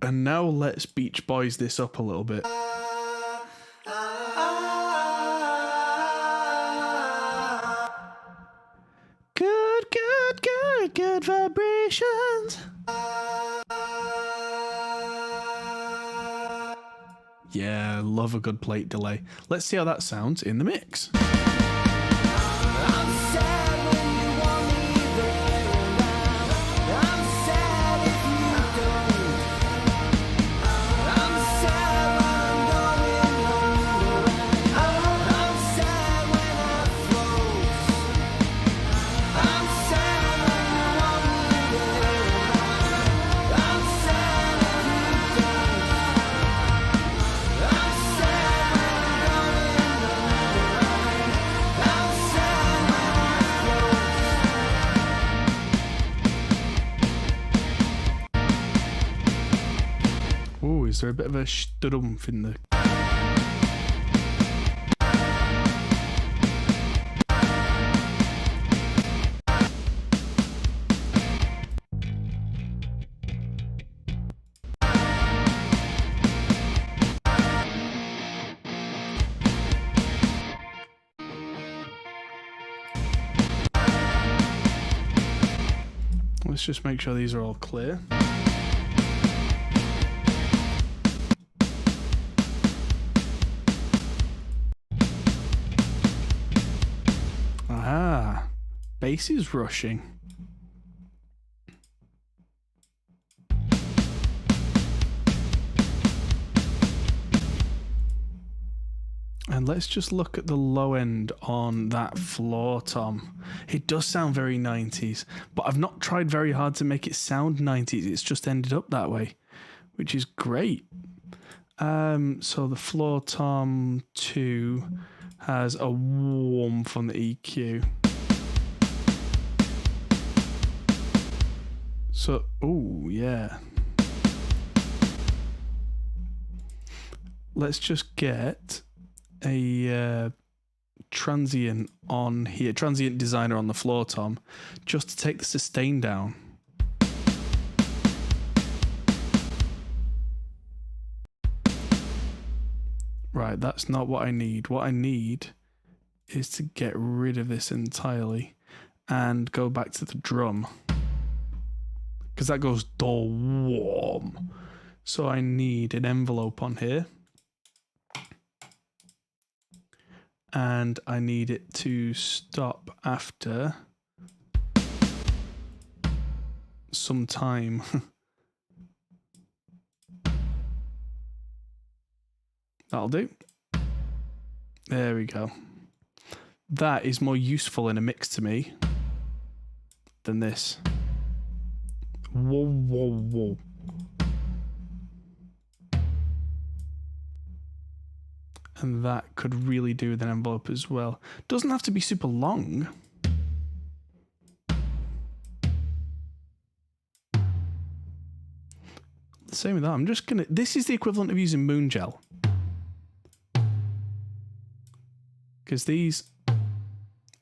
And now let's Beach Boys this up a little bit. Good vibrations. Yeah, love a good plate delay. Let's see how that sounds in the mix. Ooh, is there a bit of a studumph in the... Let's just make sure these are all clear. Aha, bass is rushing. And let's just look at the low end on that floor tom. It does sound very 90s, but I've not tried very hard to make it sound 90s. It's just ended up that way, which is great. So the floor tom 2 has a warmth on the EQ. So, oh yeah. Let's just get a transient on here, transient designer on the floor tom, just to take the sustain down. Right, that's not what I need. What I need is to get rid of this entirely and go back to the drum, because that goes dull warm. So I need an envelope on here. And I need it to stop after some time. That'll do. There we go. That is more useful in a mix to me than this. Whoa, whoa, whoa. And that could really do with an envelope as well. Doesn't have to be super long. Same with that. I'm just gonna. This is the equivalent of using moon gel. Because these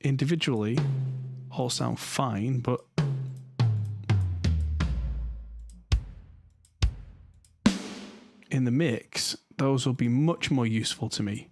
individually all sound fine, but in the mix, those will be much more useful to me.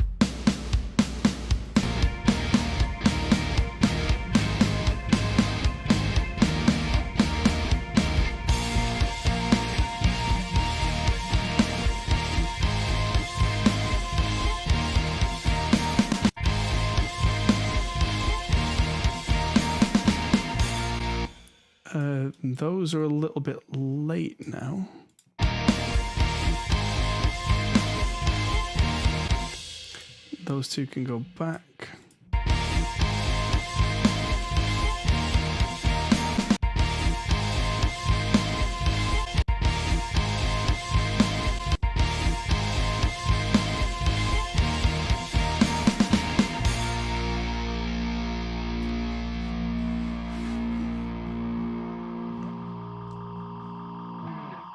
Those are a little bit late now. Those two can go back.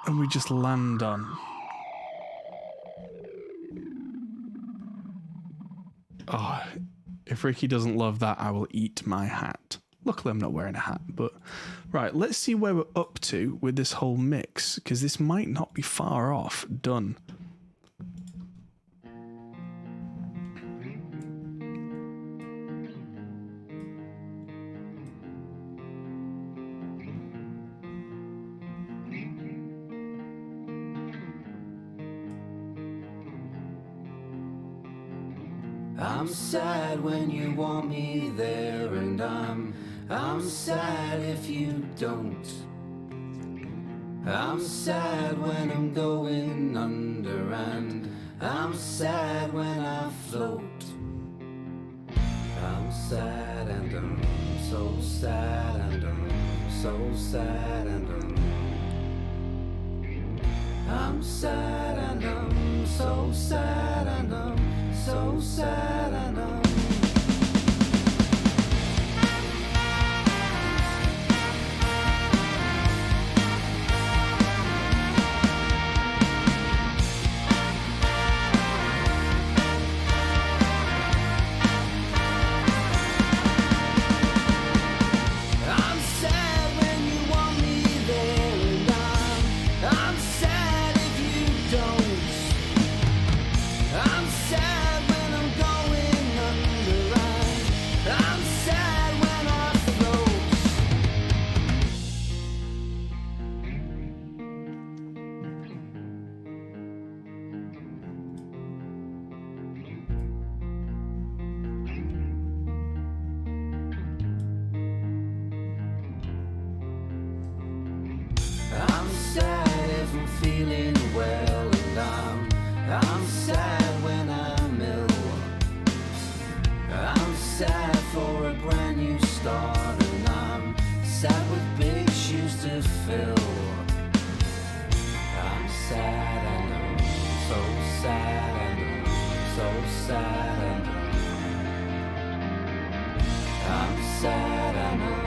And we just land on. Oh, if Ricky doesn't love that, I will eat my hat. Luckily, I'm not wearing a hat, but... Right, let's see where we're up to with this whole mix, because this might not be far off done. I'm sad when you want me there, and I'm sad if you don't. I'm sad when I'm going under, and I'm sad when I float. I'm sad and I'm so sad and I'm so sad and I'm sad and I'm so sad and I'm so sad and feeling well, and I'm sad when I'm ill. I'm sad for a brand new start, and I'm sad with big shoes to fill. I'm sad and I'm so sad and I'm so sad and I'm sad and I'm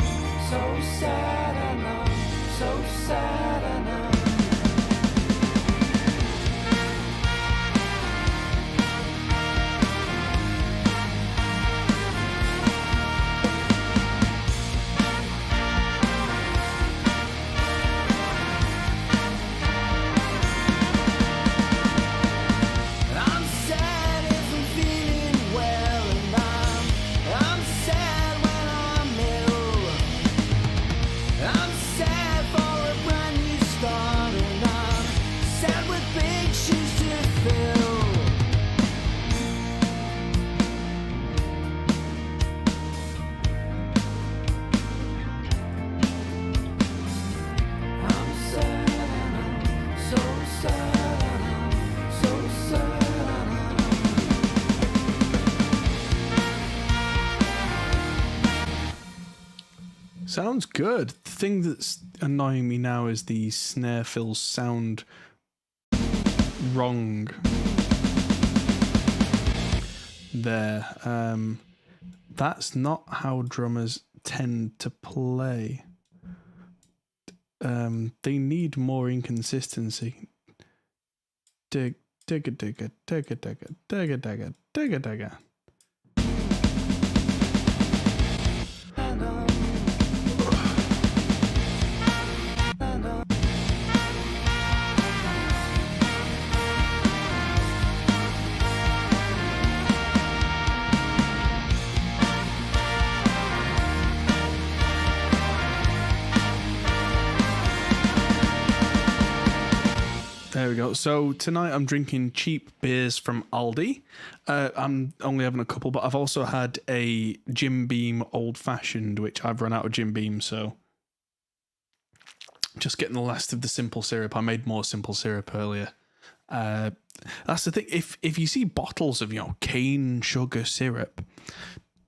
so sad and I'm so sad and Sounds good. The thing that's annoying me now is the snare fills sound wrong. There. That's not how drummers tend to play. They need more inconsistency. Dig, digga, digga, digga, digga, digga, digga, digga, digga. There we go. So tonight I'm drinking cheap beers from Aldi. I'm only having a couple, but I've also had a Jim Beam Old Fashioned, which I've run out of Jim Beam, so just getting the last of the simple syrup. I made more simple syrup earlier. That's the thing. If you see bottles of, cane sugar syrup,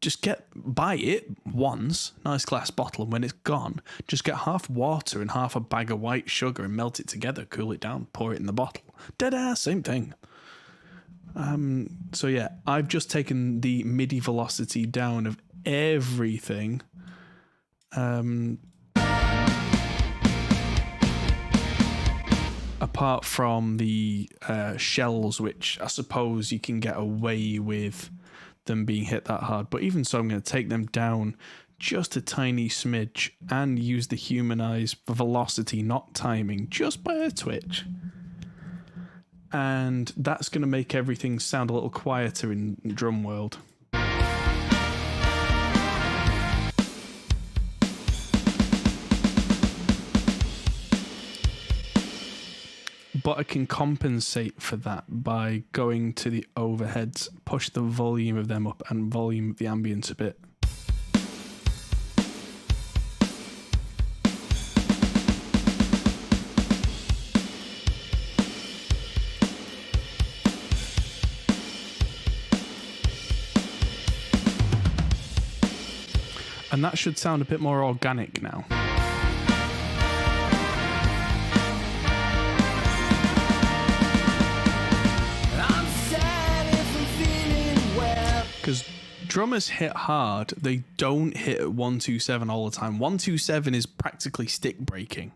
just buy it once, nice glass bottle, and when it's gone, just get half water and half a bag of white sugar and melt it together, cool it down, pour it in the bottle. Ta-da, same thing. So yeah, I've just taken the MIDI velocity down of everything. Apart from the shells, which I suppose you can get away with them being hit that hard, but even so I'm going to take them down just a tiny smidge and use the humanize velocity, not timing, just by a twitch, and that's going to make everything sound a little quieter in drum world. But I can compensate for that by going to the overheads, push the volume of them up and volume the ambience a bit. And that should sound a bit more organic now. Because drummers hit hard, they don't hit at 127 all the time. 127 is practically stick breaking.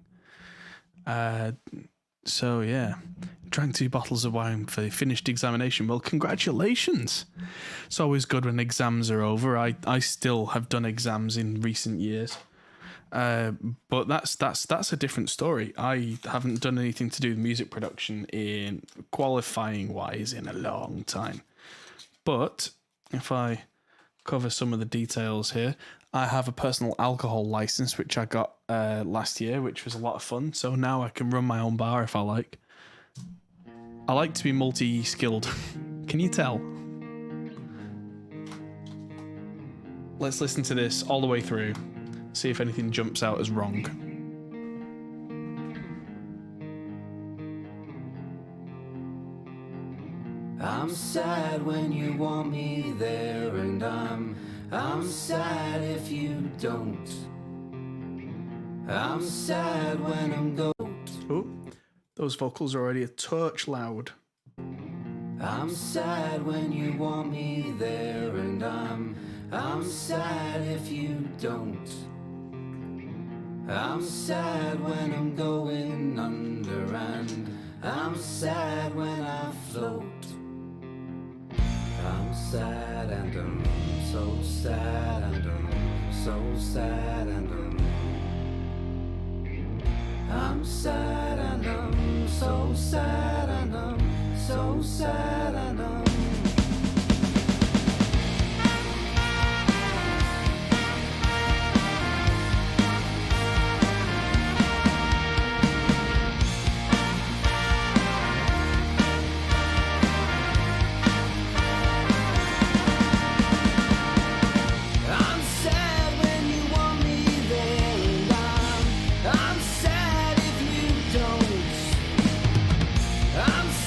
So yeah, drank 2 bottles of wine for the finished examination. Well, congratulations. It's always good when exams are over. I still have done exams in recent years. But that's a different story. I haven't done anything to do with music production in qualifying wise in a long time. But if I cover some of the details here, I have a personal alcohol license, which I got last year, which was a lot of fun. So now I can run my own bar if I like. I like to be multi-skilled. Can you tell? Let's listen to this all the way through. See if anything jumps out as wrong. I'm sad when you want me there, and I'm sad if you don't. I'm sad when I'm Oh, those vocals are already a touch loud. I'm sad when you want me there, and I'm sad if you don't. I'm sad when I'm going under, and I'm sad when I float. I'm sad and I'm so sad and I'm so sad and I'm sad and I'm so sad and I'm so sad and I'm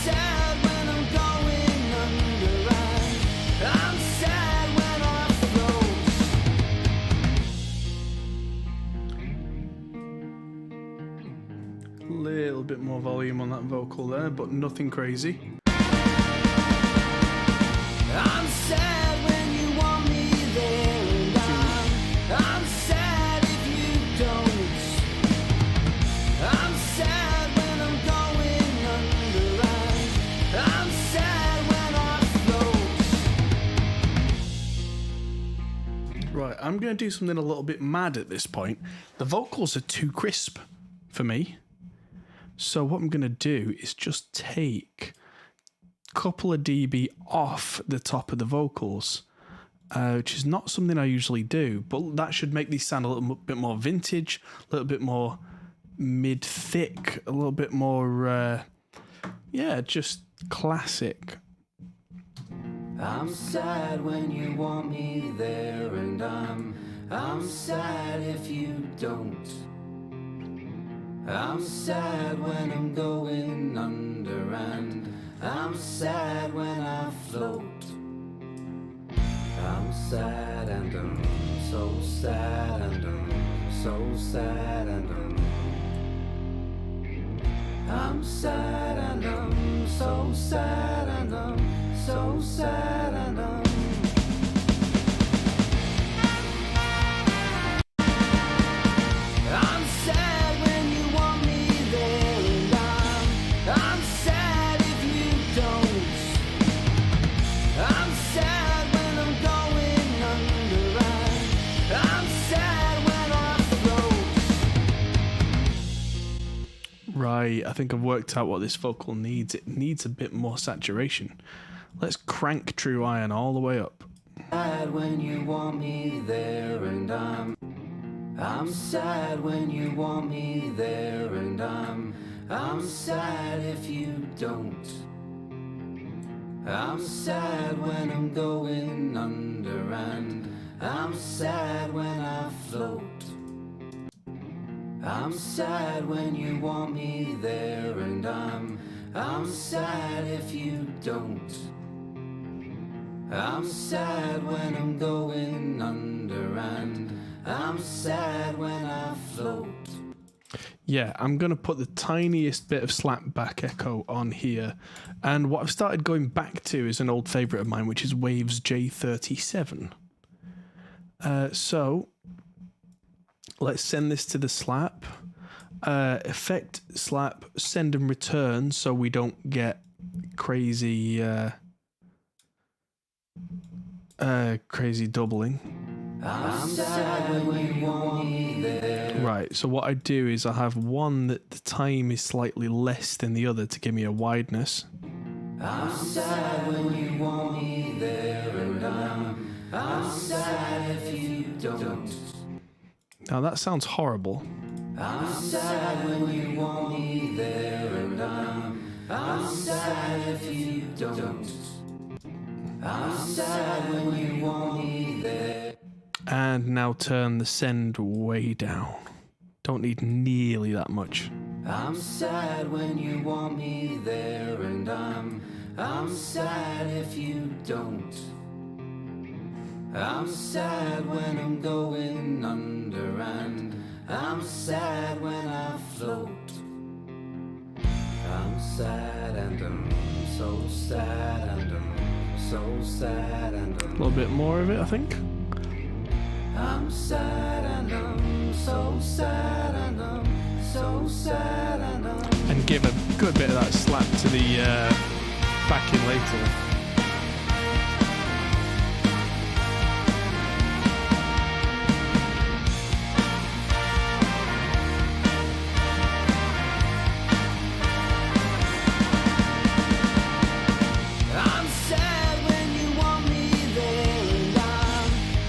sad when I'm going more volume on that vocal there, but nothing crazy. I'm sad when you want me there, and I'm sad if you don't. I'm sad when I'm going under, and I'm sad when I float. Right, I'm going to do something a little bit mad at this point. The vocals are too crisp for me. So what I'm going to do is just take a couple of dB off the top of the vocals, which is not something I usually do, but that should make these sound a little bit more vintage, a little bit more mid-thick, a little bit more, just classic. I'm sad when you want me there, and I'm sad if you don't. I'm sad when I'm going under, and I'm sad when I float. I'm sad and I'm so sad and I'm so sad and I'm sad and I'm so sad and I'm so sad and I'm sad when you want me there, and I'm sad if you don't. I'm sad when I'm going under, and I'm sad when I float. Right, I think I've worked out what this vocal needs. It needs a bit more saturation. Let's crank True Iron all the way up. Sad when you want me there, and I'm sad when you want me there, and I'm sad if you don't. I'm sad when I'm going under, and I'm sad when I float. I'm sad when you want me there, and I'm sad if you don't. I'm sad when I'm going under, and I'm sad when I float. Yeah, I'm going to put the tiniest bit of slap back echo on here. And what I've started going back to is an old favourite of mine, which is Waves J37. So let's send this to the slap. Effect slap, send and return, so we don't get crazy crazy doubling. I'm sad when you want me there. Right, so what I do is I have one that the time is slightly less than the other to give me a wideness. I'm sad when you want me there, and I'm sad if you don't. Now that sounds horrible. I'm sad when you want me there, and I'm sad if you don't. I'm sad when you want me there. And now turn the send way down. Don't need nearly that much. I'm sad when you want me there, and I'm sad if you don't. I'm sad when I'm going under, and I'm sad when I float. I'm sad and I'm so sad and I'm so sad and A little bit more of it, I think. I'm sad and I'm so sad and I'm so sad and And give a good bit of that slap to the backing later. I'm sad when you want me there, and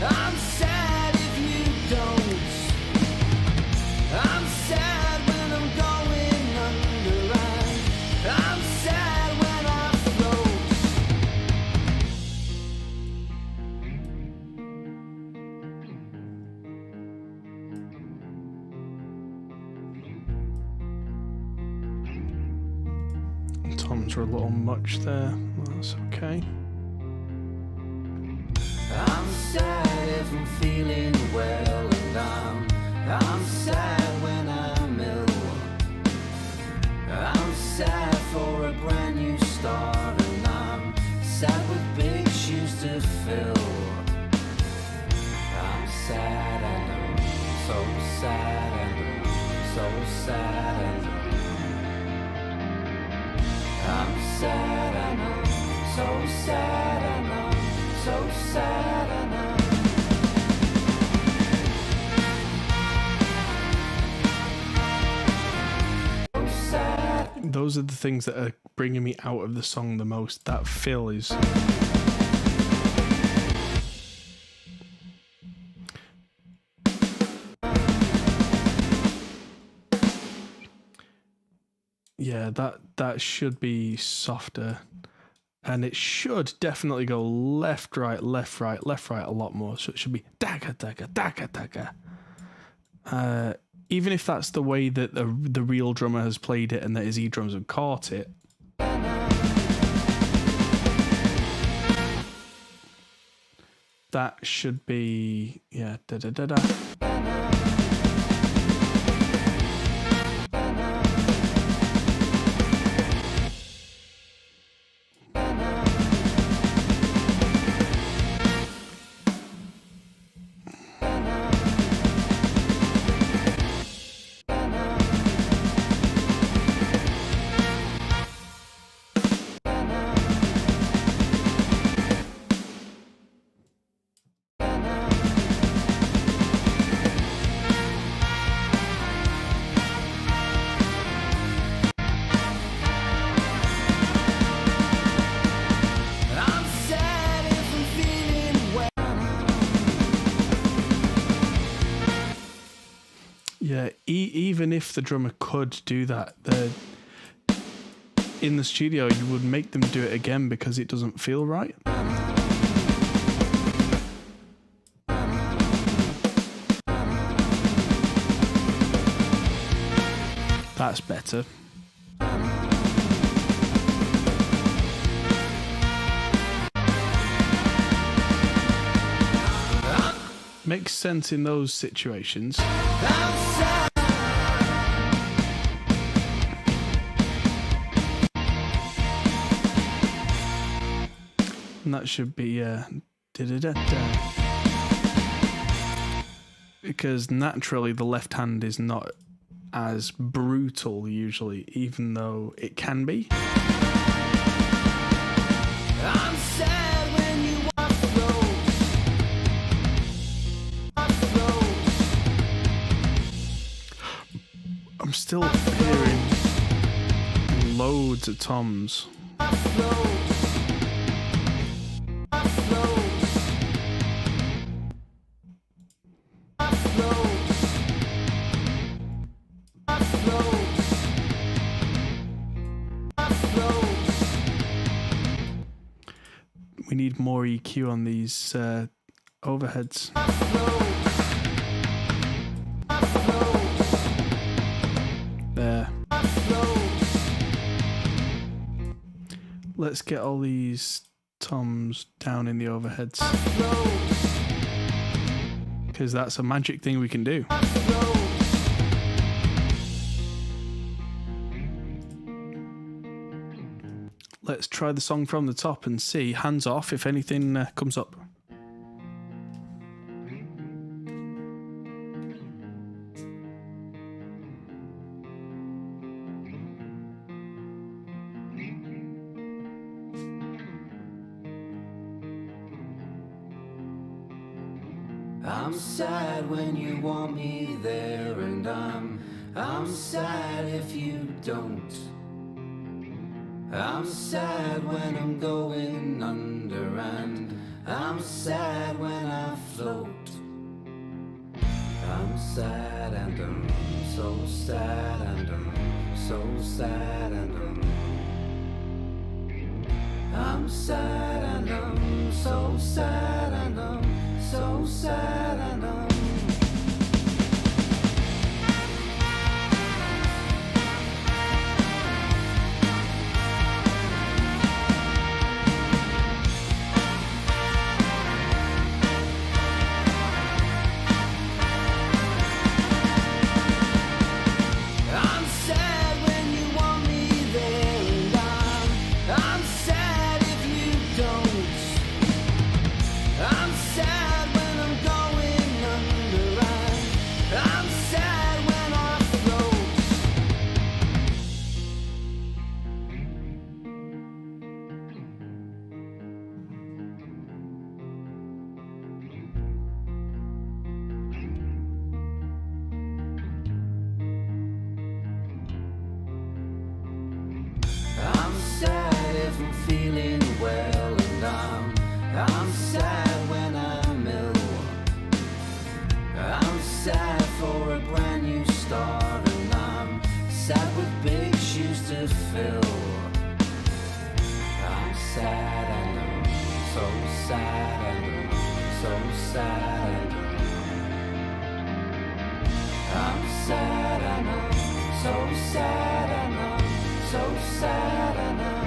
I'm sad if you don't. I'm sad when I'm going under, and I'm sad when I float. Toms are a little much there. That's okay. I'm sad if I'm feeling well, and I'm sad when I'm ill. I'm those are the things that are bringing me out of the song the most. That fill is... Yeah, that should be softer. And it should definitely go left, right, left, right, left, right a lot more. So it should be dagga, dagga, dagga, dagga. Even if that's the way that the real drummer has played it and that his E-drums have caught it. That should be, yeah, da-da-da-da. Yeah, even if the drummer could do that, in the studio you would make them do it again because it doesn't feel right. That's better. Makes sense in those situations. And that should be da-da-da-da. Because naturally the left hand is not as brutal usually, even though it can be. I'm sad when you walk I'm still hearing loads of toms. We need more EQ on these overheads. There. Let's get all these toms down in the overheads. Because that's a magic thing we can do. Let's try the song from the top and see, hands off, if anything comes up. I'm sad when you want me there, and I'm sad if you don't. I'm sad when I'm going under, and I'm sad when I float. I'm sad and I'm so sad and I'm so sad and I'm sad and I'm so sad and I'm so sad and I'm sad when I'm going under. I'm feeling well, and I'm sad when I'm ill. I'm sad for a brand new start, and I'm sad with big shoes to fill. I'm sad, I know, so sad, I know, so sad, I know. I'm sad, I know, so sad, I know, so sad, I know.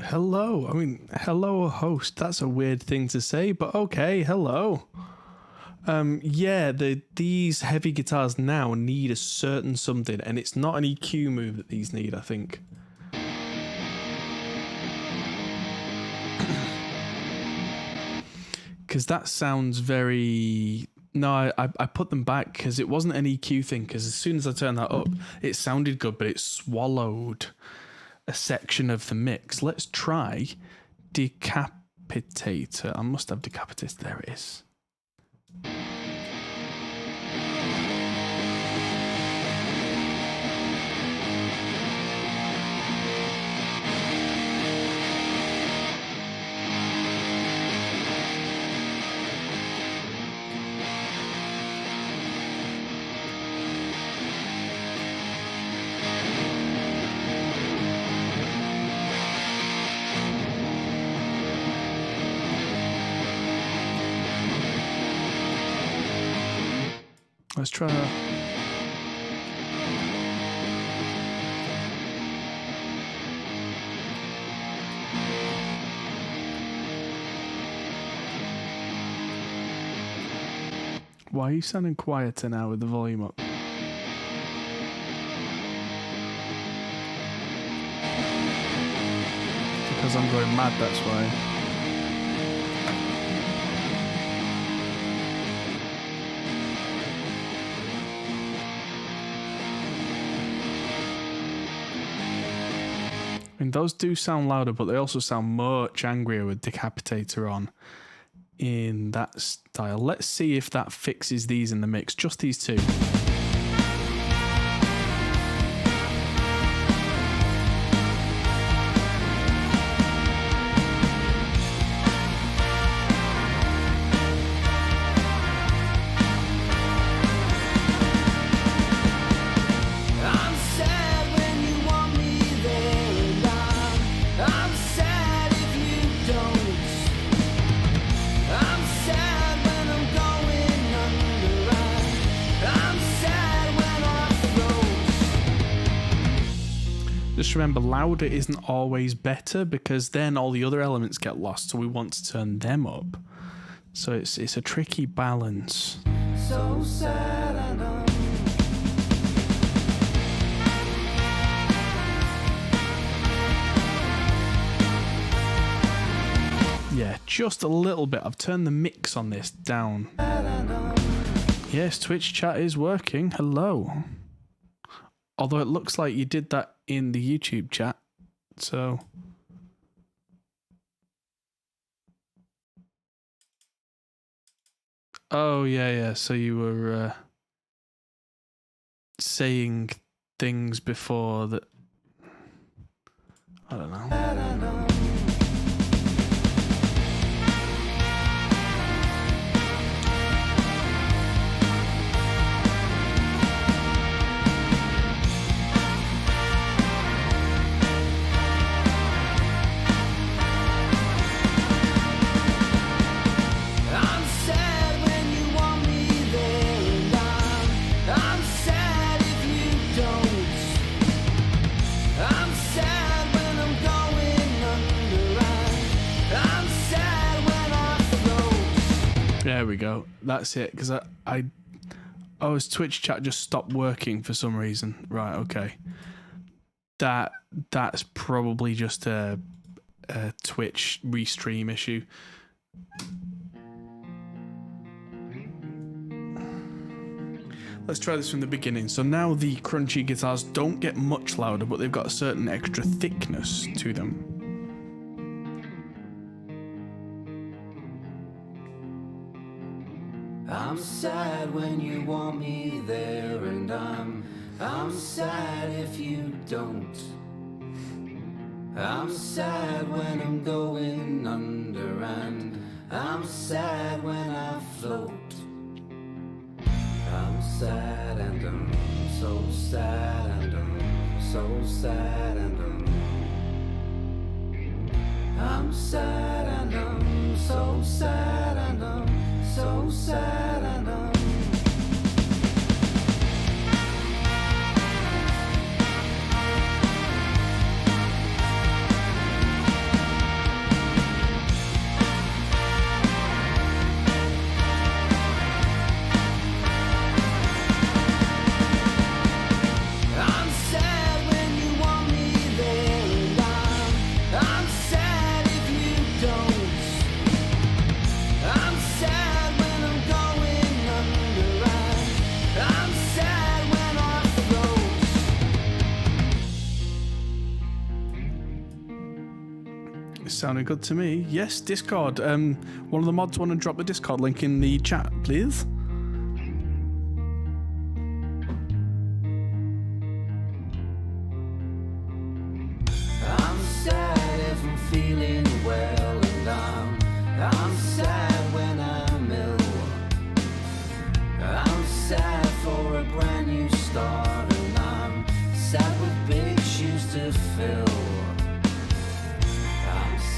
Hello. I mean, hello, host. That's a weird thing to say, but okay. Hello. Yeah, these heavy guitars now need a certain something, and it's not an EQ move that these need, I think. Because that sounds very... No, I put them back because it wasn't an EQ thing, because as soon as I turned that up, it sounded good, but it swallowed a section of the mix. Let's try Decapitator. I must have Decapitator. There it is. Let's try that. Why are you sounding quieter now with the volume up? Because I'm going mad, that's why. I mean, those do sound louder, but they also sound much angrier with Decapitator on in that style. Let's see if that fixes these in the mix. Just these two. I'm sad when I'm going under. Just remember, louder isn't always better because then all the other elements get lost, so we want to turn them up. So it's a tricky balance. So sad and Yeah, just a little bit. I've turned the mix on this down. Yes, Twitch chat is working. Hello. Although it looks like you did that in the YouTube chat. So... Oh, yeah. So you were saying things before that... I don't know. There we go. That's it. Because his Twitch chat just stopped working for some reason. Right. Okay. That's probably just a Twitch restream issue. Let's try this from the beginning. So now the crunchy guitars don't get much louder, but they've got a certain extra thickness to them. I'm sad when you want me there, and I'm sad if you don't. I'm sad when I'm going under, and I'm sad when I float. I'm sad and I'm so sad and I'm so sad and I'm sad and I'm so sad and I'm so sad and Sounding good to me. Yes, Discord. One of the mods want to drop the Discord link in the chat, please. I'm sad if I'm feeling well, and I'm sad when I'm ill. I'm sad for a brand new start, and I'm sad with big shoes to fill.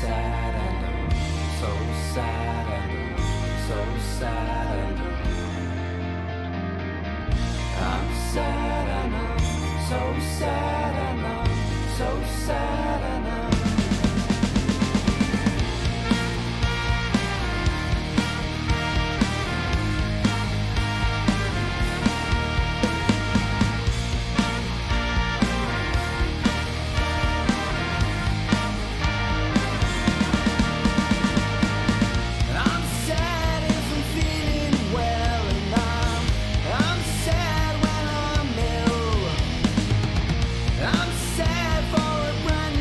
Sad and I'm so sad and I'm so sad and I'm sad and I'm so sad and I'm so sad and sad for a brand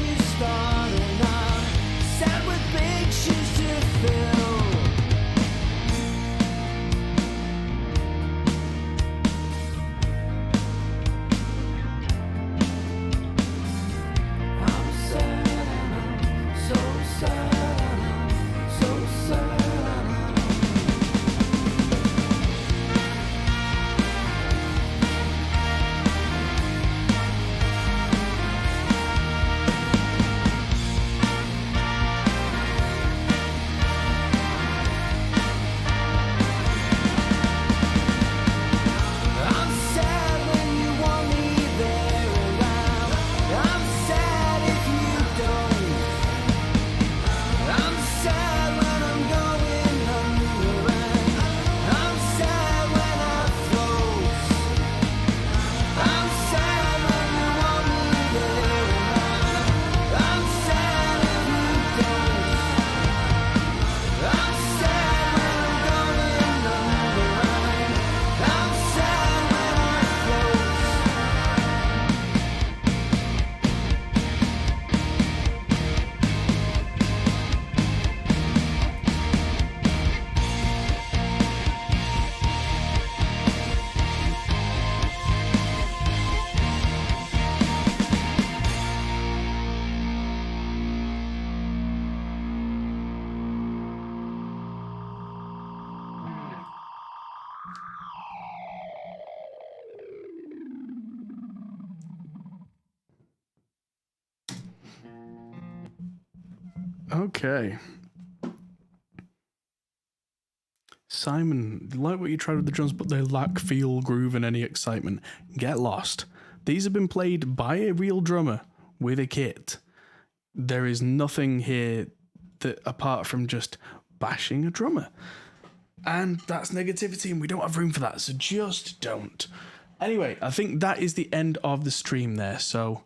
Okay. Simon, like what you tried with the drums, but they lack feel, groove, and any excitement. Get lost. These have been played by a real drummer with a kit. There is nothing here that apart from just bashing a drummer. And that's negativity, and we don't have room for that, so just don't. Anyway, I think that is the end of the stream there, so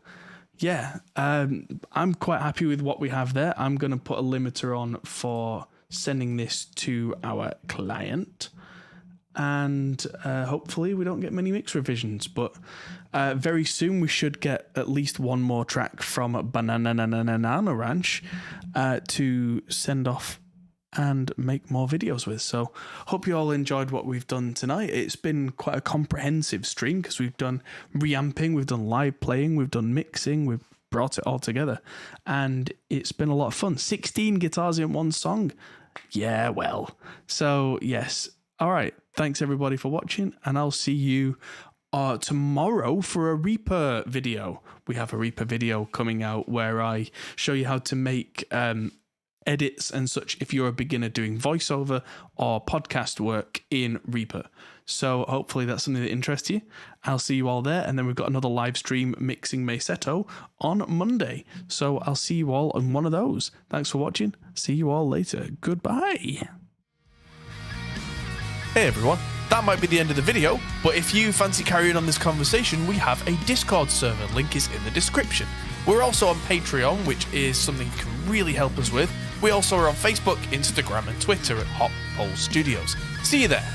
yeah, I'm quite happy with what we have there. I'm going to put a limiter on for sending this to our client, and hopefully we don't get many mix revisions, but very soon we should get at least one more track from Banana Ranch to send off and make more videos with. So hope you all enjoyed what we've done tonight. It's been quite a comprehensive stream because we've done reamping, we've done live playing, we've done mixing, we've brought it all together, and it's been a lot of fun. 16 guitars in one song. Yeah, well. So yes. All right. Thanks everybody for watching, and I'll see you tomorrow for a Reaper video. We have a Reaper video coming out where I show you how to make edits and such if you're a beginner doing voiceover or podcast work in Reaper. So hopefully that's something that interests you. I'll see you all there, and then we've got another live stream mixing Mesetto on Monday. So I'll see you all on one of those. Thanks for watching. See you all later. Goodbye. Hey everyone, that might be the end of the video, but if you fancy carrying on this conversation, we have a Discord server. Link is in the description. We're also on Patreon, which is something you can really help us with. We also are on Facebook, Instagram and Twitter at Hot Pole Studios. See you there.